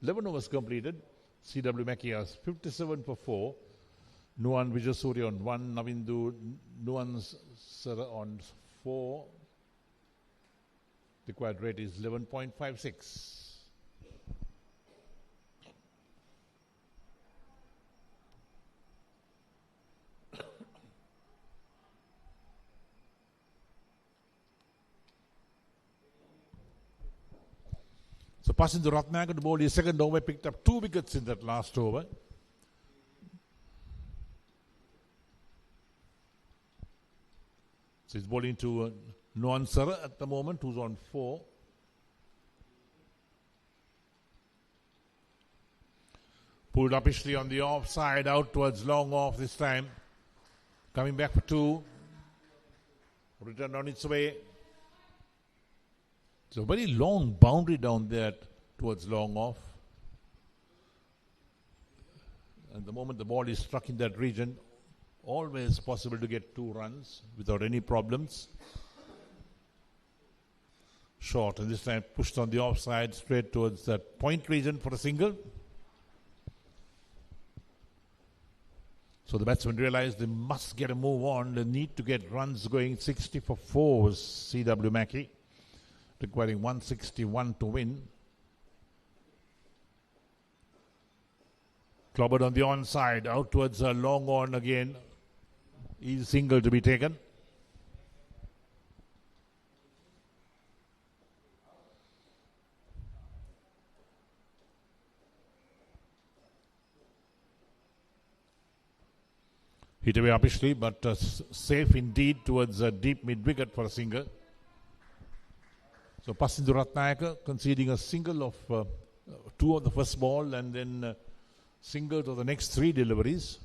11 overs completed. CW Mackey has 57 for 4. Nuwan Vijayasuriya on 1, Navindu Nuwan Sara on 4. Required rate is 11.56. So passing to Ratnayaka to bowl his second over, picked up 2 wickets in that last over. So he's bowling to Nuwan Sara at the moment, who's on 4. Pulled uppishly on the offside, out towards long off this time. Coming back for 2. Returned on its way. It's a very long boundary down there towards long off. And the moment the ball is struck in that region, always possible to get 2 runs without any problems. Short, and this time pushed on the offside straight towards that point region for a single. So the batsmen realized they must get a move on. They need to get runs going. 60 for 4 was CW Mackey, requiring 161 to win. Clobbered on the onside, out towards a long on again. Easy single to be taken. Hit away uppishly, but safe indeed towards a deep mid-wicket for a single. So Pasindu Ratnayaka conceding a single of 2 of the first ball and then single to the next 3 deliveries.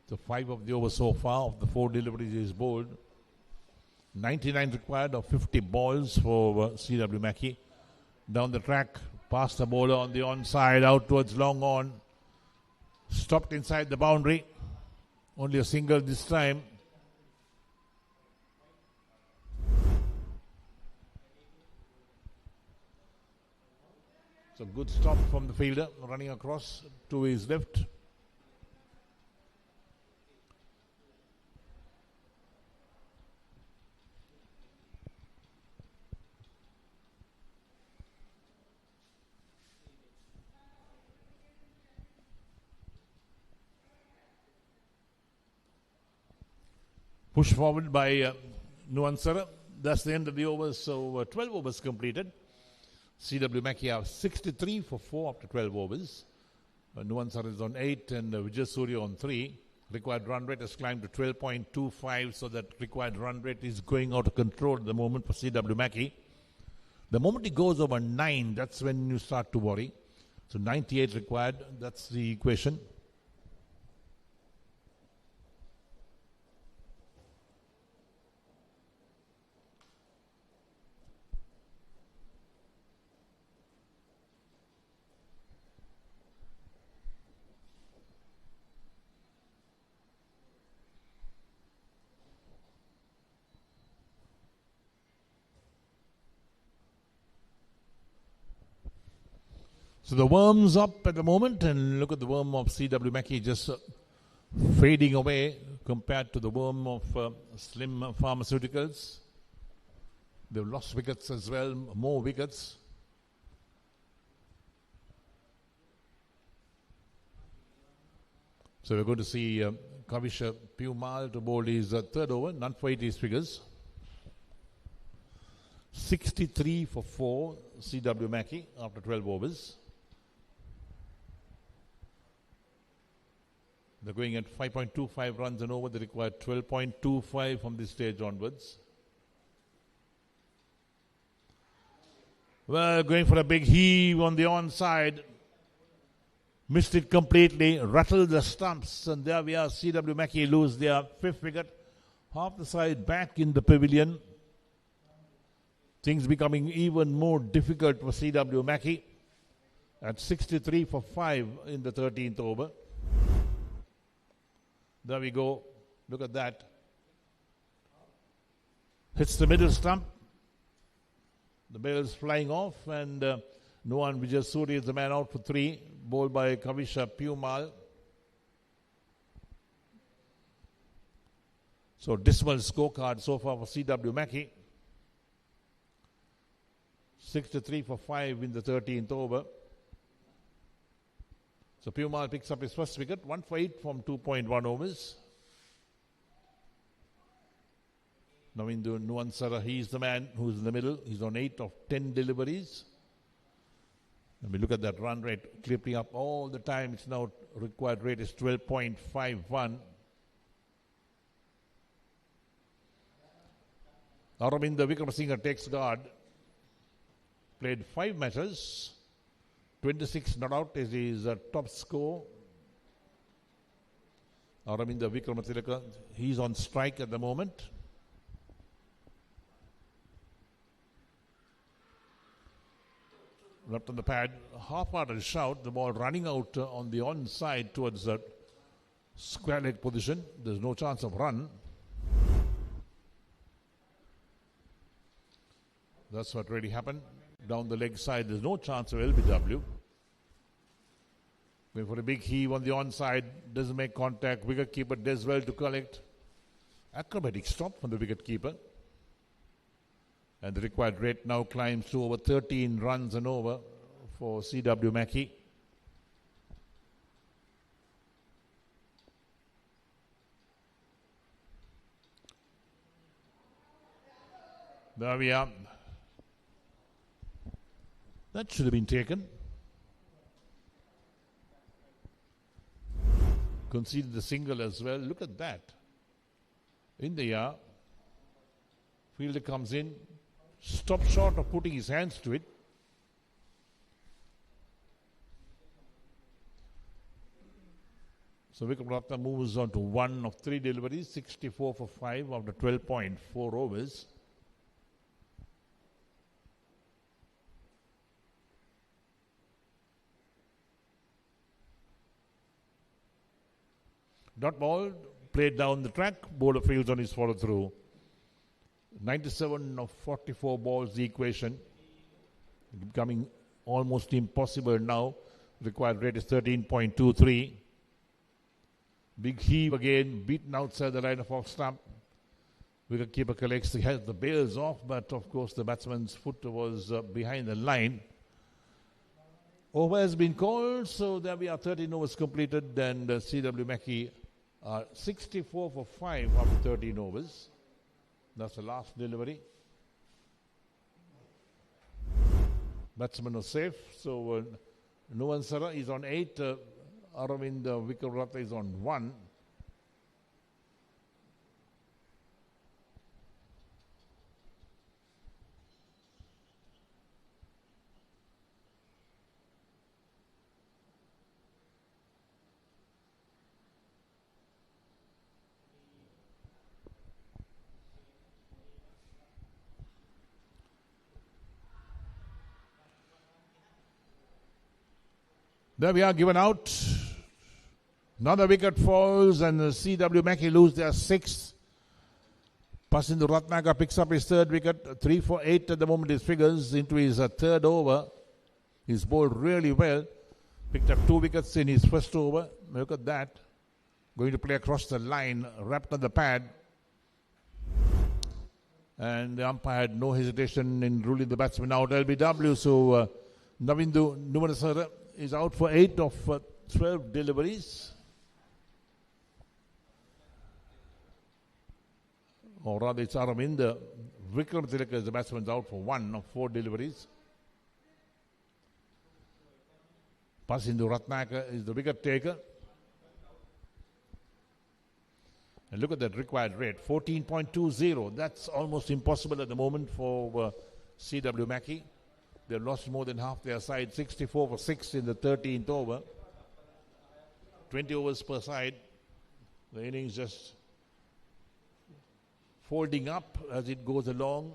So 5 of the over so far of the 4 deliveries is bowled. 99 required of 50 balls for CW Mackey. Down the track, past the bowler on the onside, out towards long on. Stopped inside the boundary. Only a single this time. So good stop from the fielder, running across to his left. Push forward by Nuwan Sara. That's the end of the overs. So 12 overs completed. CW Mackey are 63 for 4 after 12 overs. Nuansara is on 8 and Vijay Surya on 3. Required run rate has climbed to 12.25, so that required run rate is going out of control at the moment for CW Mackey. The moment it goes over 9, that's when you start to worry. So 98 required, that's the equation. So the worm's up at the moment, and look at the worm of CW Mackey just fading away compared to the worm of Slim Pharmaceuticals. They've lost wickets as well, more wickets. So we're going to see Kavisha Pumal to bowl his third over, none for 8 his figures. 63 for 4, CW Mackey after 12 overs. They're going at 5.25 runs an over. They require 12.25 from this stage onwards. Well, going for a big heave on the onside. Missed it completely, rattled the stumps, and there we are. CW Mackey lose their 5th wicket. Half the side back in the pavilion. Things becoming even more difficult for CW Mackey at 63 for 5 in the 13th over. There we go. Look at that. Hits the middle stump. The ball's flying off, and Nuan Vijay Surya is the man out for 3, bowled by Kavisha Pumal. So dismal scorecard so far for CW Mackey. 63 for 5 in the 13th over. So Pumal picks up his first wicket, 1 for 8 from 2.1 overs. Navindu Nuansara, he's the man who's in the middle. He's on 8 of 10 deliveries. And we look at that run rate, clipping up all the time. It's now required rate is 12.51. Aravinda Wickramasinghe takes guard. Played 5 matches. 26 not out is his top score. Aravinda Wickramasinghe, he's on strike at the moment. Left on the pad, half-hearted shout, the ball running out on the onside towards the square leg position. There's no chance of run. That's what really happened. Down the leg side, there's no chance of LBW. Going for a big heave on the onside, doesn't make contact. Wicket keeper does well to collect. Acrobatic stop from the wicket keeper. And the required rate now climbs to over 13 runs and over for CW Mackey. There we are. That should have been taken. Conceded the single as well. Look at that. In the air. Fielder comes in. Stops short of putting his hands to it. So Wickramasinghe moves on to 1 of 3 deliveries, 64 for 5 after 12.4 overs. Dot ball, played down the track, bowler fields on his follow through. 97 of 44 balls, the equation. Becoming almost impossible now. Required rate is 13.23. Big heave again, beaten outside the line of off stump. Wicketkeeper collects, he has the bails off, but of course the batsman's foot was behind the line. Over has been called, so there we are, 13 overs completed, and CW Mackey are 64 for 5 after 13 overs. That's the last delivery. Batsmen are safe. So Nuvansara is on 8. Aravind Vikramatne is on 1. There we are, given out. Another wicket falls and CW Mackey lose their 6th. Pasindu Ratnaka picks up his 3rd wicket. 3 for 8 at the moment his figures into his 3rd over. He's bowled really well. Picked up 2 wickets in his 1st over. Look at that. Going to play across the line, wrapped on the pad. And the umpire had no hesitation in ruling the batsman out. LBW. So Navindu Numanasara is out for 8 of 12 deliveries. Or rather, it's Aravind Vikramatne as the batsman's out for 1 of 4 deliveries. Pasindu Ratnaka is the wicket taker. And look at that required rate, 14.20. That's almost impossible at the moment for CW Mackey. They've lost more than half their side, 64 for 6 in the 13th over. 20 overs per side. The innings just folding up as it goes along.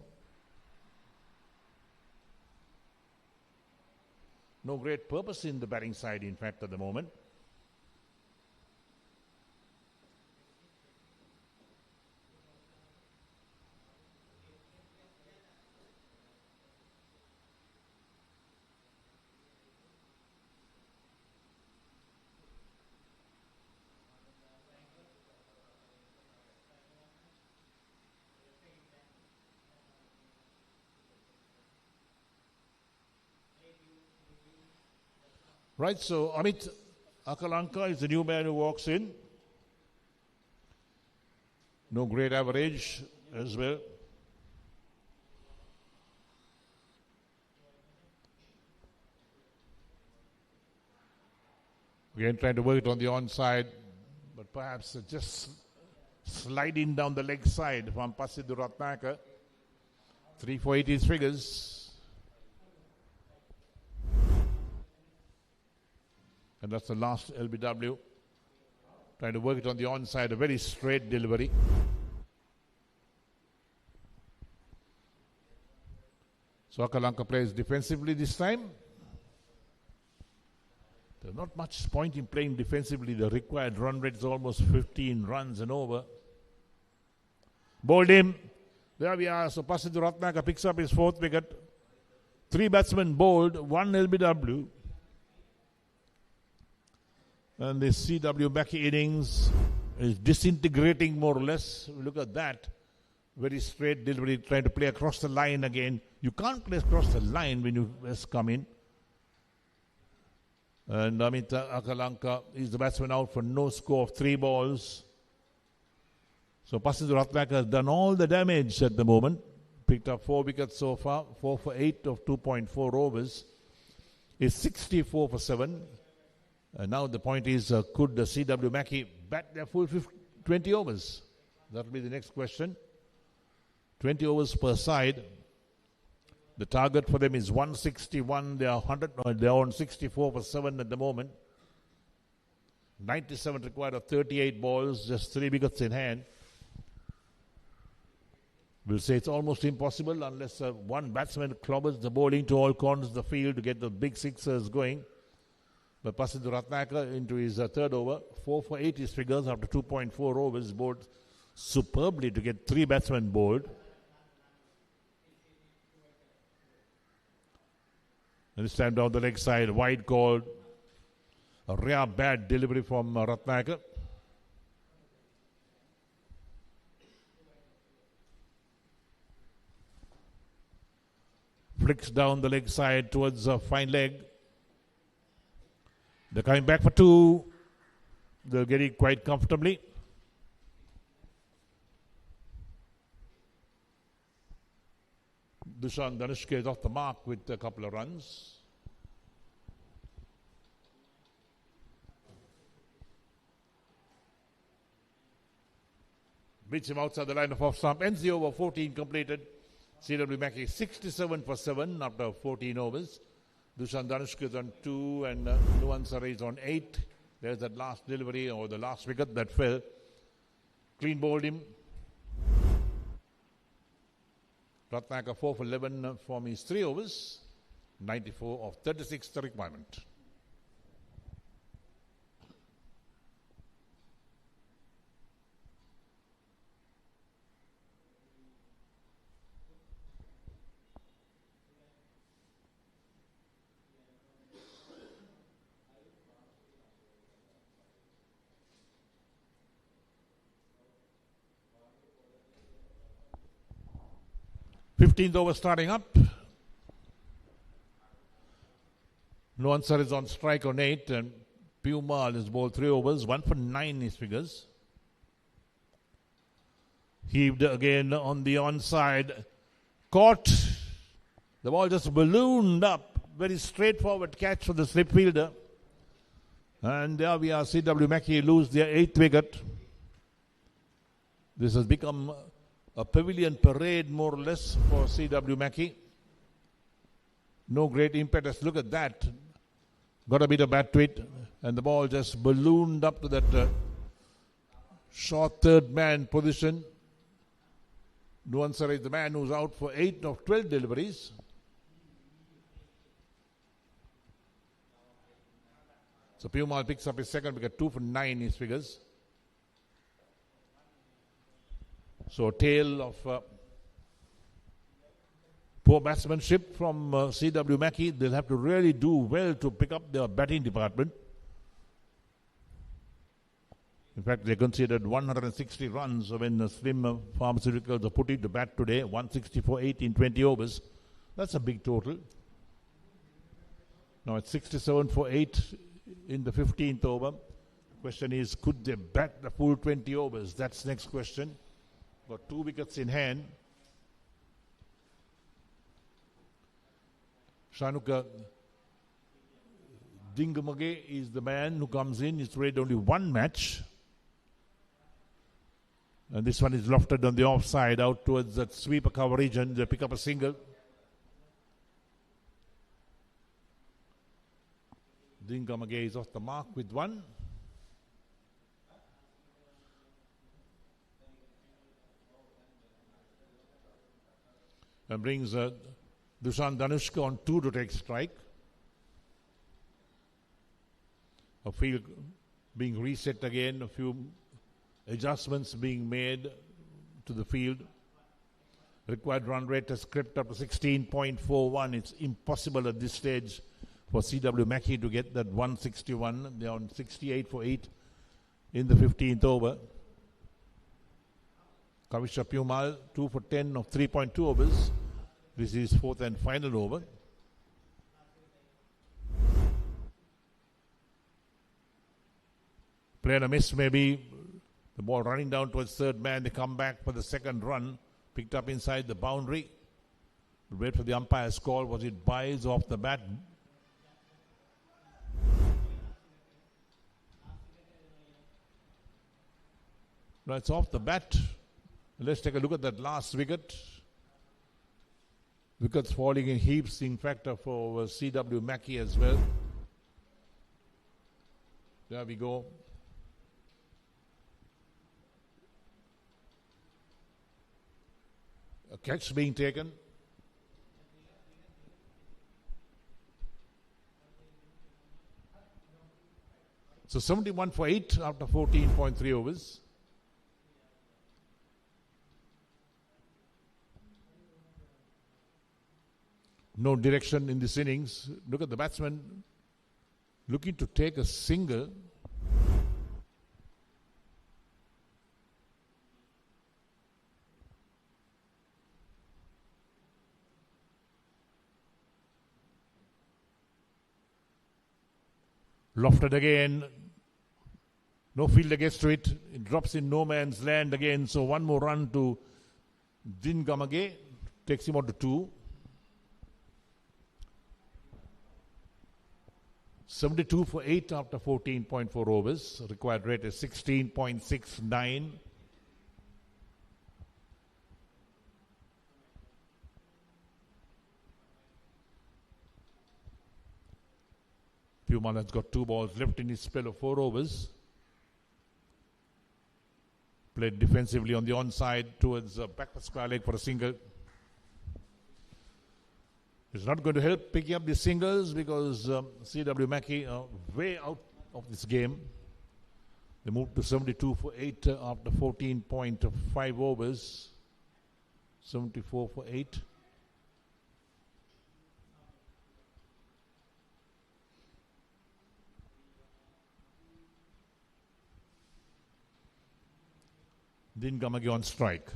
No great purpose in the batting side, in fact, at the moment. Right, so Amit Akalanka is the new man who walks in. No great average as well. Again, trying to work it on the onside, but perhaps just sliding down the leg side from Pasindu Ratnaka. 3 for 8 his figures. And that's the last LBW. Trying to work it on the onside, a very straight delivery. So Akalanka plays defensively this time. There's not much point in playing defensively. The required run rate is almost 15 runs and over. Bowled him. There we are. So Pasindu Ratnaka picks up his 4th wicket. 3 batsmen bowled, 1 LBW. And the CW Mackey innings is disintegrating more or less. Look at that. Very straight delivery, trying to play across the line again. You can't play across the line when you first come in. And Amit Akalanka is the batsman out for no score of 3 balls. So Pasindu Ratnaka has done all the damage at the moment. Picked up 4 wickets so far, 4 for 8 of 2.4 overs. Is 64 for 7. Now the point is, could the CW Mackey bat their full 20 overs? That will be the next question. 20 overs per side. The target for them is 161. They are on 64 for 7 at the moment. 97 required of 38 balls, just 3 wickets in hand. We'll say it's almost impossible unless one batsman clobbers the bowling to all corners of the field to get the big sixers going. But Pasindu Ratnaka into his 3rd over, 4 for 8 his figures after 2.4 overs, bowled superbly to get 3 batsmen bowled. And this time down the leg side, wide called. A rare bad delivery from Ratnaka. Flicks down the leg side towards a fine leg. They're coming back for 2. They'll get it quite comfortably. Dushan Dhanushka is off the mark with a couple of runs. Beats him outside the line of off stump. Ends the over. 14 completed. CW Mackey 67 for 7 after 14 overs. Dushan Dhanushka is on 2 and Nuansara is on 8. There's that last delivery or the last wicket that fell. Clean bowled him. Ratnaka 4 for 11 from his 3 overs. 94 of 36 the requirement. Fifteenth over starting up. Nuansar is on strike on 8 and Pumal is bowled 3 overs, 1 for 9 his figures. Heaved again on the onside. Caught. The ball just ballooned up. Very straightforward catch for the slip fielder. And there we are. CW Mackey lose their 8th wicket. This has become a pavilion parade more or less for CW Mackey. No great impetus. Look at that. Got a bit of bat to it. And the ball just ballooned up to that short third man position. Nuansara is the man who's out for 8 of 12 deliveries. So Pumal picks up his second wicket, 2 for 9 his figures. So a tale of poor batsmanship from CW Mackey. They'll have to really do well to pick up their batting department. In fact, they conceded 160 runs when the slim Pharmaceuticals are put into bat today. 160 for 8 in 20 overs. That's a big total. Now it's 67 for 8 in the 15th over. Question is, could they bat the full 20 overs? That's the next question. Got 2 wickets in hand. Shanuka Dingamage is the man who comes in. He's played only 1 match. And this one is lofted on the offside out towards that sweeper cover region. They pick up a single. Dingamage is off the mark with 1. And brings Dushan Dhanushka on 2 to take strike. A field being reset again, a few adjustments being made to the field. Required run rate has crept up to 16.41. It's impossible at this stage for CW Mackey to get that 161. They're on 68 for 8 in the 15th over. Kavisha Pumal 2 for 10 of 3.2 overs. This is 4th and final over. Played a miss maybe. The ball running down towards third man. They come back for the second run. Picked up inside the boundary. Wait for the umpire's call. Was it buys off the bat? No, it's off the bat. Let's take a look at that last wicket. Wickets falling in heaps, in fact, for CW Mackey as well. There we go. A catch being taken. So 71 for 8 after 14.3 overs. No direction in this innings. Look at the batsman looking to take a single. Lofted again. No fielder gets to it. It drops in no man's land again. So one more run to Dingamage. Takes him out to 2. 72 for 8 after 14.4 overs. Required rate is 16.69. Puma has got 2 balls left in his spell of 4 overs. Played defensively on the onside towards backward square leg for a single. It's not going to help picking up the singles because CW Mackey are way out of this game. They moved to 72 for 8 after 14.5 overs. 74 for 8. Dingamagi on strike.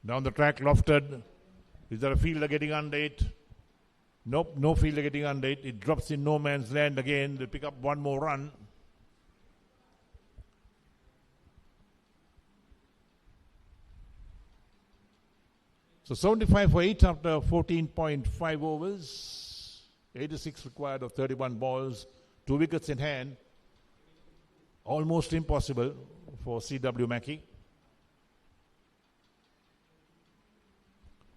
Down the track, lofted. Is there a fielder getting under it? Nope, no fielder getting under it. It drops in no man's land again. They'll pick up one more run. So 75 for 8 after 14.5 overs. 86 required of 31 balls. 2 wickets in hand. Almost impossible for CW Mackey.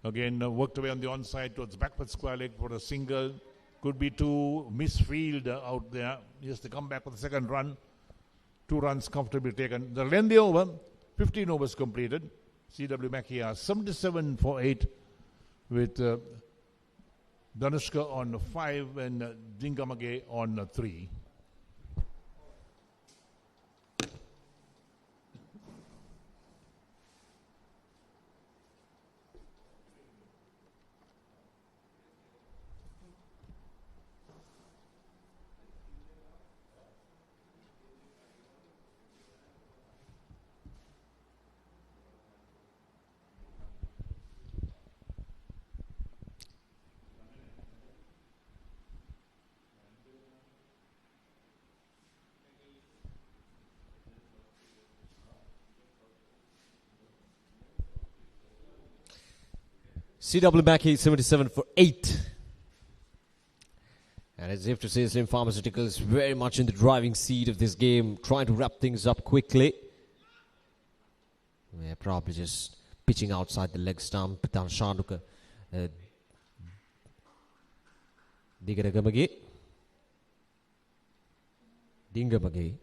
Again, worked away on the onside towards backward square leg for a single. Could be 2 misfield out there. Yes, they come back for the second run. 2 runs comfortably taken. The lengthy over, 15 overs completed. CW Mackey are 77 for 8 with Danushka on 5 and Dingamage on 3. CW Mackey 77 for 8. And as if to say, Slim Pharmaceuticals very much in the driving seat of this game, trying to wrap things up quickly. They're probably just pitching outside the leg stump. Shanuka Dingamagi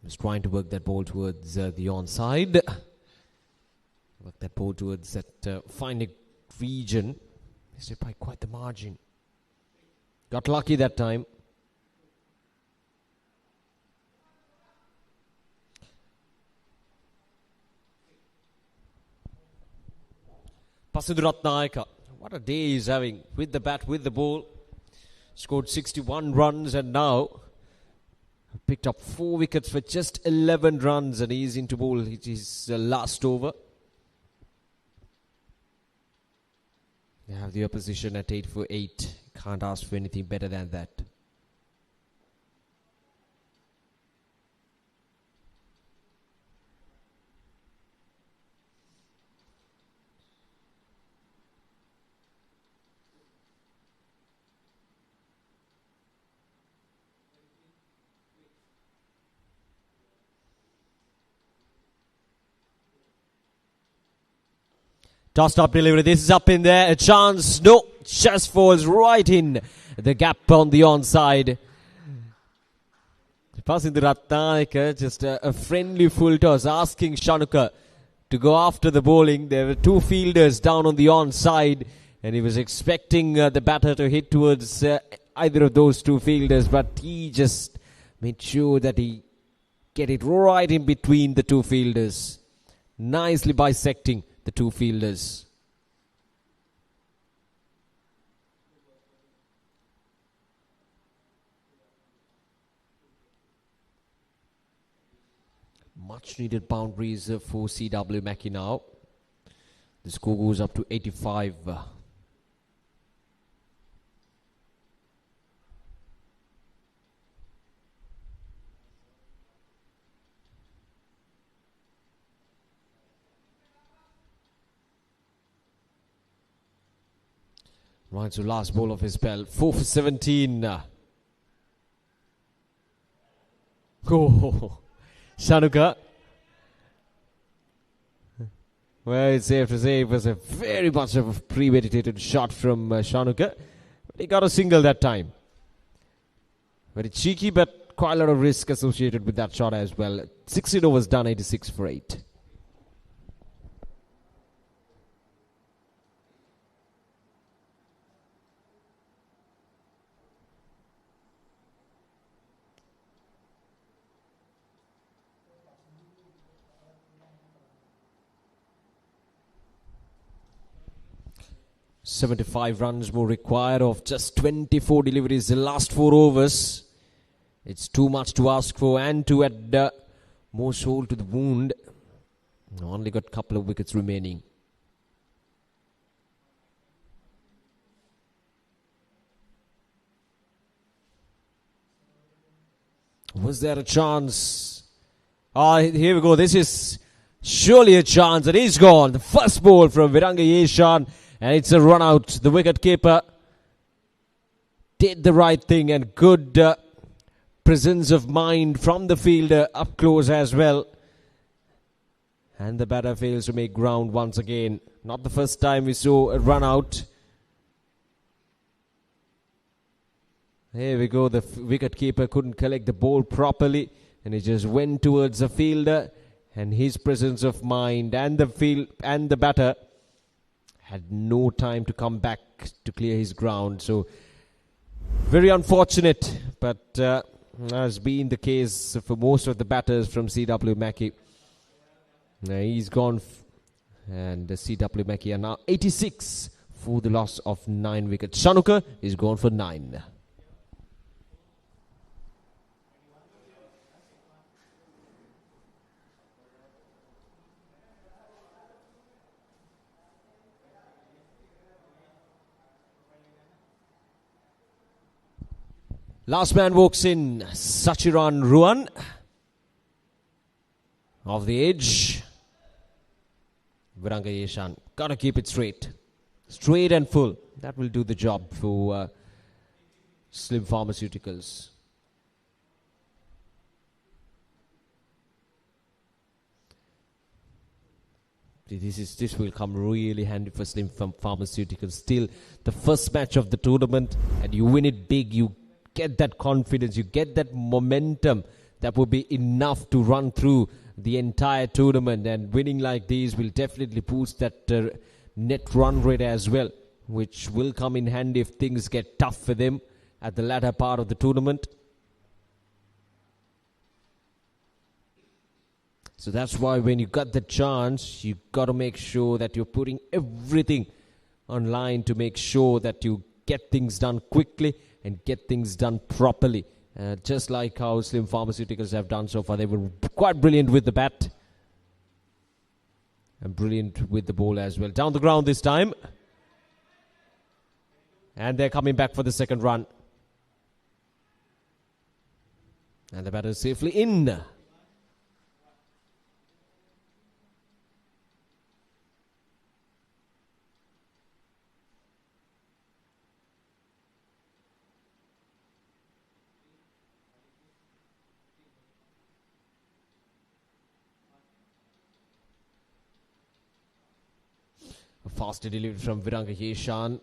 was trying to work that ball towards the onside. Work that ball towards that finding region. Missed it by quite the margin. Got lucky that time. Pasindratnayaka. What a day he's having with the bat, with the ball. Scored 61 runs and now picked up 4 wickets for just 11 runs and he's into ball. It is the last over. They have the opposition at 8 for 8. Can't ask for anything better than that. Tossed up delivery. This is up in there. A chance. No. Just falls right in the gap on the onside. Passing the Ratnaika. Just a friendly full toss. Asking Shanuka to go after the bowling. There were 2 fielders down on the onside. And he was expecting the batter to hit towards either of those 2 fielders. But he just made sure that he get it right in between the 2 fielders. Nicely bisecting the 2 fielders. Much needed boundaries for CW Mackey now. The score goes up to 85. Right, so last ball of his spell. 4 for 17. Oh, Shanuka. Well, it's safe to say it was a very much of a premeditated shot from Shanuka. But he got a single that time. Very cheeky, but quite a lot of risk associated with that shot as well. 16 overs done, 86 for 8. .75 runs more required of just 24 deliveries the last 4 overs. It's too much to ask for, and to add more salt to the wound. Only got a couple of wickets remaining. Was there a chance? Here we go. This is surely a chance. It is gone. The first ball from Viranga Yeshan. And it's a run out. The wicket keeper did the right thing, and good presence of mind from the fielder up close as well. And the batter fails to make ground once again. Not the first time we saw a run out. There we go. The wicket keeper couldn't collect the ball properly, and he just went towards the fielder. And his presence of mind and the batter had no time to come back to clear his ground. So, very unfortunate, but has been the case for most of the batters from CW Mackey. He's gone, and the CW Mackey are now 86 for the loss of 9 wickets. Shanuka is gone for 9. Last man walks in, Sachiran Ruan off the edge. Viranga Yeshan, gotta keep it straight. Straight and full. That will do the job for Slim Pharmaceuticals. This will come really handy for Slim Pharmaceuticals. Still, the first match of the tournament, and you win it big, you get that confidence, you get that momentum that will be enough to run through the entire tournament. And winning like these will definitely boost that net run rate as well, which will come in handy if things get tough for them at the latter part of the tournament. So that's why when you got the chance, you got to make sure that you're putting everything online to make sure that you get things done quickly and get things done properly. Just like how Slim Pharmaceuticals have done so far. They were quite brilliant with the bat. And brilliant with the ball as well. Down the ground this time. And they're coming back for the second run. And the batter is safely in. Faster delivery from Viranga Yeshan.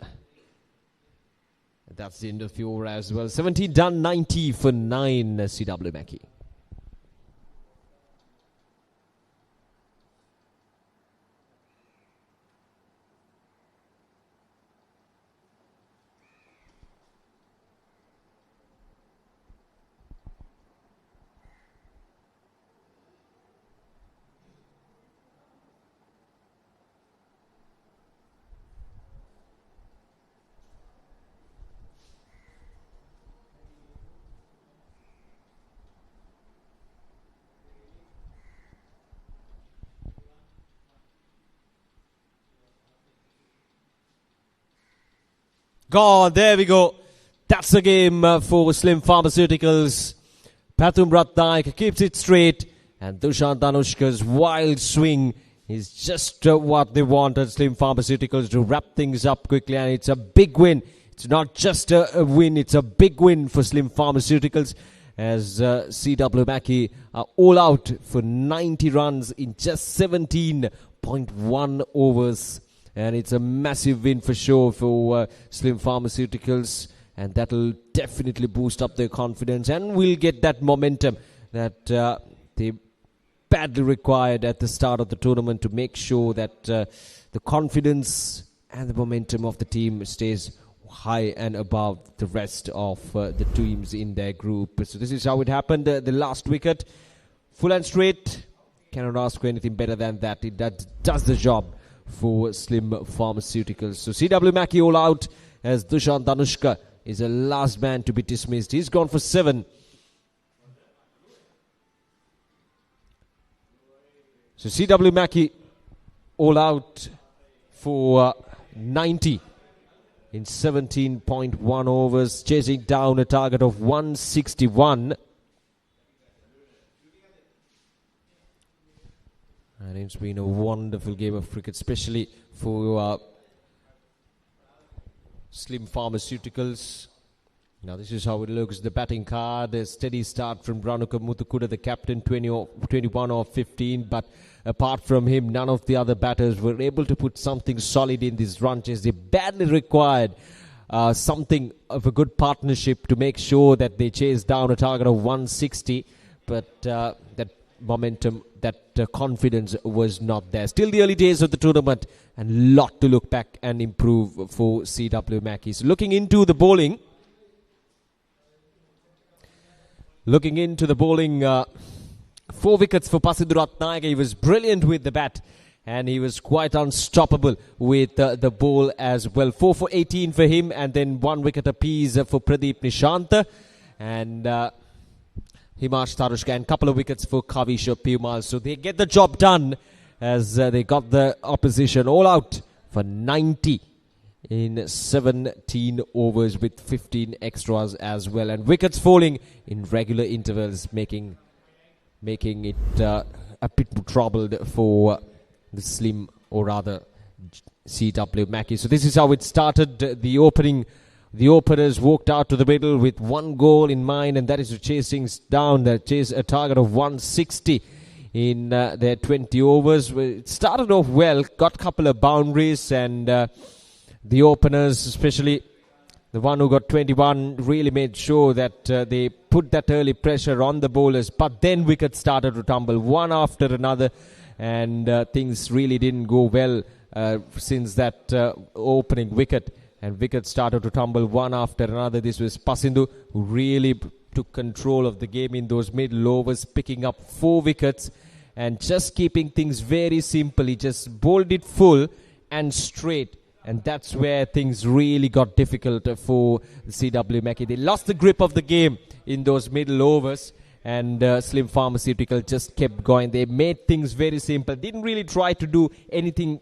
That's the end of the over as well. 17 done, 90 for 9, CW Mackey. God, there we go. That's the game for Slim Pharmaceuticals. Pathum Ratnaik keeps it straight. And Dushan Danushka's wild swing is just what they wanted, Slim Pharmaceuticals, to wrap things up quickly, and it's a big win. It's not just a win, it's a big win for Slim Pharmaceuticals as CW Mackey are all out for 90 runs in just 17.1 overs. And it's a massive win for sure for Slim Pharmaceuticals, and that'll definitely boost up their confidence and will get that momentum that they badly required at the start of the tournament to make sure that the confidence and the momentum of the team stays high and above the rest of the teams in their group. So this is how it happened. The last wicket, full and straight. Cannot ask for anything better than that. It does the job for Slim Pharmaceuticals. So CW Mackey all out as Dushant Danushka is the last man to be dismissed. He's gone for 7. So CW Mackey all out for 90 in 17.1 overs, chasing down a target of 161. And it's been a wonderful game of cricket, especially for Slim Pharmaceuticals. Now this is how it looks. The batting card, a steady start from Ranuka Muthukuda, the captain, 21 or 15. But apart from him, none of the other batters were able to put something solid in this run chase. They badly required something of a good partnership to make sure that they chase down a target of 160. But that momentum, that confidence was not there. Still the early days of the tournament, and a lot to look back and improve for CW Mackey. So looking into the bowling, 4 wickets for Pasindu Ratnayake. He was brilliant with the bat, and he was quite unstoppable with the ball as well. 4 for 18 for him, and then 1 wicket apiece for Pradeep Nishant and Himash Tarushka, and a couple of wickets for Kavisha Piumal. So they get the job done as they got the opposition all out for 90 in 17 overs with 15 extras as well. And wickets falling in regular intervals, making it a bit more troubled for the Slim, or rather CW Mackey. So this is how it started. The openers walked out to the middle with 1 goal in mind, and that is to chase a target of 160 in their 20 overs. It started off well, got a couple of boundaries, and the openers, especially the one who got 21, really made sure that they put that early pressure on the bowlers. But then wickets started to tumble one after another, and things really didn't go well since that opening wicket. And wickets started to tumble one after another. This was Pasindu who really took control of the game in those middle overs, picking up 4 wickets and just keeping things very simple. He just bowled it full and straight. And that's where things really got difficult for CW Mackey. They lost the grip of the game in those middle overs, and Slim Pharmaceutical just kept going. They made things very simple. Didn't really try to do anything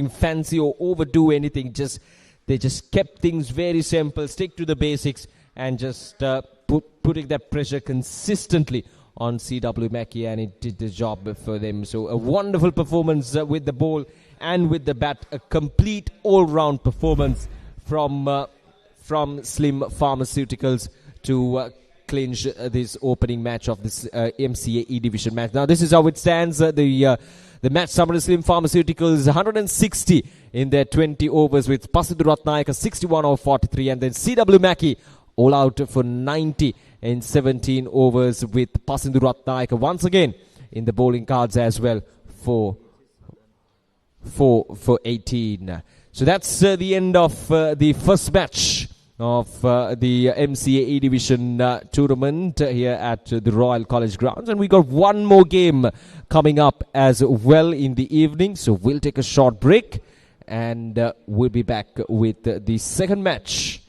fancy or overdo anything. They just kept things very simple, stick to the basics, and just putting that pressure consistently on CW Mackey, and it did the job for them. So a wonderful performance with the ball and with the bat, a complete all-round performance from Slim Pharmaceuticals to clinch this opening match of this MCA E-Division match. Now this is how it stands. The match summary: Slim Pharmaceuticals 160 in their 20 overs with Pasindu Ratnayake 61 or 43, and then CW Mackey all out for 90 in 17 overs with Pasindu Ratnayake once again in the bowling cards as well for 18. So that's the end of the first match of the MCA E-Division tournament here at the Royal College Grounds. And we got one more game coming up as well in the evening. So we'll take a short break, and we'll be back with the second match